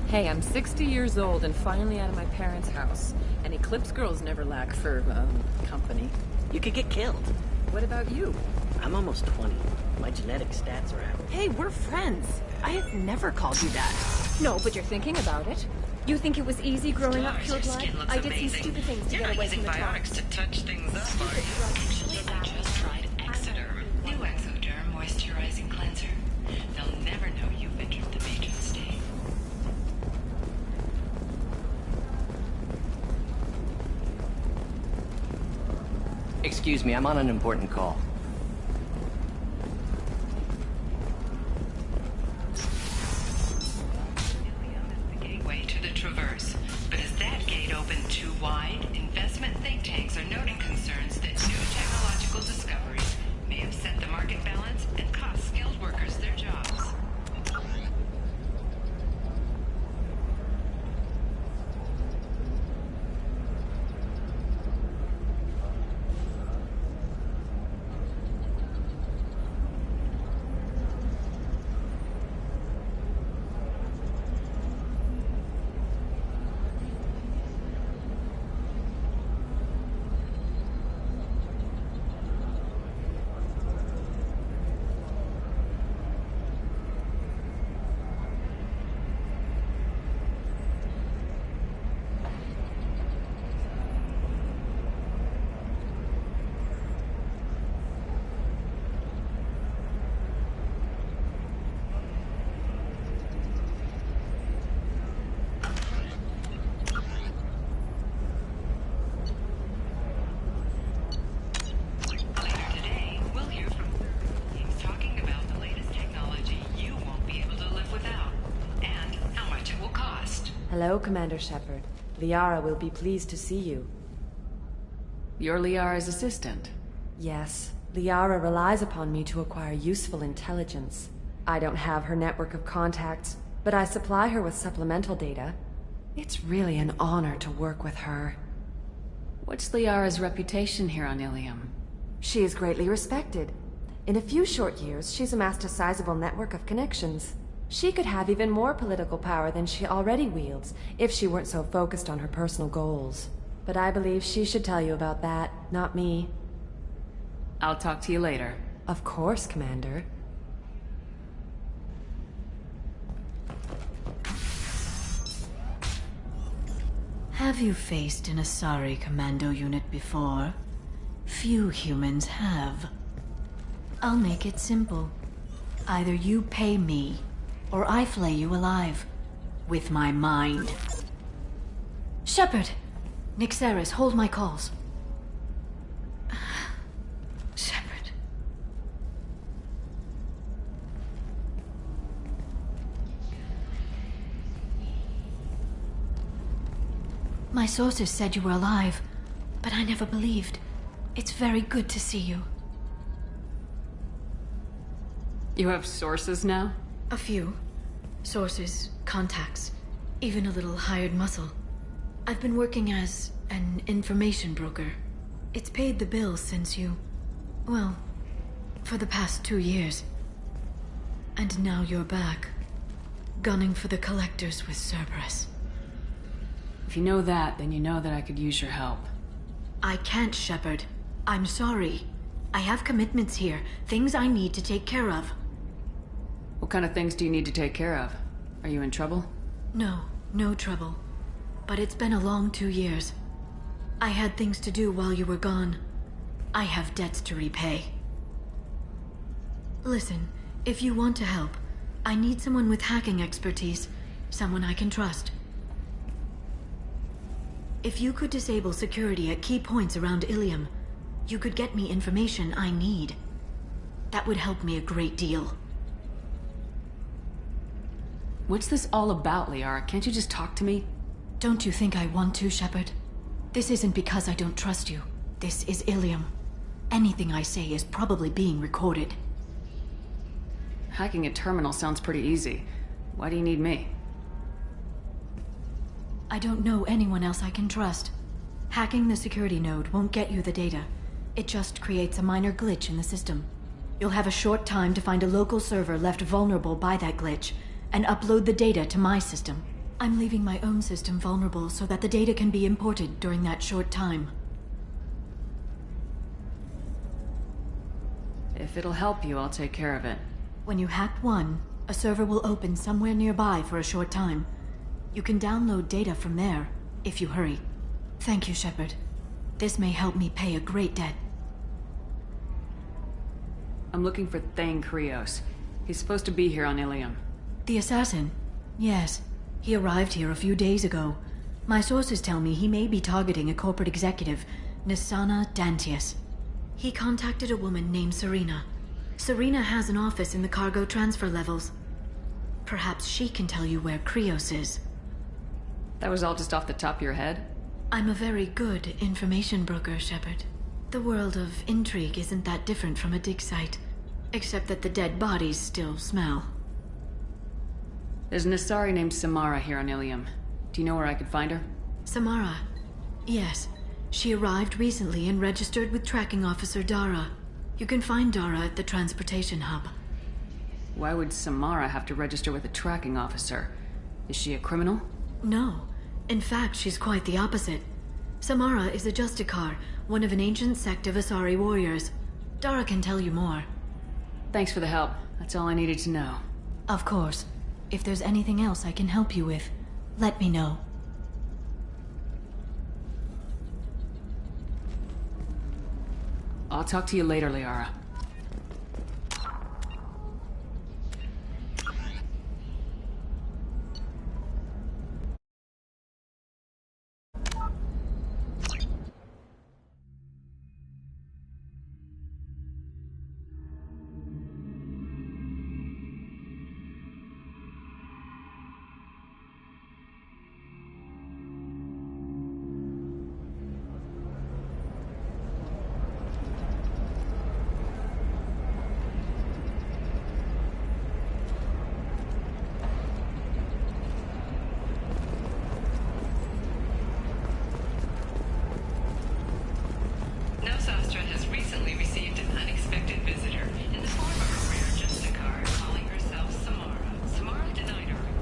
Hey, I'm 60 years old and finally out of my parents' house. And Eclipse girls never lack for, company. You could get killed. What about you? I'm almost 20. My genetic stats are out. Hey, we're friends. I have never called you that. No, but you're thinking about it. You think it was easy growing up pure blood? I did some stupid things to get away from the top. To touch things up, are you? I just tried Exoderm. New Exoderm moisturizing cleanser. They'll never know you've entered the Matron state. Excuse me, I'm on an important call. The gateway to the Traverse. But is that gate open too wide? Investment think tanks are noting concerns that new technological discoveries may upset the market balance and cost skilled workers their jobs. Hello, Commander Shepard. Liara will be pleased to see you. You're Liara's assistant. Yes, Liara relies upon me to acquire useful intelligence. I don't have her network of contacts, but I supply her with supplemental data. It's really an honor to work with her. What's Liara's reputation here on Ilium? She is greatly respected. In a few short years, she's amassed a sizable network of connections. She could have even more political power than she already wields, if she weren't so focused on her personal goals. But I believe she should tell you about that, not me. I'll talk to you later. Of course, Commander. Have you faced an Asari commando unit before? Few humans have. I'll make it simple. Either you pay me, or I flay you alive. With my mind. Shepard! Nixeris, hold my calls. Shepard. My sources said you were alive, but I never believed. It's very good to see you. You have sources now? A few. Sources, contacts, even a little hired muscle. I've been working as an information broker. It's paid the bills since you... well, for the past 2 years. And now you're back, gunning for the Collectors with Cerberus. If you know that, then you know that I could use your help. I can't, Shepard. I'm sorry. I have commitments here, things I need to take care of. What kind of things do you need to take care of? Are you in trouble? No, no trouble. But it's been a long 2 years. I had things to do while you were gone. I have debts to repay. Listen, if you want to help, I need someone with hacking expertise. Someone I can trust. If you could disable security at key points around Ilium, you could get me information I need. That would help me a great deal. What's this all about, Liara? Can't you just talk to me? Don't you think I want to, Shepard? This isn't because I don't trust you. This is Ilium. Anything I say is probably being recorded. Hacking a terminal sounds pretty easy. Why do you need me? I don't know anyone else I can trust. Hacking the security node won't get you the data. It just creates a minor glitch in the system. You'll have a short time to find a local server left vulnerable by that glitch, and upload the data to my system. I'm leaving my own system vulnerable so that the data can be imported during that short time. If it'll help you, I'll take care of it. When you hack one, a server will open somewhere nearby for a short time. You can download data from there, if you hurry. Thank you, Shepard. This may help me pay a great debt. I'm looking for Thane Krios. He's supposed to be here on Ilium. The assassin? Yes. He arrived here a few days ago. My sources tell me he may be targeting a corporate executive, Nisana Dantius. He contacted a woman named Serena. Serena has an office in the cargo transfer levels. Perhaps she can tell you where Krios is. That was all just off the top of your head? I'm a very good information broker, Shepard. The world of intrigue isn't that different from a dig site, except that the dead bodies still smell. There's an Asari named Samara here on Ilium. Do you know where I could find her? Samara? Yes. She arrived recently and registered with Tracking Officer Dara. You can find Dara at the transportation hub. Why would Samara have to register with a tracking officer? Is she a criminal? No. In fact, she's quite the opposite. Samara is a Justicar, one of an ancient sect of Asari warriors. Dara can tell you more. Thanks for the help. That's all I needed to know. Of course. If there's anything else I can help you with, let me know. I'll talk to you later, Liara.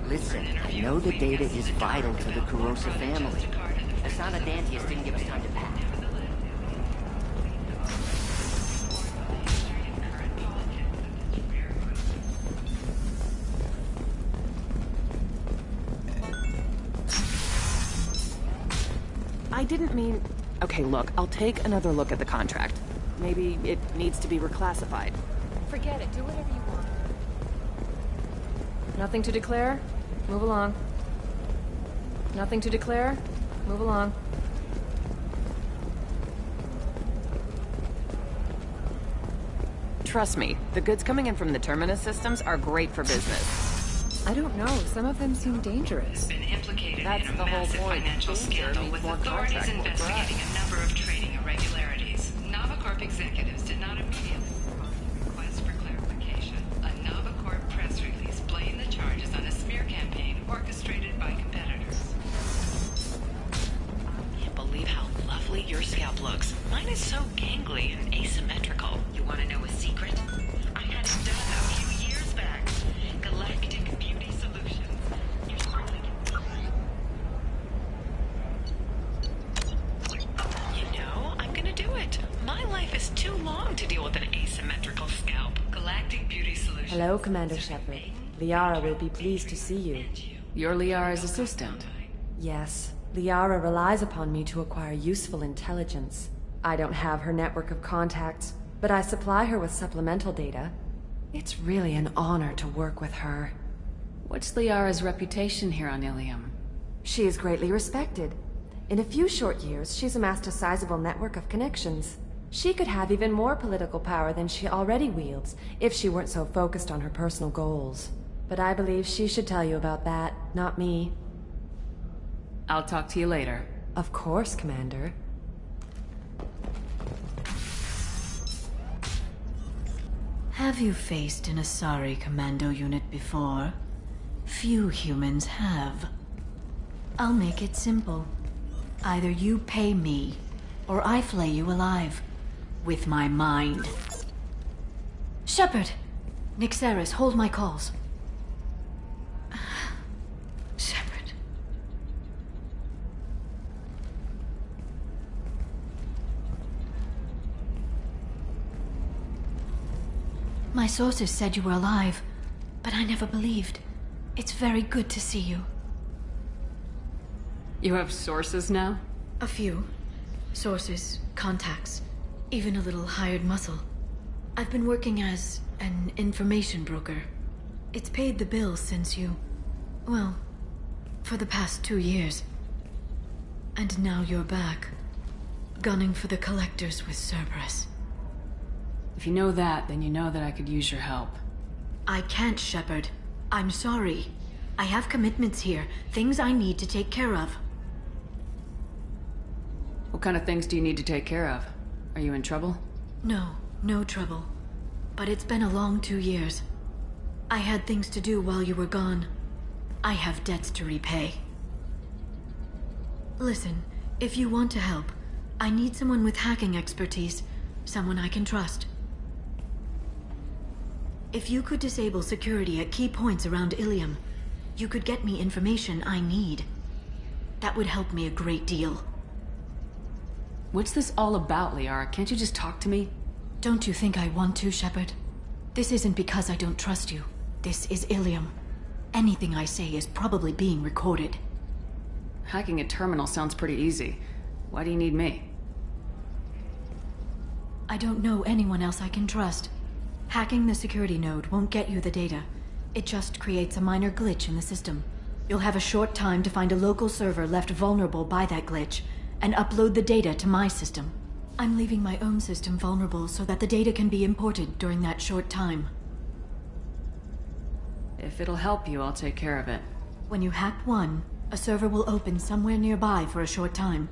Listen, I know the data is vital to the Kurosa family. The son of Dantius didn't give us time to pack. I didn't mean... Okay, look, I'll take another look at the contract. Maybe it needs to be reclassified. Forget it, do whatever you want. Nothing to declare? Move along. Nothing to declare? Move along. Trust me, the goods coming in from the Terminus systems are great for business. I don't know, some of them seem dangerous. Been implicated That's in a the whole massive point. financial Danger scandal means with more authorities contract work for us. investigating a number of trading irregularities. Novacorp executives did not immediately respond to the request for clarification. A Novacorp press release blamed the charges on a smear campaign orchestrated by competitors. Can't believe how lovely your scalp looks. Mine is so gangly and asymmetrical. You want to know a secret? I had it done a few years back. Galactic Beauty Solutions. You certainly You know, I'm gonna do it. My life is too long to deal with an asymmetrical scalp. Galactic Beauty Solutions. Hello, Commander Shepard. Liara will be pleased to see you. You're Liara's assistant. Yes, Liara relies upon me to acquire useful intelligence. I don't have her network of contacts, but I supply her with supplemental data. It's really an honor to work with her. What's Liara's reputation here on Ilium? She is greatly respected. In a few short years, she's amassed a sizable network of connections. She could have even more political power than she already wields if she weren't so focused on her personal goals. But I believe she should tell you about that, not me. I'll talk to you later. Of course, Commander. Have you faced an Asari commando unit before? Few humans have. I'll make it simple. Either you pay me, or I flay you alive. With my mind. Shepard! Nixeris, hold my calls. Shepard. My sources said you were alive, but I never believed. It's very good to see you. You have sources now? A few. Sources, contacts, even a little hired muscle. I've been working as an information broker. It's paid the bills since you... well, for the past 2 years. And now you're back, gunning for the collectors with Cerberus. If you know that, then you know that I could use your help. I can't, Shepard. I'm sorry. I have commitments here, things I need to take care of. What kind of things do you need to take care of? Are you in trouble? No, no trouble. But it's been a long 2 years. I had things to do while you were gone. I have debts to repay. Listen, if you want to help, I need someone with hacking expertise. Someone I can trust. If you could disable security at key points around Ilium, you could get me information I need. That would help me a great deal. What's this all about, Liara? Can't you just talk to me? Don't you think I want to, Shepard? This isn't because I don't trust you. This is Ilium. Anything I say is probably being recorded. Hacking a terminal sounds pretty easy. Why do you need me? I don't know anyone else I can trust. Hacking the security node won't get you the data. It just creates a minor glitch in the system. You'll have a short time to find a local server left vulnerable by that glitch, and upload the data to my system. I'm leaving my own system vulnerable so that the data can be imported during that short time. If it'll help you, I'll take care of it. When you hack one, a server will open somewhere nearby for a short time.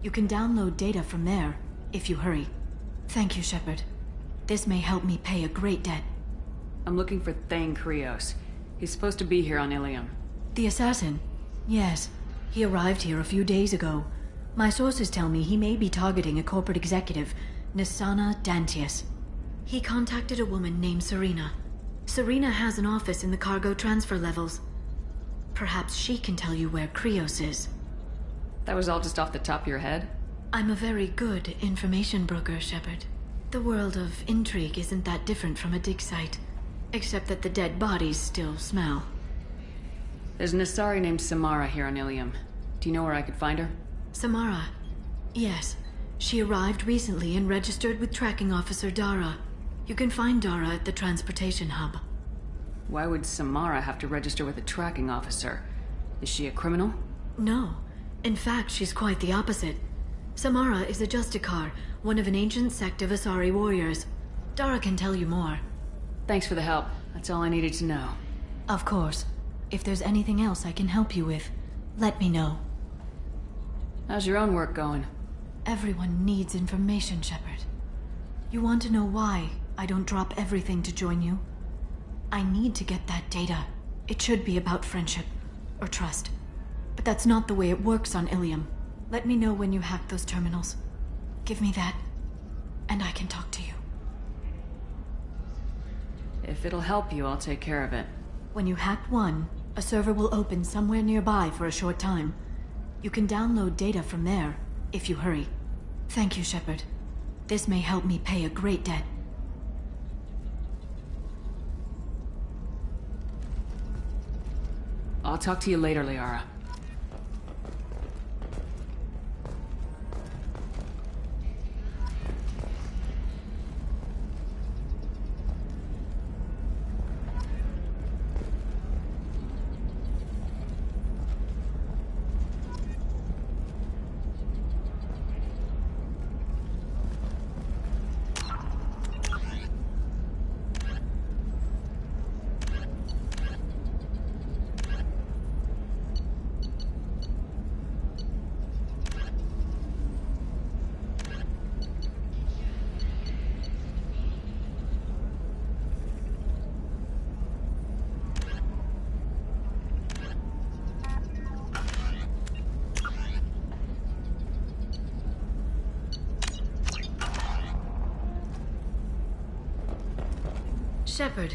You can download data from there, if you hurry. Thank you, Shepard. This may help me pay a great debt. I'm looking for Thane Krios. He's supposed to be here on Ilium. The assassin? Yes. He arrived here a few days ago. My sources tell me he may be targeting a corporate executive, Nisana Dantius. He contacted a woman named Serena. Serena has an office in the cargo transfer levels. Perhaps she can tell you where Krios is. That was all just off the top of your head? I'm a very good information broker, Shepard. The world of intrigue isn't that different from a dig site, except that the dead bodies still smell. There's an Asari named Samara here on Ilium. Do you know where I could find her? Samara? Yes. She arrived recently and registered with Tracking Officer Dara. You can find Dara at the transportation hub. Why would Samara have to register with a tracking officer? Is she a criminal? No. In fact, she's quite the opposite. Samara is a Justicar, one of an ancient sect of Asari warriors. Dara can tell you more. Thanks for the help. That's all I needed to know. Of course. If there's anything else I can help you with, let me know. How's your own work going? Everyone needs information, Shepard. You want to know why I don't drop everything to join you? I need to get that data. It should be about friendship, or trust. But that's not the way it works on Ilium. Let me know when you hack those terminals. Give me that, and I can talk to you. If it'll help you, I'll take care of it. When you hack one, a server will open somewhere nearby for a short time. You can download data from there, if you hurry. Thank you, Shepard. This may help me pay a great debt. I'll talk to you later, Liara. Shepard,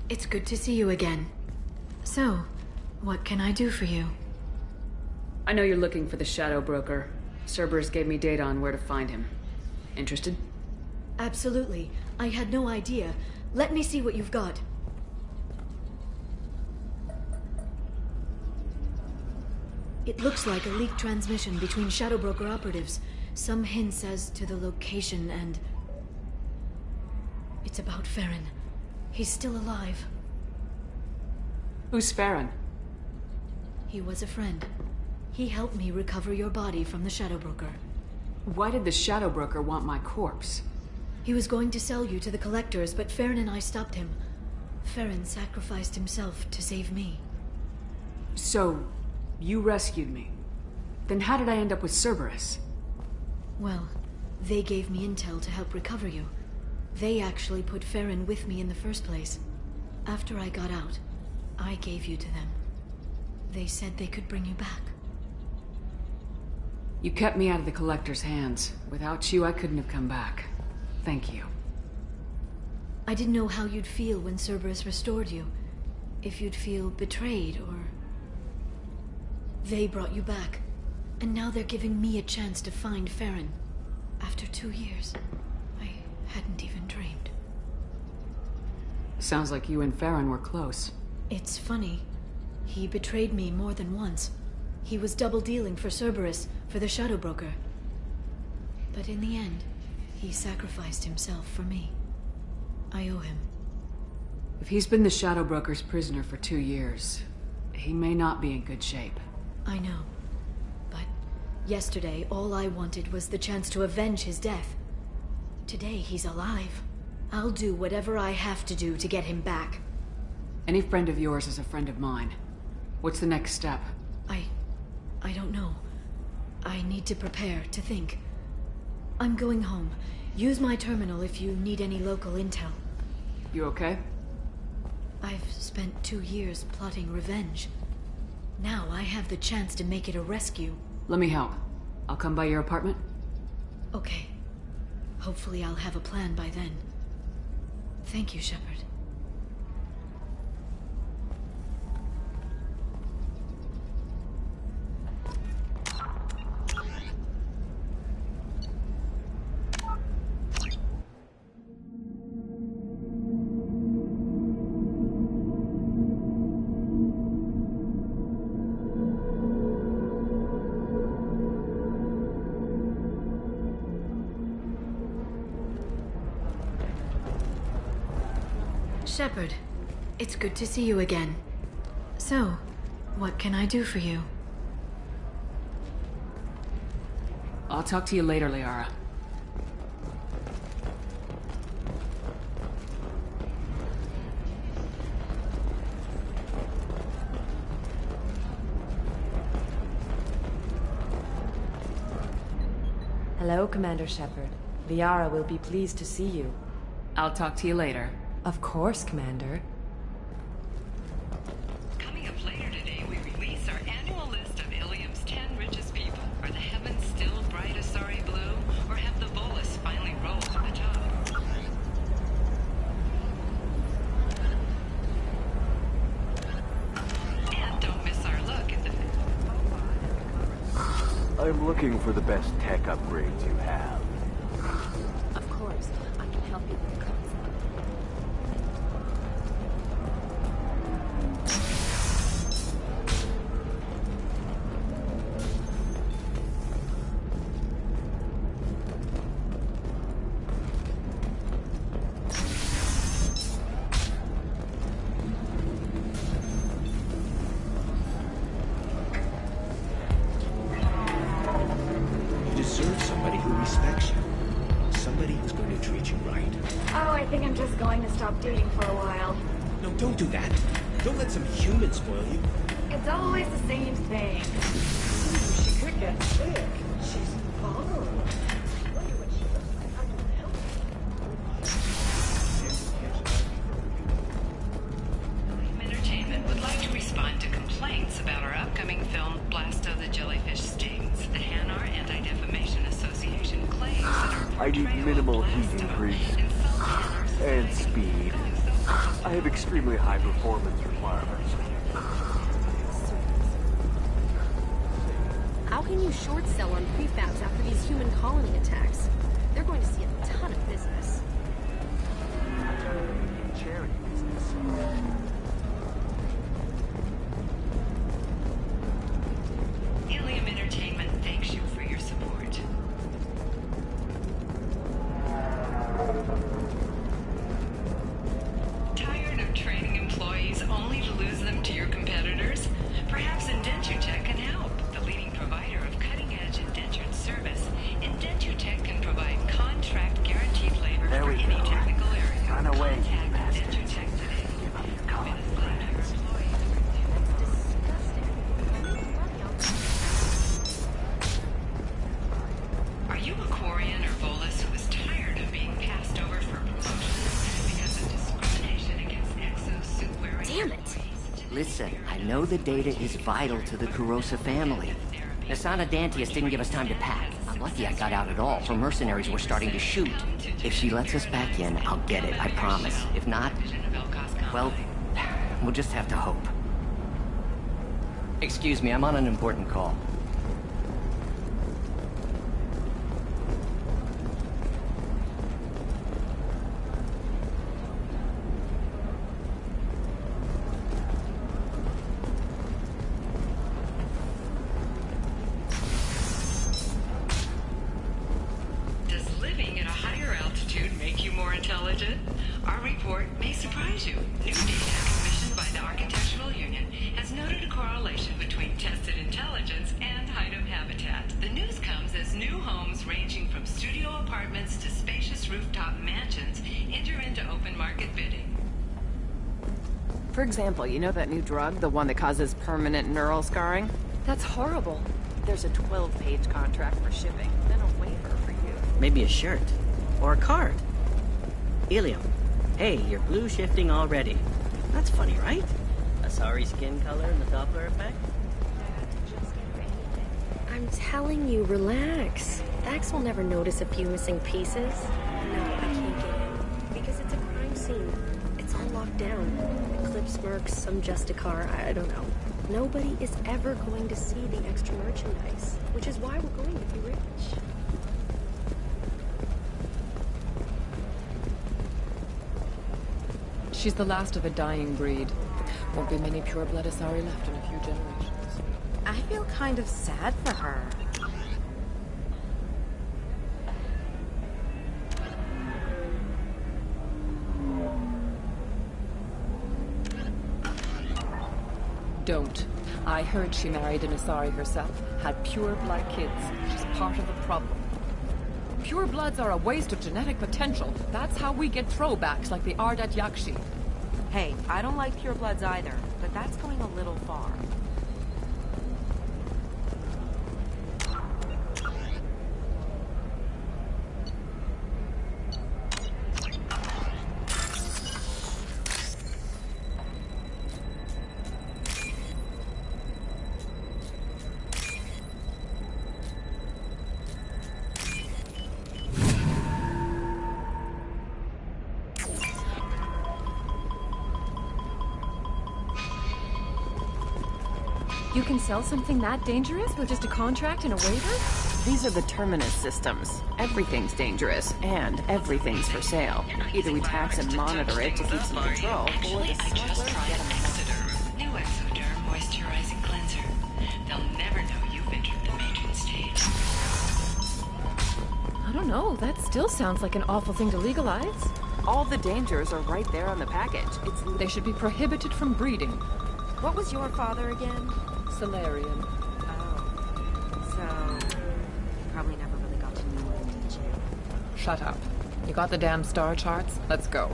it's good to see you again. So, what can I do for you? I know you're looking for the Shadow Broker. Cerberus gave me data on where to find him. Interested? Absolutely. I had no idea. Let me see what you've got. It looks like a leaked transmission between Shadow Broker operatives. Some hints as to the location and... It's about Farron. He's still alive. Who's Farron? He was a friend. He helped me recover your body from the Shadow Broker. Why did the Shadow Broker want my corpse? He was going to sell you to the Collectors, but Farron and I stopped him. Farron sacrificed himself to save me. So, you rescued me. Then how did I end up with Cerberus? Well, they gave me intel to help recover you. They actually put Farron with me in the first place. After I got out, I gave you to them. They said they could bring you back. You kept me out of the Collector's hands. Without you, I couldn't have come back. Thank you. I didn't know how you'd feel when Cerberus restored you. If you'd feel betrayed, or... They brought you back. And now they're giving me a chance to find Farron. After 2 years. I hadn't even dreamed. Sounds like you and Farron were close. It's funny. He betrayed me more than once. He was double-dealing for Cerberus, for the Shadow Broker. But in the end, he sacrificed himself for me. I owe him. If he's been the Shadow Broker's prisoner for 2 years, he may not be in good shape. I know. But yesterday, all I wanted was the chance to avenge his death. Today, he's alive. I'll do whatever I have to do to get him back. Any friend of yours is a friend of mine. What's the next step? I don't know. I need to prepare, to think. I'm going home. Use my terminal if you need any local intel. You okay? I've spent 2 years plotting revenge. Now I have the chance to make it a rescue. Let me help. I'll come by your apartment. Okay. Hopefully I'll have a plan by then. Thank you, Shepard. Shepard, it's good to see you again. So, what can I do for you? I'll talk to you later, Liara. Hello, Commander Shepard. Liara will be pleased to see you. I'll talk to you later. Of course, Commander. Coming up later today, we release our annual list of Ilium's 10 richest people. Are the heavens still bright Asari blue, or have the Volus finally rolled to the top? And don't miss our look at the... I'm looking for the best tech upgrades you have. Of course, I can help you with the concept. You deserve somebody who respects you. Somebody who's going to treat you right. Oh, I think I'm just going to stop dating for a while. No, don't do that. Don't let some human spoil you. It's always the same thing. She could get sick. She's vulnerable. Wonder what she looks like. I can help Entertainment would like to respond to complaints about our upcoming film, Blast of the Jellyfish Stings. The Hanar Anti-Defamation Association claims that our I need minimal heat increase and speed. I have extremely high performance requirements. How can you short sell on prefabs after these human colony attacks? They're going to see a ton of business. Charity business. Ilium Entertainment thanks you for your support. Tired of training employees only to lose them to your competitors? Perhaps Indentutech can help. The leading provider of cutting-edge indentured service, Indentutech can provide contract guaranteed labor There for we any go. technical area. Run away, you Contact bastards. Indentutech today. Give up your common friends. Are you a Quarian or Volus who is tired of being passed over for promotions because of discrimination against exosuit-wearing Damn it! Listen, I know the data is vital to the Kurosa family. Nasana Dantius didn't give us time to pack. I'm lucky I got out at all, for mercenaries were starting to shoot. If she lets us back in, I'll get it, I promise. If not, well, we'll just have to hope. Excuse me, I'm on an important call. Does living at a higher altitude make you more intelligent? Our report may surprise you. New data commissioned by the Architectural Union has noted a correlation between tested intelligence and height of habitat. The news comes as new homes ranging from studio apartments to spacious rooftop mansions enter into open market bidding. For example, you know that new drug, the one that causes permanent neural scarring? That's horrible. There's a 12-page contract for shipping, then a waiver for you. Maybe a shirt. Or a card. Ilium. Hey, you're blue shifting already. That's funny, right? Asari skin color and the Doppler effect? I'm telling you, relax. Vax will never notice a few missing pieces. No, I can't get in. Because it's a crime scene. It's all locked down. Eclipse mercs, some Justicar, I don't know. Nobody is ever going to see the extra merchandise. Which is why we're going to be rich. She's the last of a dying breed. Won't be many pure-blood Asari left in a few generations. I feel kind of sad for her. Don't. I heard she married an Asari herself, had pure blood kids. She's part of the problem. Pure bloods are a waste of genetic potential. That's how we get throwbacks like the Ardat Yakshi. Hey, I don't like purebloods either, but that's going a little far. You can sell something that dangerous with just a contract and a waiver? These are the Terminus systems. Everything's dangerous, and everything's for sale. Either we tax and monitor it to keep some control, or the smugglers get them. Exoderm. New Exoderm moisturizing cleanser. They'll never know you've entered the matron stage. I don't know, that still sounds like an awful thing to legalize. All the dangers are right there on the package. They should be prohibited from breeding. What was your father again? Solarian. Oh. So, you probably never really got to know him, did you? Shut up. You got the damn star charts? Let's go.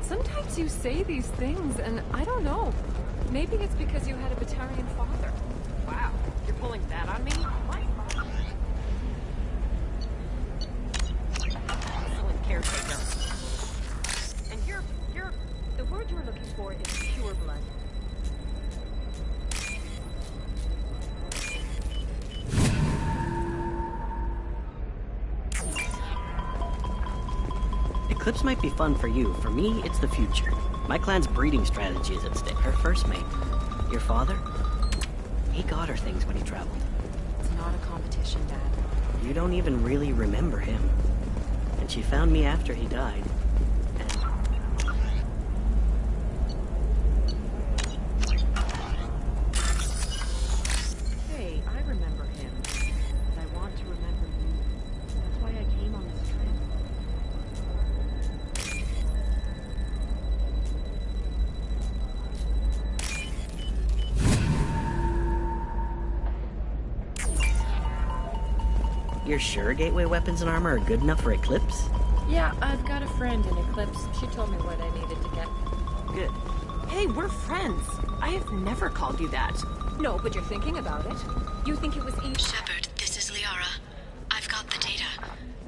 Sometimes you say these things, and I don't know. Maybe it's because you had a Batarian father. Wow, you're pulling that on me? What? Excellent caretaker. And the word you're looking for is pure blood. Eclipse might be fun for you. For me, it's the future. My clan's breeding strategy is at stake. Her first mate, your father, he got her things when he traveled. It's not a competition, Dad. You don't even really remember him. And she found me after he died. Hey, I remember him. But I want to remember you. That's why I came on this trip. You're sure gateway weapons and armor are good enough for Eclipse? Yeah, I've got a friend in Eclipse. She told me what I needed to get. Good. Hey, we're friends. I have never called you that. No, but you're thinking about it. You think it was easy. Shepard, this is Liara. I've got the data.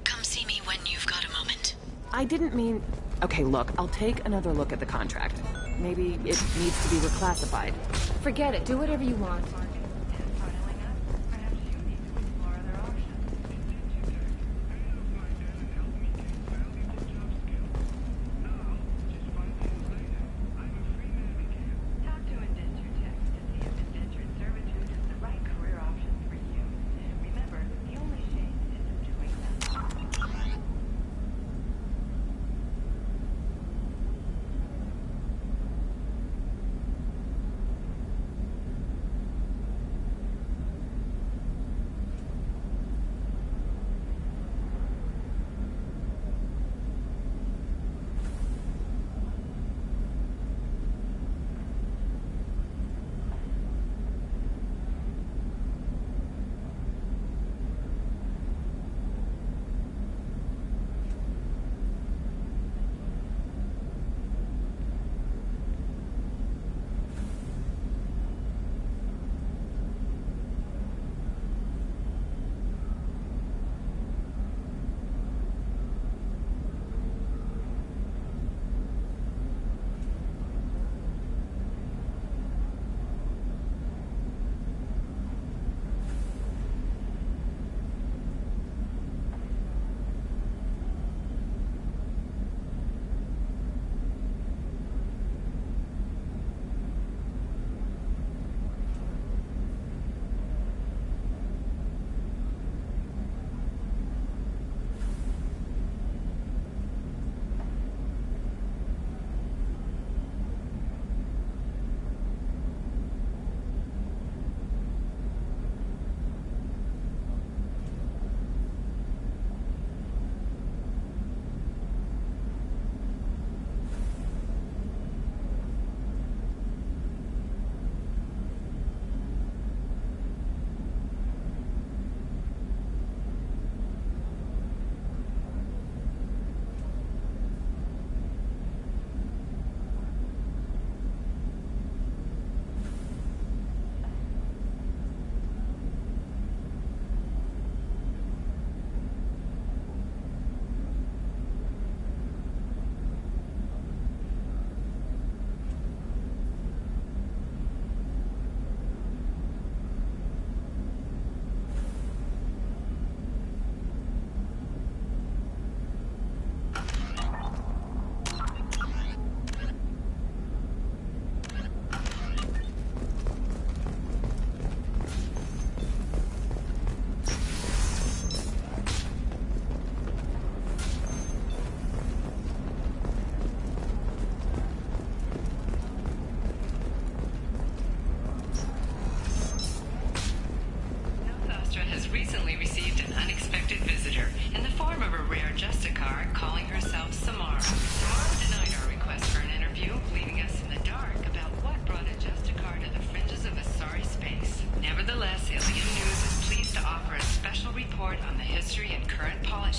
Come see me when you've got a moment. I didn't mean... Okay, look, I'll take another look at the contract. Maybe it needs to be reclassified. Forget it. Do whatever you want.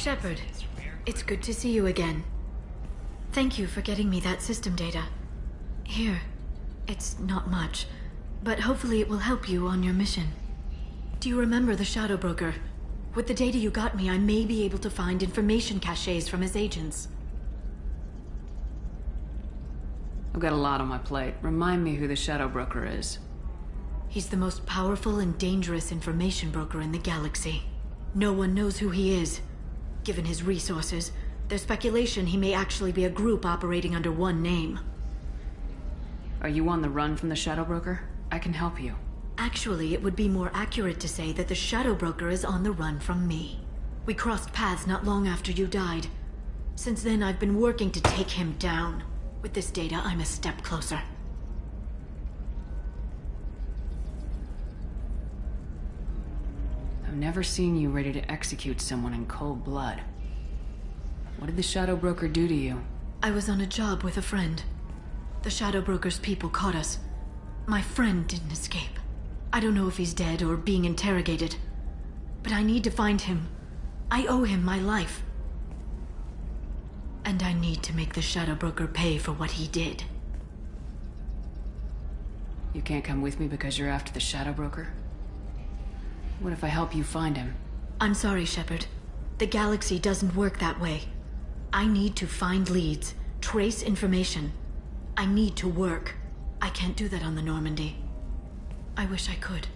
Shepard, it's good to see you again. Thank you for getting me that system data. Here, it's not much, but hopefully it will help you on your mission. Do you remember the Shadow Broker? With the data you got me, I may be able to find information caches from his agents. I've got a lot on my plate. Remind me who the Shadow Broker is. He's the most powerful and dangerous information broker in the galaxy. No one knows who he is. Given his resources, there's speculation he may actually be a group operating under one name. Are you on the run from the Shadow Broker? I can help you. Actually, it would be more accurate to say that the Shadow Broker is on the run from me. We crossed paths not long after you died. Since then, I've been working to take him down. With this data, I'm a step closer. I've never seen you ready to execute someone in cold blood. What did the Shadow Broker do to you? I was on a job with a friend. The Shadow Broker's people caught us. My friend didn't escape. I don't know if he's dead or being interrogated. But I need to find him. I owe him my life. And I need to make the Shadow Broker pay for what he did. You can't come with me because you're after the Shadow Broker? What if I help you find him? I'm sorry, Shepard. The galaxy doesn't work that way. I need to find leads, trace information. I need to work. I can't do that on the Normandy. I wish I could.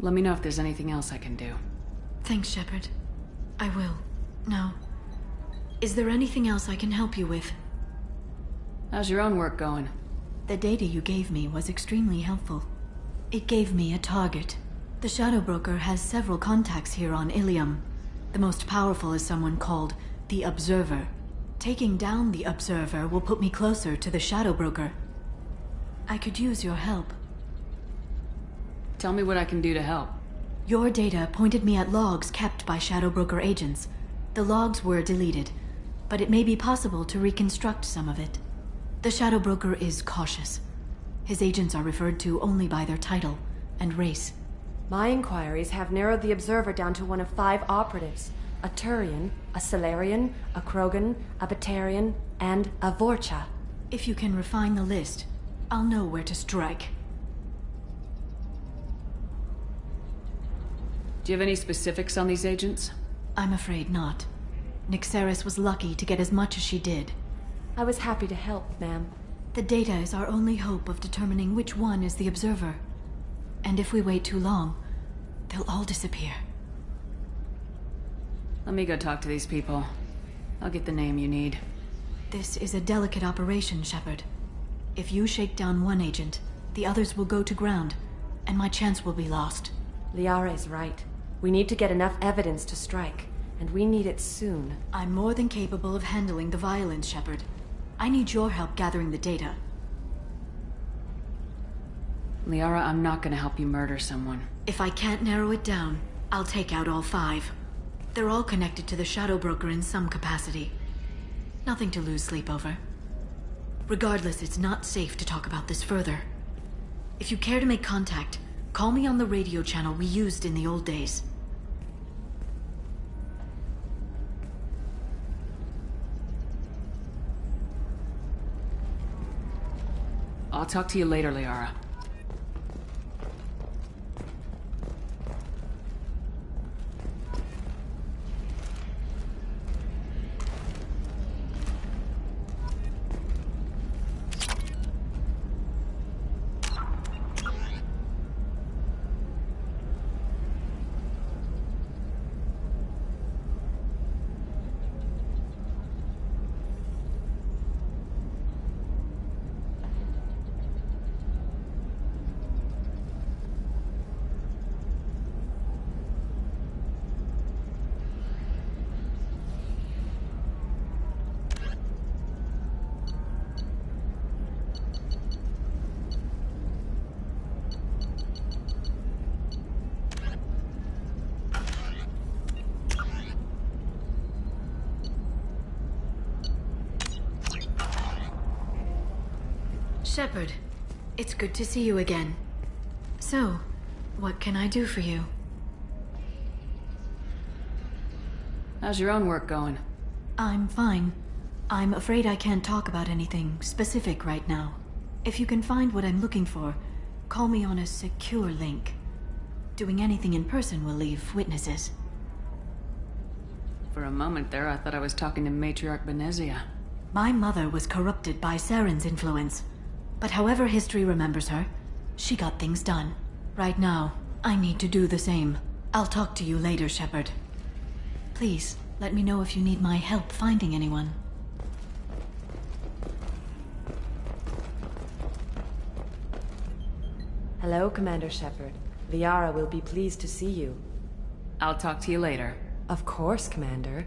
Let me know if there's anything else I can do. Thanks, Shepard. I will. Now, is there anything else I can help you with? How's your own work going? The data you gave me was extremely helpful. It gave me a target. The Shadow Broker has several contacts here on Ilium. The most powerful is someone called the Observer. Taking down the Observer will put me closer to the Shadow Broker. I could use your help. Tell me what I can do to help. Your data pointed me at logs kept by Shadow Broker agents. The logs were deleted, but it may be possible to reconstruct some of it. The Shadow Broker is cautious. His agents are referred to only by their title and race. My inquiries have narrowed the Observer down to one of 5 operatives. A Turian, a Solarian, a Krogan, a Batarian, and a Vorcha. If you can refine the list, I'll know where to strike. Do you have any specifics on these agents? I'm afraid not. Nyxeris was lucky to get as much as she did. I was happy to help, ma'am. The data is our only hope of determining which one is the Observer. And if we wait too long, they'll all disappear. Let me go talk to these people. I'll get the name you need. This is a delicate operation, Shepard. If you shake down one agent, the others will go to ground, and my chance will be lost. Liara is right. We need to get enough evidence to strike, and we need it soon. I'm more than capable of handling the violence, Shepard. I need your help gathering the data. Liara, I'm not gonna help you murder someone. If I can't narrow it down, I'll take out all 5. They're all connected to the Shadow Broker in some capacity. Nothing to lose sleep over. Regardless, it's not safe to talk about this further. If you care to make contact, call me on the radio channel we used in the old days. I'll talk to you later, Liara. Shepard, it's good to see you again. So, what can I do for you? How's your own work going? I'm fine. I'm afraid I can't talk about anything specific right now. If you can find what I'm looking for, call me on a secure link. Doing anything in person will leave witnesses. For a moment there, I thought I was talking to Matriarch Benezia. My mother was corrupted by Saren's influence. But however history remembers her, she got things done. Right now, I need to do the same. I'll talk to you later, Shepard. Please, let me know if you need my help finding anyone. Hello, Commander Shepard. Liara will be pleased to see you. I'll talk to you later. Of course, Commander.